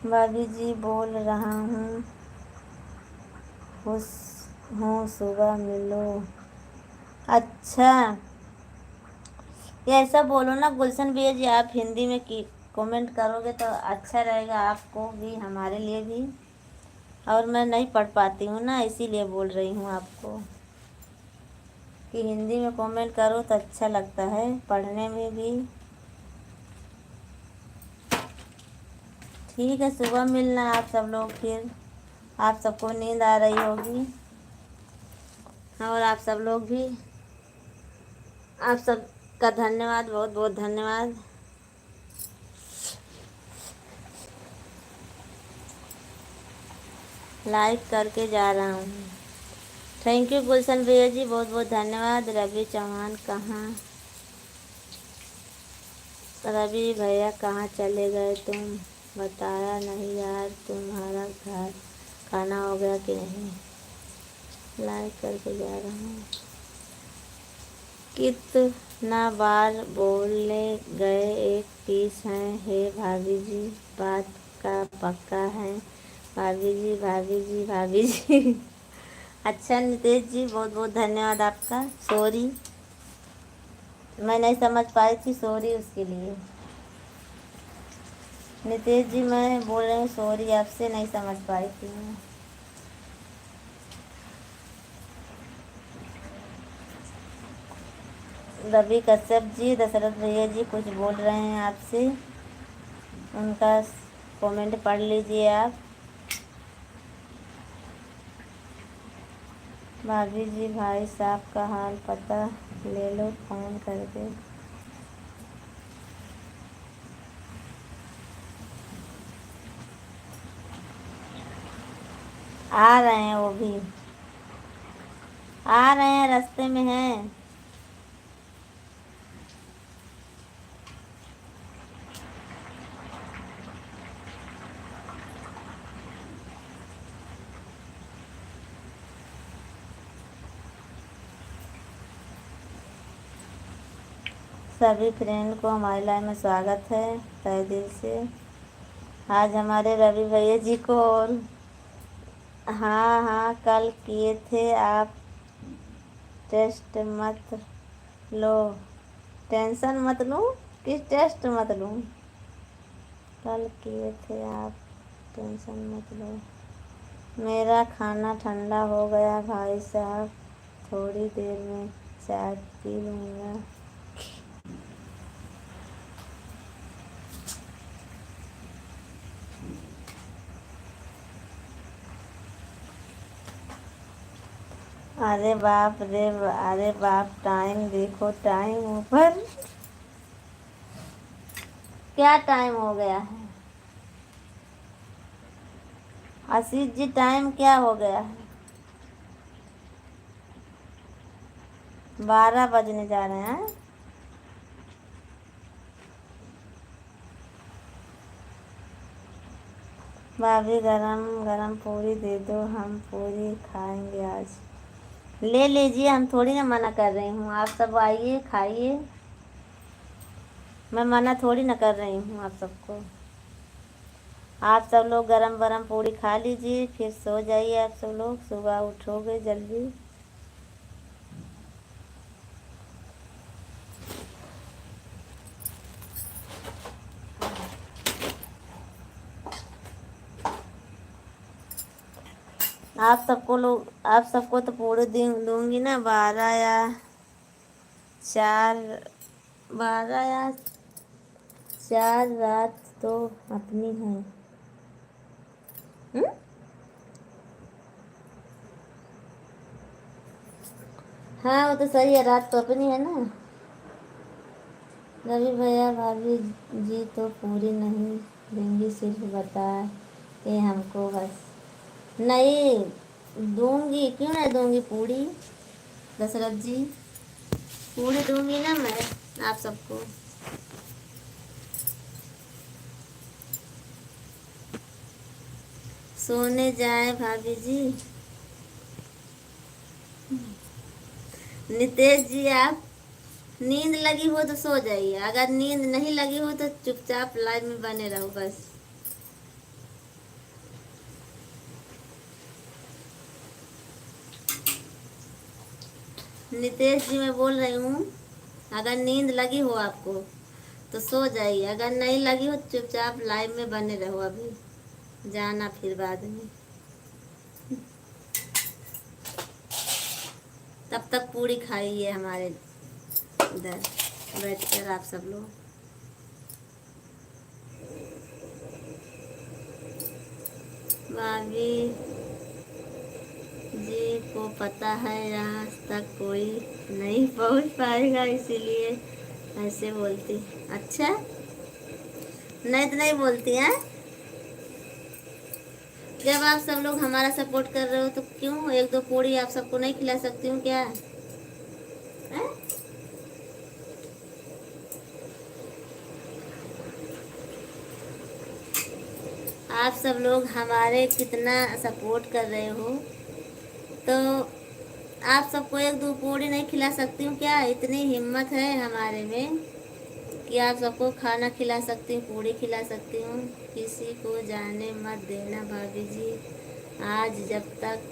भाभी जी बोल रहा हूँ खुश हूँ सुबह मिलो। अच्छा ये ऐसा बोलो ना गुलशन भैया जी, आप हिंदी में की कमेंट करोगे तो अच्छा रहेगा आपको भी हमारे लिए भी। और मैं नहीं पढ़ पाती हूँ ना, इसीलिए बोल रही हूँ आपको कि हिंदी में कमेंट करो तो अच्छा लगता है पढ़ने में भी। ठीक है सुबह मिलना आप सब लोग। फिर आप सबको नींद आ रही होगी और आप सब लोग भी। आप सब का धन्यवाद, बहुत बहुत धन्यवाद। लाइक करके जा रहा हूँ। थैंक यू गुलशन भैया जी, बहुत बहुत धन्यवाद। रवि चौहान कहाँ? रवि भैया कहाँ चले गए तुम? बताया नहीं यार तुम्हारा घर खाना हो गया कि नहीं? लाइक करके जा रहा हूँ। कितना बार बोले गए एक पीस है हे भाभी जी, बात का पक्का है भाभी जी भाभी जी भाभी जी। अच्छा नितेश जी बहुत बहुत धन्यवाद आपका। सॉरी मैं नहीं समझ पाई थी, सॉरी उसके लिए। नितेश जी मैं बोल रही हूँ सॉरी, आपसे नहीं समझ पाई थी मैं। रवि कश्यप जी दशरथ भैया जी कुछ बोल रहे हैं आपसे, उनका कमेंट पढ़ लीजिए आप। भाभी जी भाई साहब का हाल पता ले लो फ़ोन करके। आ रहे हैं वो भी आ रहे हैं, रास्ते में हैं। सभी फ्रेंड को हमारी लाइव में स्वागत है तहे दिल से। आज हमारे रवि भैया जी को और हाँ हाँ कल किए थे आप, टेस्ट मत लो, टेंशन मत लूँ, किस टेस्ट मत लूँ, कल किए थे आप, टेंशन मत लो। मेरा खाना ठंडा हो गया भाई साहब, थोड़ी देर में चाय पी लूँगा। अरे बाप रे, अरे बाप, टाइम देखो, टाइम ऊपर क्या टाइम हो गया है आशीष जी, टाइम क्या हो गया है? 12 बजने जा रहे हैं। भाभी गरम गरम पूरी दे दो, हम पूरी खाएंगे आज। ले लीजिए, हम थोड़ी ना मना कर रही हूँ, आप सब आइए खाइए, मैं मना थोड़ी ना कर रही हूँ आप सबको। आप सब लोग गरम गरम पूरी खा लीजिए, फिर सो जाइए आप सब लोग, सुबह उठोगे जल्दी। आप सबको तो पूरे दिन दूंगी ना, 12 या 4, 12 या 4 रात तो अपनी है। हाँ वो तो सही है, रात तो अपनी है ना। रवि भैया भाभी जी तो पूरी नहीं देंगी, सिर्फ बता ये हमको बस। नहीं दूंगी, क्यों नहीं दूंगी पूरी दशरथ जी, पूरी दूंगी ना मैं आप सबको। सोने जाए भाभी जी। नितेश जी, आप नींद लगी हो तो सो जाइए, अगर नींद नहीं लगी हो तो चुपचाप लाइव में बने रहो बस। नितेश जी, मैं बोल रही हूँ, अगर नींद लगी हो आपको तो सो जाइए, अगर नहीं लगी हो चुपचाप लाइव में बने रहो, अभी जाना फिर बाद में। तब तक पूरी खाइए हमारे इधर बैठ कर आप सब लोग। भाभी जी को पता है यहाँ तक कोई नहीं पहुँच पाएगा, इसीलिए ऐसे बोलती। अच्छा, नहीं तो नहीं बोलती हैं। जब आप सब लोग हमारा सपोर्ट कर रहे हो तो क्यों एक दो पूड़ी आप सबको नहीं खिला सकती हूँ क्या है? आप सब लोग हमारे कितना सपोर्ट कर रहे हो, तो आप सबको एक दो पूड़ी नहीं खिला सकती हूँ क्या? इतनी हिम्मत है हमारे में कि आप सबको खाना खिला सकती हूँ, पूड़ी खिला सकती हूँ। किसी को जाने मत देना भाभी जी, आज जब तक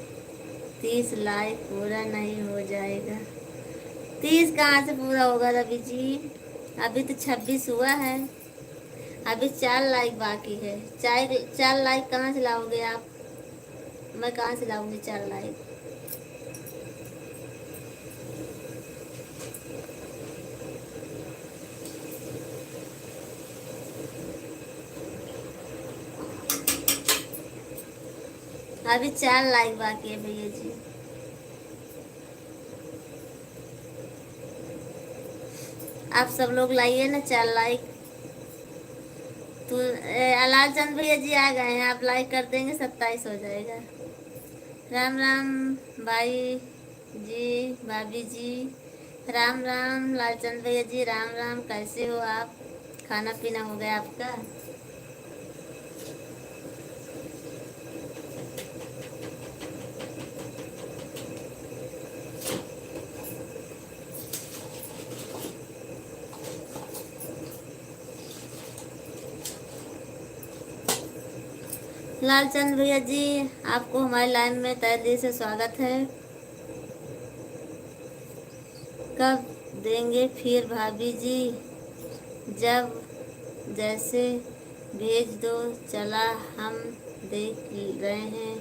30 लाइक पूरा नहीं हो जाएगा। 30 कहाँ से पूरा होगा रवि जी, अभी तो 26 हुआ है, अभी 4 लाइक बाकी है। 4 लाइक कहाँ से लाओगे आप? मैं कहाँ से लाऊंगी 4 लाइक? अभी 4 लाइक बाकी है भैया जी। आप सब लोग लाइए ना 4 लाइक। तो अलाल चंद भैया जी आ गए हैं, आप लाइक कर देंगे 27 हो जाएगा। राम राम भाई जी, भाभी जी, राम राम लालचंद भैया जी, राम राम, कैसे हो आप? खाना पीना हो गया आपका? लालचंद भैया जी, आपको हमारे लाइव में तहे दिल से स्वागत है। कब देंगे फिर भाभी जी? जब जैसे भेज दो, चला हम देख रहे हैं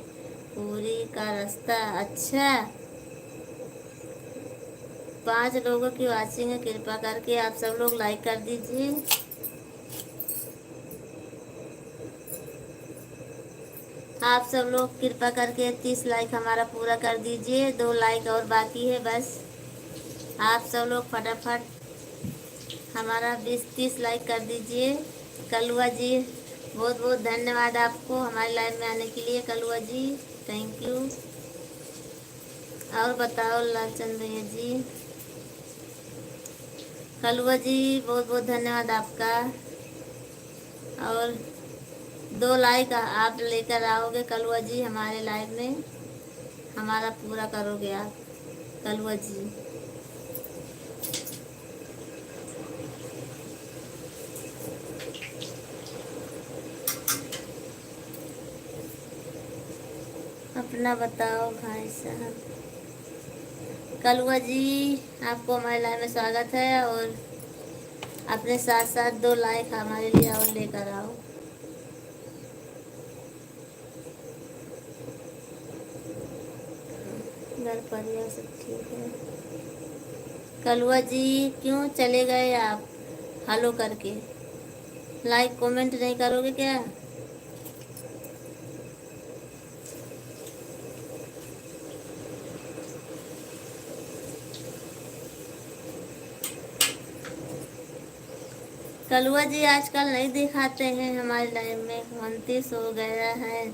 पूरी का रास्ता। अच्छा, 5 लोगों की वॉचिंग है, कृपा करके आप सब लोग लाइक कर दीजिए। आप सब लोग कृपा करके 30 लाइक हमारा पूरा कर दीजिए। 2 लाइक और बाकी है बस। आप सब लोग फटाफट हमारा 20-30 लाइक कर दीजिए। कलुआ जी, बहुत बहुत धन्यवाद आपको हमारे लाइव में आने के लिए। कलुआ जी, थैंक यू। और बताओ लालचंद भैया जी। कलुआ जी, बहुत बहुत धन्यवाद आपका। और 2 लाइक आप लेकर आओगे कलुआ जी हमारे लाइव में, हमारा पूरा करोगे आप कलुआ जी। अपना बताओ भाई साहब। कलुआ जी, आपको हमारे लाइव में स्वागत है। और अपने साथ साथ 2 लाइक हमारे लिए और लेकर आओ। घर परिवार सब ठीक है? कलुआ जी, क्यों चले गए आप हेलो करके? लाइक कमेंट नहीं करोगे क्या? कलुआ जी आजकल नहीं दिखाते हैं हमारे लाइव में, 29 हो गया है।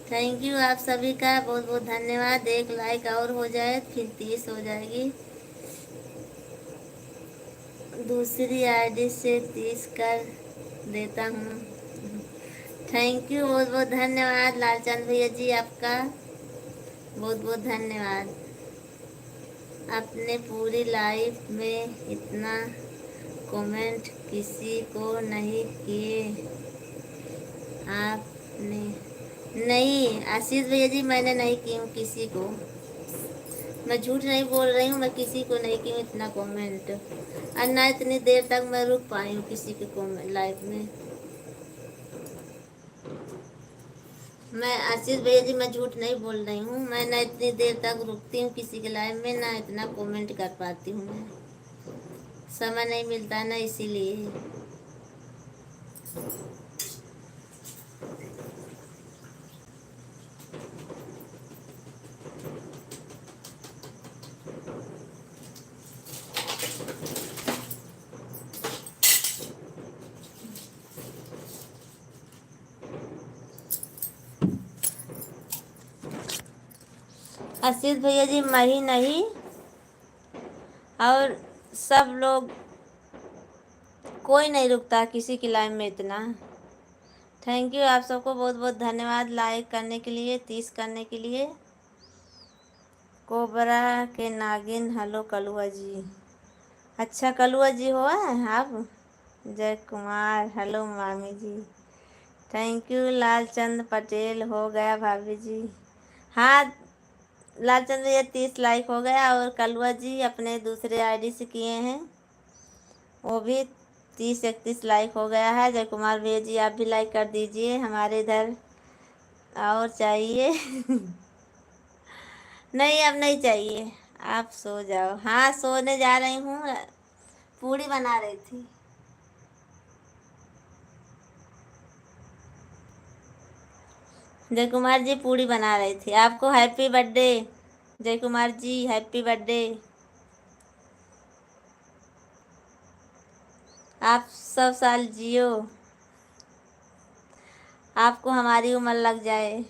थैंक यू आप सभी का, बहुत बहुत धन्यवाद। 1 लाइक और हो जाए फिर 30 हो जाएगी। दूसरी आईडी से 30 कर देता हूँ। थैंक यू, बहुत बहुत धन्यवाद लालचंद भैया जी आपका, बहुत बहुत धन्यवाद। अपने पूरी लाइफ में इतना कमेंट किसी को नहीं किए आपने? नहीं आशीष भैया जी, मैंने नहीं की हूँ किसी को। मैं झूठ नहीं बोल रही हूँ, मैं किसी को नहीं की हूँ इतना कमेंट। और ना इतनी देर तक मैं रुक पाई हूँ किसी के कमेंट लाइव में। मैं आशीष भैया जी, मैं झूठ नहीं बोल रही हूँ। मैं ना इतनी देर तक रुकती हूँ किसी के लाइव में, ना इतना कमेंट कर पाती हूँ। मैं समय नहीं मिलता ना, इसीलिए। आशीष भैया जी, मैं ही नहीं और सब लोग, कोई नहीं रुकता किसी की लाइव में इतना। थैंक यू आप सबको, बहुत बहुत धन्यवाद लाइक करने के लिए, 30 करने के लिए। कोबरा के नागिन, हेलो कलुआ जी। अच्छा कलुआ जी हो आप? जय कुमार, हेलो मामी जी। Thank you. लालचंद पटेल, हो गया भाभी जी? हाँ लालचंद भैया, 30 लाइक हो गया। और कलुआ जी अपने दूसरे आईडी से किए हैं, वो भी 30-31 लाइक हो गया है। जय कुमार भैया जी, आप भी लाइक कर दीजिए हमारे इधर। और चाहिए? नहीं अब नहीं चाहिए, आप सो जाओ। हाँ सोने जा रही हूँ, पूड़ी बना रही थी। जय कुमार जी पूड़ी बना रही थी। आपको हैप्पी बर्थडे जय कुमार जी, हैप्पी बर्थडे। आप 100 साल जियो, आपको हमारी उम्र लग जाए।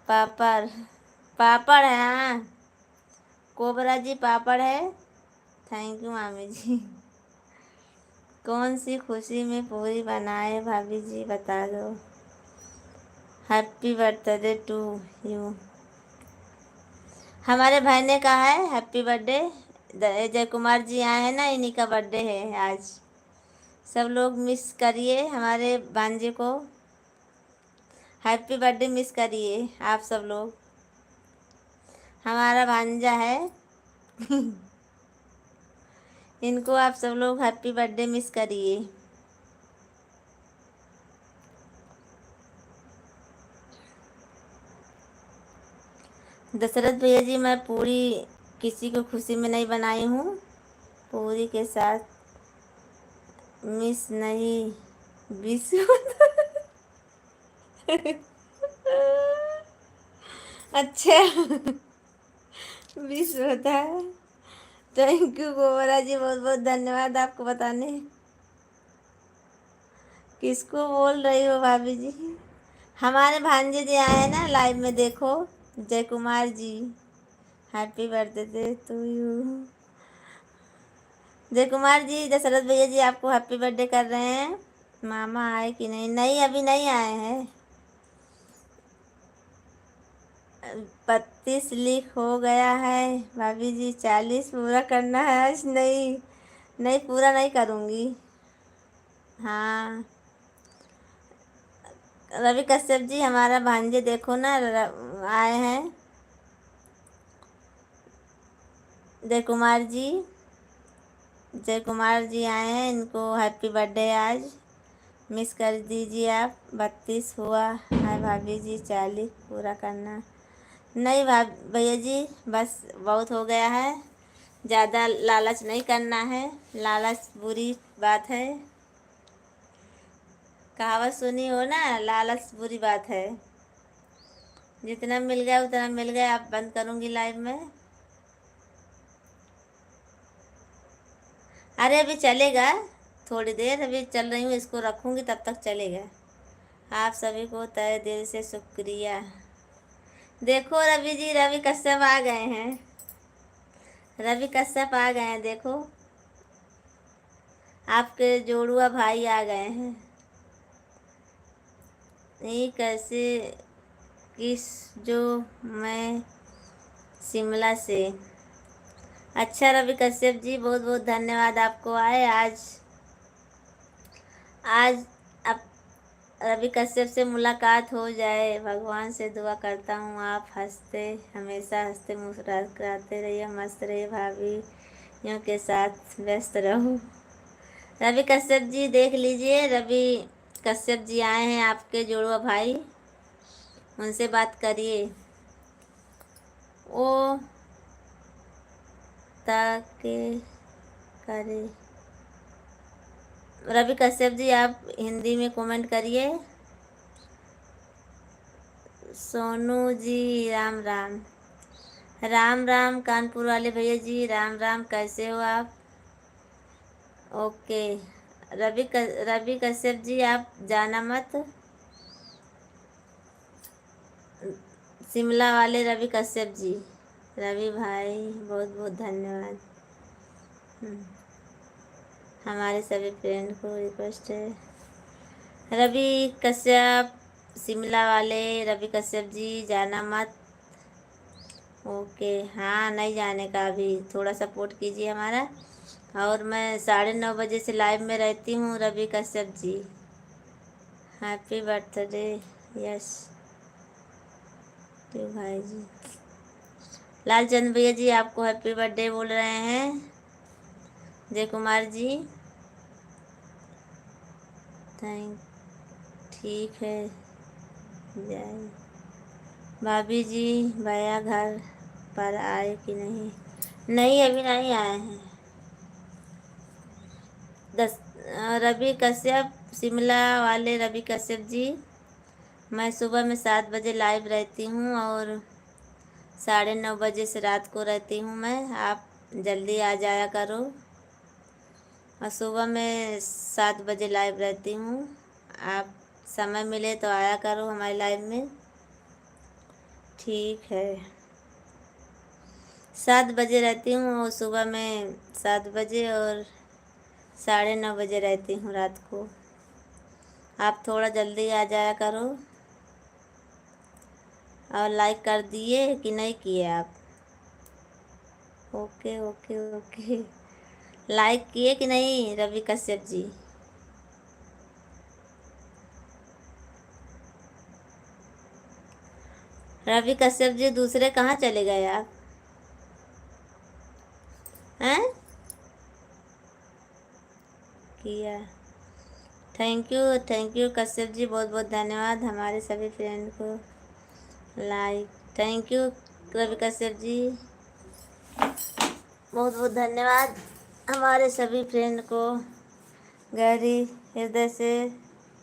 पापड़, पापड़ है हाँ। कोबरा जी पापड़ है। थैंक यू मामी जी। कौन सी खुशी में पूरी बनाए भाभी जी, बता दो। Happy birthday to you. हमारे भाई ने कहा है हैप्पी बर्थडे। जय कुमार जी आए हैं ना, इन्हीं का बर्थडे है आज। सब लोग मिस करिए हमारे भांजे को, हैप्पी बर्थडे मिस करिए आप सब लोग। हमारा भांजा है इनको आप सब लोग हैप्पी बर्थडे मिस करिए। दशरथ भैया जी, मैं पूरी किसी को खुशी में नहीं बनाई हूँ, पूरी के साथ मिस नहीं विश अच्छा विश होता है। थैंक यू गोबरा जी, बहुत बहुत धन्यवाद आपको बताने। किसको बोल रही हो भाभी जी? हमारे भांजे जी आए हैं ना लाइव में, देखो जय Kumar ji, happy birthday to you. जय कुमार जी, दशरथ भैया जी आपको हैप्पी बर्थडे कर रहे हैं। मामा आए कि नहीं? नहीं, अभी नहीं आए हैं। 32 लिख हो गया है भाभी जी, 40 पूरा करना है आज। नहीं नहीं, पूरा नहीं करूँगी। हाँ रवि कश्यप जी, हमारा भांजे देखो ना आए हैं। जय कुमार जी, जय कुमार जी आए हैं, इनको हैप्पी बर्थडे आज मिस कर दीजिए आप। 32 हुआ है भाभी जी, 40 पूरा करना। नहीं भैया जी, बस बहुत हो गया है, ज़्यादा लालच नहीं करना है, लालच बुरी बात है। कहावत सुनी हो ना, लालच बुरी बात है। जितना मिल गया उतना मिल गया, आप बंद करूँगी लाइव में। अरे अभी चलेगा थोड़ी देर, अभी चल रही हूँ, इसको रखूँगी तब तक चलेगा। आप सभी को तहे दिल से शुक्रिया। देखो रवि जी, रवि कश्यप आ गए हैं, रवि कश्यप आ गए हैं, देखो आपके जोड़ुआ भाई आ गए हैं। नहीं कैसे किस जो मैं शिमला से। अच्छा रवि कश्यप जी, बहुत बहुत धन्यवाद आपको आए आज। आज अब रवि कश्यप से मुलाकात हो जाए, भगवान से दुआ करता हूँ आप हंसते, हमेशा हंसते मुस्कुराते रहिए, मस्त रहिए, भाभीयों के साथ व्यस्त रहो। रवि कश्यप जी देख लीजिए, रवि कश्यप जी आए हैं आपके जोड़वा भाई, उनसे बात करिए। ओ ताके करे। रवि कश्यप जी आप हिंदी में कमेंट करिए। सोनू जी राम राम। राम राम कानपुर वाले भैया जी, राम राम, कैसे हो आप? ओके रवि कश्यप जी आप जाना मत। शिमला वाले रवि कश्यप जी, रवि भाई बहुत बहुत धन्यवाद। हमारे सभी फ्रेंड को रिक्वेस्ट है। रवि कश्यप शिमला वाले रवि कश्यप जी जाना मत। ओके हाँ, नहीं जाने का, अभी थोड़ा सपोर्ट कीजिए हमारा। और मैं 9:30 से लाइव में रहती हूँ रवि कश्यप जी। हैप्पी बर्थडे यस टू भाई जी। लालचंद भैया जी आपको हैप्पी बर्थडे बोल रहे हैं। जय कुमार जी थैंक, ठीक है। जय भाभी जी, भैया घर पर आए कि नहीं? नहीं अभी नहीं आए हैं। रवि कश्यप शिमला वाले रवि कश्यप जी, मैं सुबह में 7 बजे लाइव रहती हूँ और 9:30 से रात को रहती हूँ मैं। आप जल्दी आ जाया करो, और सुबह में 7 बजे लाइव रहती हूँ। आप समय मिले तो आया करो हमारी लाइव में, ठीक है। 7 बजे रहती हूँ और सुबह में 7 बजे, और 9:30 रहती हूँ रात को। आप थोड़ा जल्दी आ जाया करो। और लाइक कर दिए कि नहीं किए आप? ओके ओके ओके, लाइक किए कि नहीं रवि कश्यप जी? रवि कश्यप जी दूसरे कहाँ चले गए आप हैं? किया। थैंक यू कश्यप जी, बहुत बहुत धन्यवाद हमारे सभी फ्रेंड को like. Thank you Ravi Kashyap ji, बहुत बहुत धन्यवाद हमारे सभी फ्रेंड को। गहरी हृदय से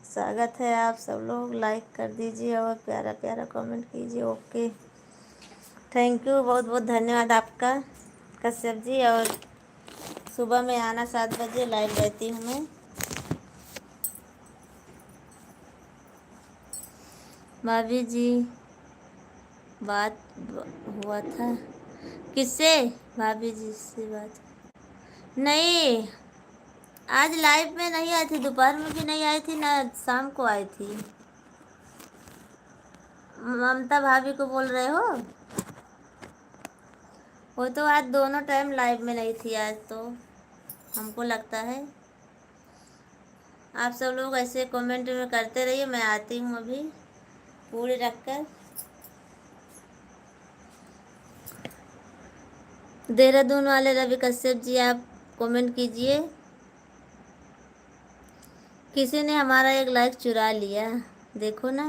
स्वागत है, आप सब लोग लाइक कर दीजिए और प्यारा प्यारा कमेंट कीजिए। ओके, थैंक यू, बहुत बहुत धन्यवाद आपका कश्यप जी। और सुबह में आना 7 बजे लाइव रहती हूँ मैं। भाभी जी बात हुआ था किससे? भाभी जी से बात नहीं, आज लाइव में नहीं आई थी, दोपहर में भी नहीं आई थी, ना शाम को आई थी। ममता भाभी को बोल रहे हो? वो तो आज दोनों टाइम लाइव में नहीं थी आज, तो हमको लगता है। आप सब लोग ऐसे कमेंट में करते रहिए, मैं आती हूँ अभी पूरी रखकर। देहरादून वाले रवि कश्यप जी आप कमेंट कीजिए। किसी ने हमारा एक लाइक चुरा लिया, देखो ना,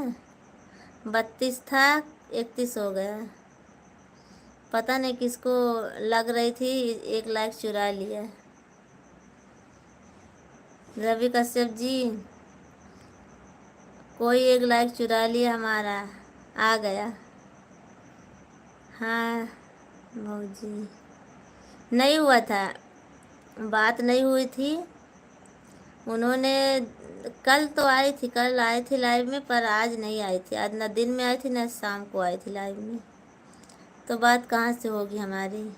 32 था 31 हो गया। पता नहीं किसको लग रही थी, एक लाइक चुरा लिया। रवि कश्यप जी कोई एक लाइक चुरा लिया हमारा, आ गया। हाँ भौजी, नहीं हुआ था, बात नहीं हुई थी। उन्होंने कल तो आई थी, कल आई थी लाइव में, पर आज नहीं आई थी। आज ना दिन में आई थी ना शाम को आई थी लाइव में, तो बात कहाँ से होगी हमारी।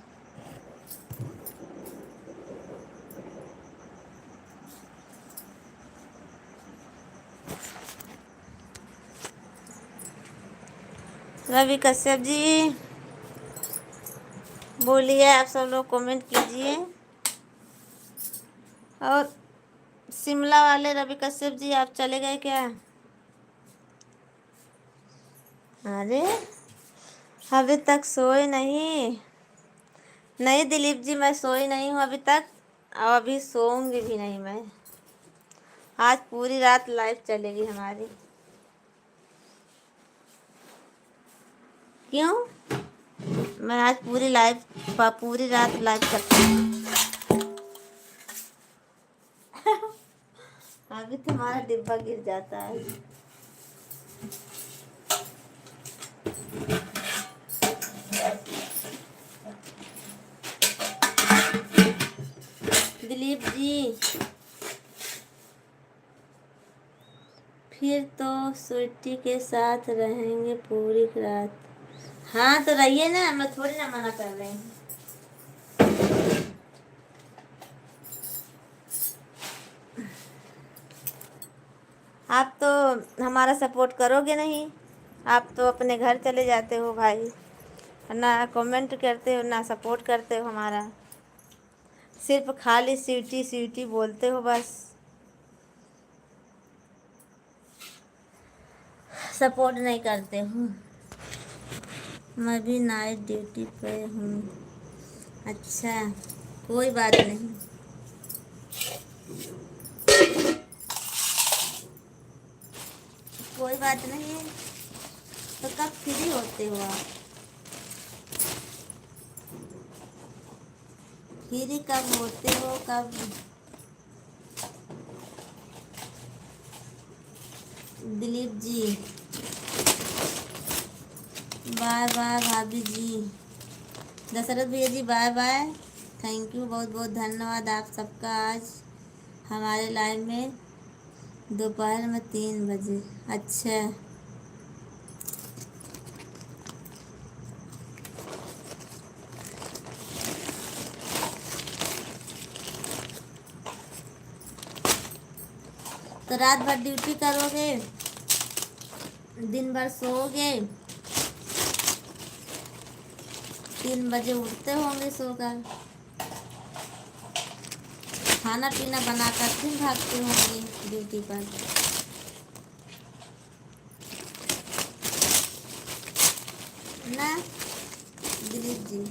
रवि कश्यप जी बोलिए, आप सब लोग कमेंट कीजिए। और शिमला वाले रवि कश्यप जी आप चले गए क्या? अरे अभी तक सोए नहीं? नहीं दिलीप जी, मैं सोई नहीं हूँ अभी तक, और अभी सोऊंगी भी नहीं मैं। आज पूरी रात लाइव चलेगी हमारी। क्यों? मैं आज पूरी रात लाइव करती हूँ। अभी तुम्हारा डिब्बा गिर जाता है। दिलीप जी फिर तो स्वीटी के साथ रहेंगे पूरी रात। हाँ तो रहिए ना, मैं थोड़ी ना मना कर रही हूँ। आप तो हमारा सपोर्ट करोगे नहीं, आप तो अपने घर चले जाते हो भाई, ना कमेंट करते हो ना सपोर्ट करते हो हमारा, सिर्फ खाली स्वीटी स्वीटी बोलते हो बस, सपोर्ट नहीं करते हो। मैं भी नाइट ड्यूटी पे हूँ। अच्छा, कोई बात नहीं। कोई बात नहीं है, तो कब फ्री होते हो आप? फ्री कब होते हो कब? दिलीप जी बाय बाय, भाभी जी, दशरथ भैया जी बाय बाय। थैंक यू, बहुत बहुत धन्यवाद आप सबका। आज हमारे लाइव में दोपहर में 3 बजे। अच्छा, तो रात भर ड्यूटी करोगे, दिन भर सोओगे, 3 बजे उठते होंगे सोकर, खाना पीना बनाकर फिर भागते होंगे ड्यूटी पर। ना दिलीप जी,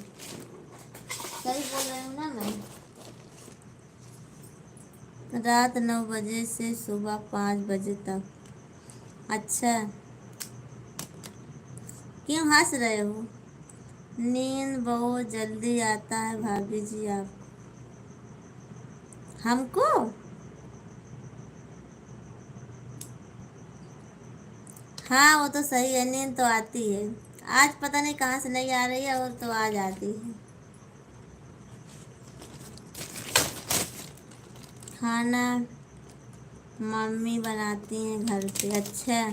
सही बोल रही हूँ ना मैं? रात 9 बजे से सुबह 5 बजे तक। अच्छा, क्यों हंस रहे हो? नींद बहुत जल्दी आता है भाभी जी आप हमको। हाँ वो तो सही है, नींद तो आती है। आज पता नहीं कहाँ से नहीं आ रही है, और तो आ जाती है। खाना मम्मी बनाती हैं घर पे। अच्छा,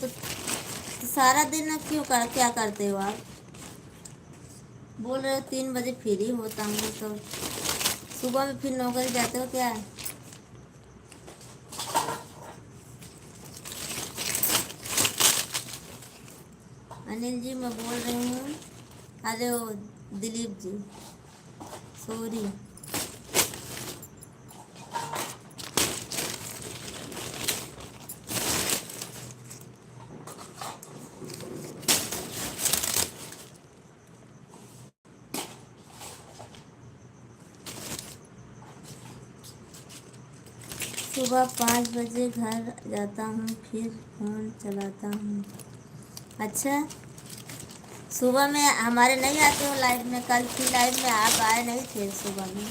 तो सारा दिन क्या करते हो आप? बोल रहे हो 3 बजे फ्री होता हूँ, तो सुबह में फिर नौकरी जाते हो क्या? अनिल जी मैं बोल रही हूँ। अरे ओ दिलीप जी, सॉरी। सुबह 5 बजे घर जाता हूँ, फिर फ़ोन चलाता हूँ। अच्छा, सुबह में हमारे नहीं आते हो लाइव में? कल थी लाइव में, आप आए नहीं थे सुबह में।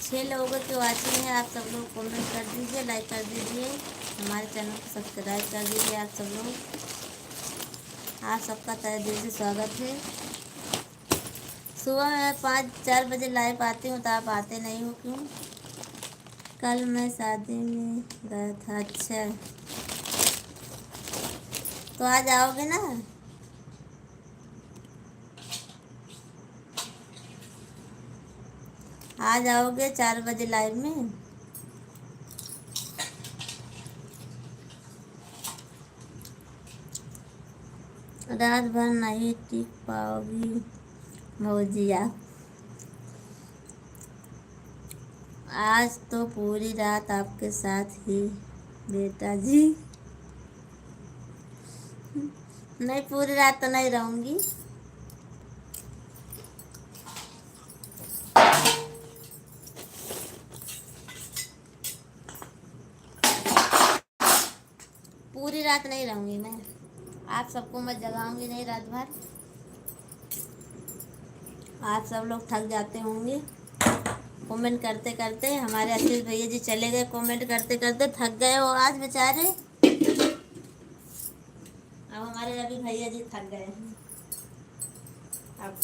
6 लोगों की वाचिंग है। आप सब लोग कमेंट कर दीजिए, लाइक कर दीजिए, हमारे चैनल को सब्सक्राइब कर दीजिए। आप सब लोग, आप सबका तहे दिल से स्वागत है। सुबह में 5-4 बजे लाइव आती हूँ, तो आप आते नहीं हो क्यों? कल मैं शादी में गया था। अच्छा, तो आज आओगे ना? आज आओगे 4 बजे लाइव में? रात भर नहीं टिक पाओगी मौजी आप। आज तो पूरी रात आपके साथ ही बेटा जी। नहीं, पूरी रात तो नहीं रहूंगी। पूरी रात नहीं रहूंगी मैं। आप सबको मैं जगाऊंगी नहीं रात भर। आप सब लोग थक जाते होंगे कमेंट करते करते। हमारे आशीष भैया जी चले गए, कमेंट करते करते थक गए वो आज बेचारे। अब हमारे रवि भैया जी थक गए हैं। अब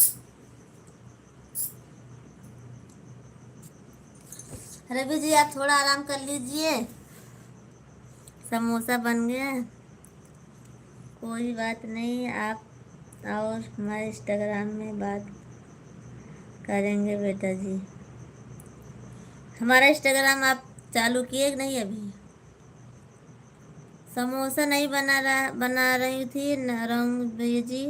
रवि जी आप थोड़ा आराम कर लीजिए, समोसा बन गया। कोई बात नहीं, आप और हमारे इंस्टाग्राम में बात करेंगे बेटा जी। हमारा इंस्टाग्राम आप चालू किए कि नहीं अभी? समोसा नहीं बना रही थी नौरंग जी,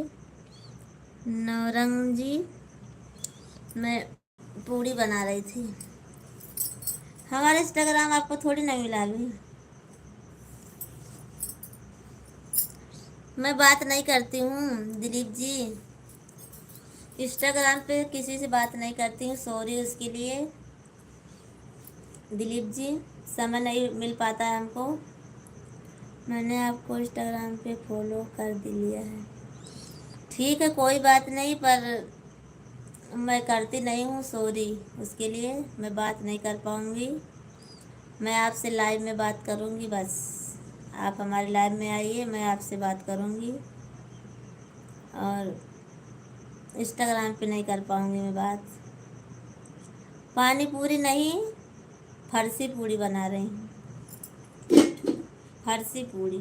नौरंग जी, मैं पूड़ी बना रही थी। हमारा इंस्टाग्राम आपको थोड़ी ना मिला अभी। मैं बात नहीं करती हूँ दिलीप जी, इंस्टाग्राम पे किसी से बात नहीं करती हूँ, सॉरी उसके लिए दिलीप जी। समय नहीं मिल पाता है हमको। मैंने आपको इंस्टाग्राम पे फॉलो कर लिया है। ठीक है, कोई बात नहीं, पर मैं करती नहीं हूँ, सॉरी उसके लिए। मैं बात नहीं कर पाऊँगी। मैं आपसे लाइव में बात करूँगी बस। आप हमारे लाइव में आइए, मैं आपसे बात करूँगी। और इंस्टाग्राम पे नहीं कर पाऊँगी मैं बात। पानी पूरी नहीं, फरसी पूड़ी बना रही हूँ, फरसी पूड़ी।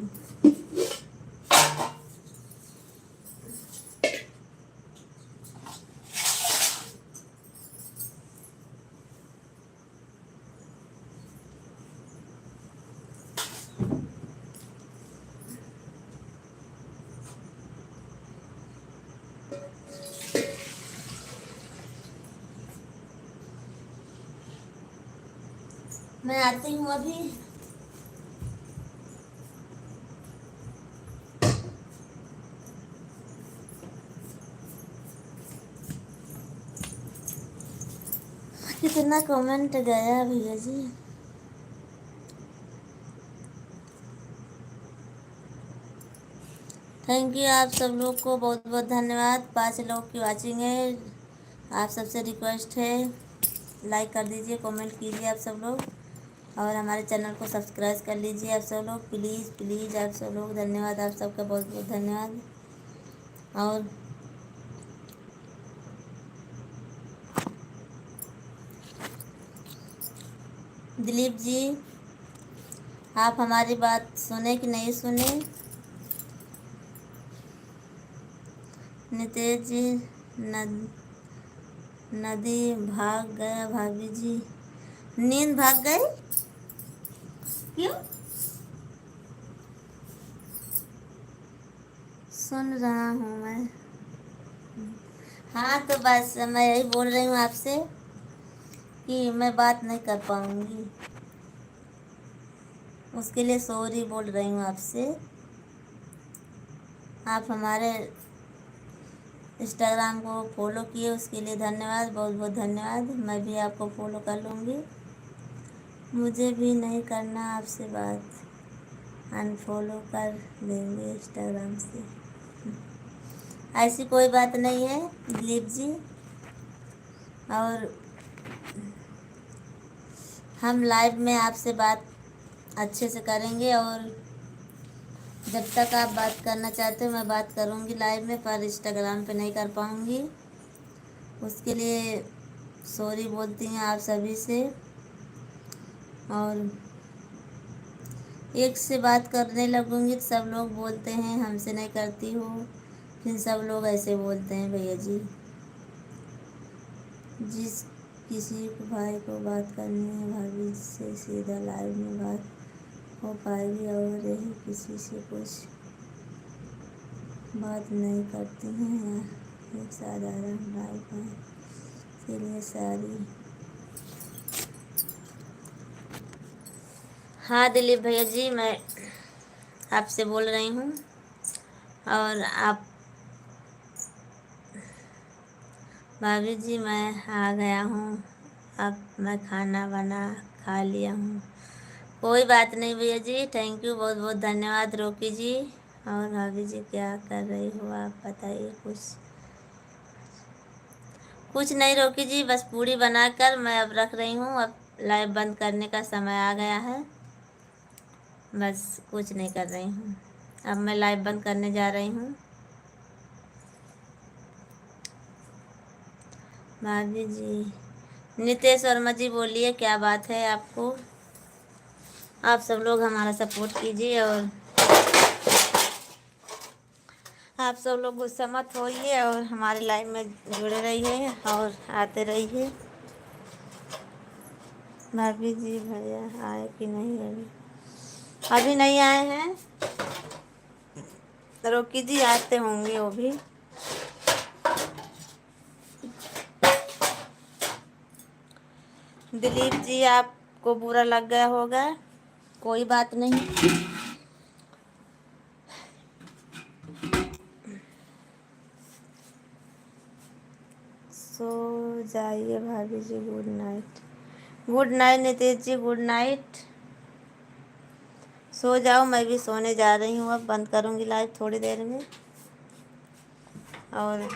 मैं आती हूँ अभी। कितना कमेंट गया भैया जी। थैंक यू आप सब लोग को, बहुत बहुत धन्यवाद। 5 लोग की वाचिंग है। आप सबसे रिक्वेस्ट है लाइक कर दीजिए, कमेंट कीजिए आप सब लोग, और हमारे चैनल को सब्सक्राइब कर लीजिए आप सब लोग, प्लीज़ प्लीज़ आप सब लोग। धन्यवाद आप सबका, बहुत बहुत धन्यवाद। और दिलीप जी, आप हमारी बात सुने कि नहीं सुने? नितेश जी, नदी भाग गया भाभी जी, नींद भाग गई क्यों? सुन रहा हूँ मैं। हाँ तो बस मैं यही बोल रही हूँ आपसे कि मैं बात नहीं कर पाऊँगी, उसके लिए सॉरी बोल रही हूँ आपसे। आप हमारे इंस्टाग्राम को फॉलो किए उसके लिए धन्यवाद, बहुत बहुत धन्यवाद। मैं भी आपको फॉलो कर लूँगी। मुझे भी नहीं करना आपसे बात, अनफॉलो कर देंगे इंस्टाग्राम से। ऐसी कोई बात नहीं है दिलीप जी। और हम लाइव में आपसे बात अच्छे से करेंगे, और जब तक आप बात करना चाहते हो मैं बात करूँगी लाइव में, पर इंस्टाग्राम पे नहीं कर पाऊँगी। उसके लिए सॉरी बोलती हैं आप सभी से। और एक से बात करने लगूँगी तो सब लोग बोलते हैं हमसे नहीं करती हो, फिर सब लोग ऐसे बोलते हैं भैया जी। जिस किसी को भाई को बात करनी है भाभी से सीधा लाइव में बात हो पाएगी, और यही किसी से कुछ बात नहीं करती हैं या एक साधारण भाई बहन, इसीलिए सारी। हाँ दिलीप भैया जी, मैं आपसे बोल रही हूँ, और आप भाभी जी मैं आ गया हूँ, अब मैं खाना बना खा लिया हूँ। कोई बात नहीं भैया जी, थैंक यू, बहुत बहुत धन्यवाद रोकी जी। और भाभी जी क्या कर रही हो आप बताइए कुछ? कुछ नहीं रोकी जी, बस पूड़ी बनाकर मैं अब रख रही हूँ। अब लाइव बंद करने का समय आ गया है, बस कुछ नहीं कर रही हूँ। अब मैं लाइव बंद करने जा रही हूँ। भाभी जी, नितेश वर्मा जी बोलिए क्या बात है आपको? आप सब लोग हमारा सपोर्ट कीजिए, और आप सब लोग गुस्सा मत होइए, और हमारी लाइव में जुड़े रहिए और आते रहिए। भाभी जी भैया आए कि नहीं? अभी अभी नहीं आए हैं, रोकी जी आते होंगे वो भी। दिलीप जी आपको बुरा लग गया होगा, कोई बात नहीं। सो जाइए भाभी जी, good night. Good night Nitesh ji, good night. सो जाओ, मैं भी सोने जा रही हूँ। अब बंद करूँगी लाइव थोड़ी देर में। और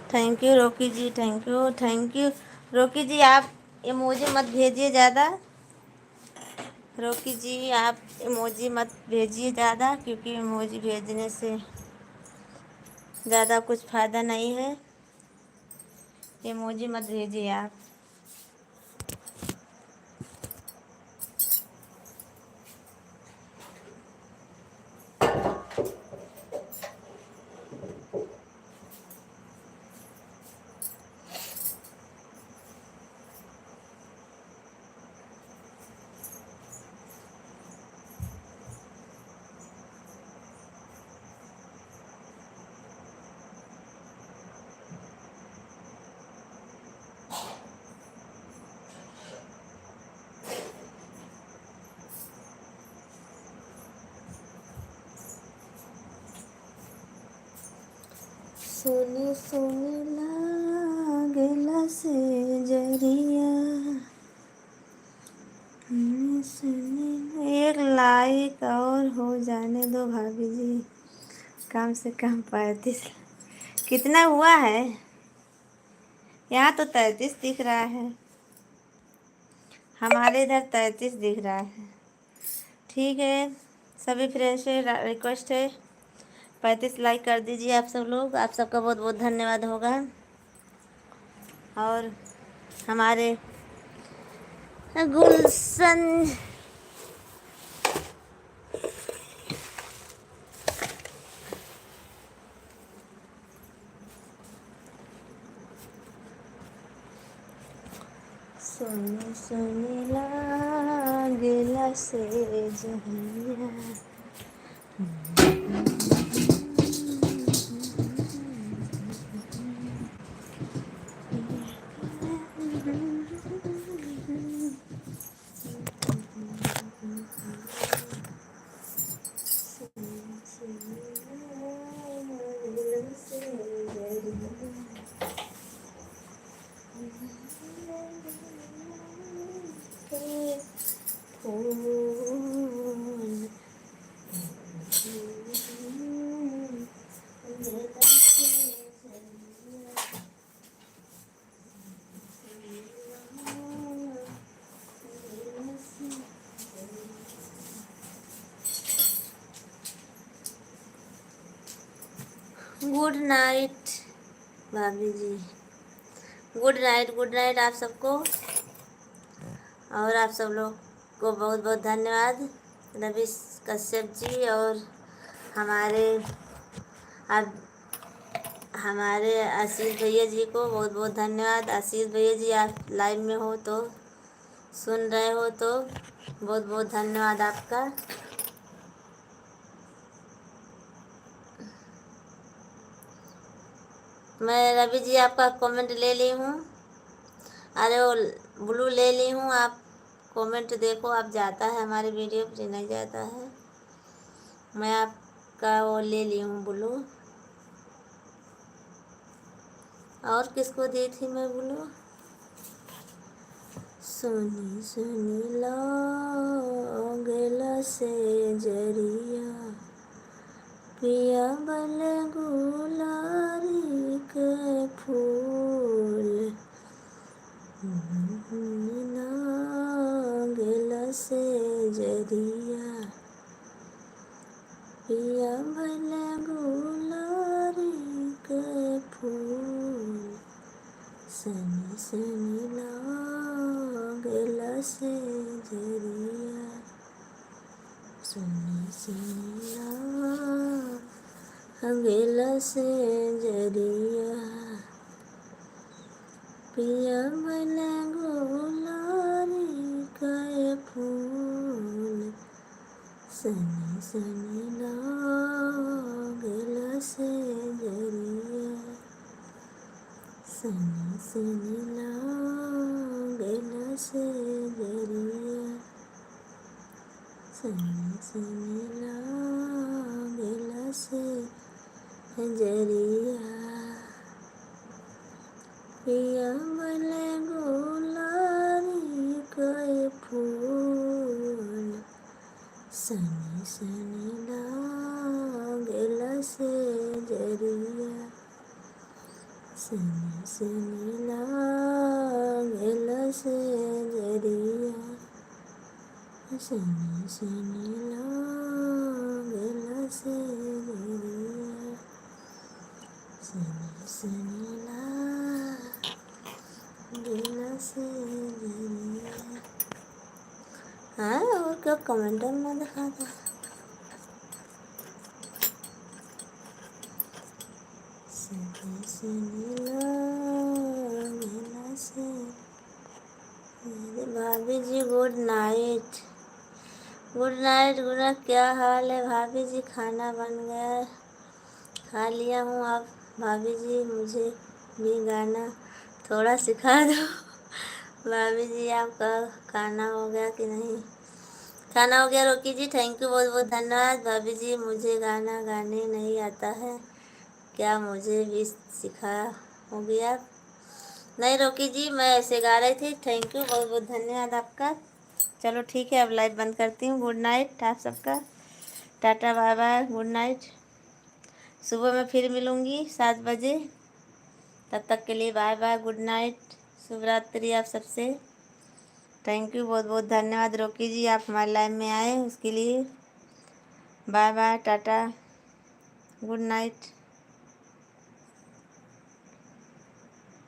थैंक यू रोकी जी, थैंक यू थैंक यू। रोकी जी आप इमोजी मत भेजिए ज़्यादा। रोकी जी आप इमोजी मत भेजिए ज़्यादा, क्योंकि इमोजी भेजने से ज़्यादा कुछ फ़ायदा नहीं है। इमोजी मत भेजिए आप। सोने सोने लागेला से जरिया। एक लाइक और हो जाने दो भाभी जी, कम से कम 35। कितना हुआ है? यहाँ तो 33 दिख रहा है, हमारे इधर 33 दिख रहा है। ठीक है, सभी फ्रेंड्स से रिक्वेस्ट है 35 लाइक कर दीजिए आप सब लोग। आप सबका बहुत बहुत धन्यवाद होगा। और हमारे गुलशन सोने सोने लागेला से जरिया। गुड नाइट भाभी जी, गुड नाइट, गुड नाइट आप सबको। और आप सब लोग को बहुत बहुत धन्यवाद। रवि कश्यप जी और हमारे अब हमारे आशीष भैया जी को बहुत बहुत धन्यवाद। आशीष भैया जी, आप लाइव में हो तो सुन रहे हो तो बहुत बहुत धन्यवाद आपका। मैं रवि जी आपका कमेंट ले ली हूँ। अरे वो ब्लू ले ली हूँ, आप कमेंट देखो, आप जाता है हमारी वीडियो पर नहीं जाता है। मैं आपका वो ले ली हूँ ब्लू। और किसको दी थी मैं ब्लू? सुनी सुनी लागेला से जरिया, पिया बल गुलारी के फूल। लागेला से जरिया, पिया बल गुलारी के फूल। सनी सनी लागेला से जरिया, सनी सनी लागेला से जरिया, पिया बल गुलारी के फूल। सनी सनी लागेला से जरिया, सनी सनी लागेला से जरिया, सनी सनी लागेला से जरिया, पिया बल गुलारी के फूल। सनी सनी लागेला से जरिया, सनी सनी लागेला से जरिया, सनी सनी लागेला से जरिया, सनी सनी लागेला से जरिया। हाँ, और क्या कमेंट में दिखा था? सनी सनी लागेला से। भाभी जी good night, good night, good night. क्या हाल है भाभी जी? खाना बन गया? खा लिया हूँ। आप भाभी जी मुझे भी गाना थोड़ा सिखा दो। भाभी जी आपका खाना हो गया कि नहीं? खाना हो गया। रोकी जी थैंक यू, बहुत बहुत धन्यवाद। भाभी जी मुझे गाना गाने नहीं आता है, क्या मुझे भी सिखाओगे आप? नहीं रोकी जी, मैं ऐसे गा रही थी। थैंक यू, बहुत बहुत धन्यवाद आपका। चलो ठीक है, अब लाइव बंद करती हूँ। गुड नाइट आप सबका, tata bye bye, good night. सुबह मैं फिर मिलूँगी 7 बजे, तब तक के लिए बाय बाय, गुड नाइट, शुभ रात्रि आप सबसे। थैंक यू, बहुत बहुत धन्यवाद रोकी जी, आप हमारे लाइव में आए उसके लिए। Bye bye, tata, good night.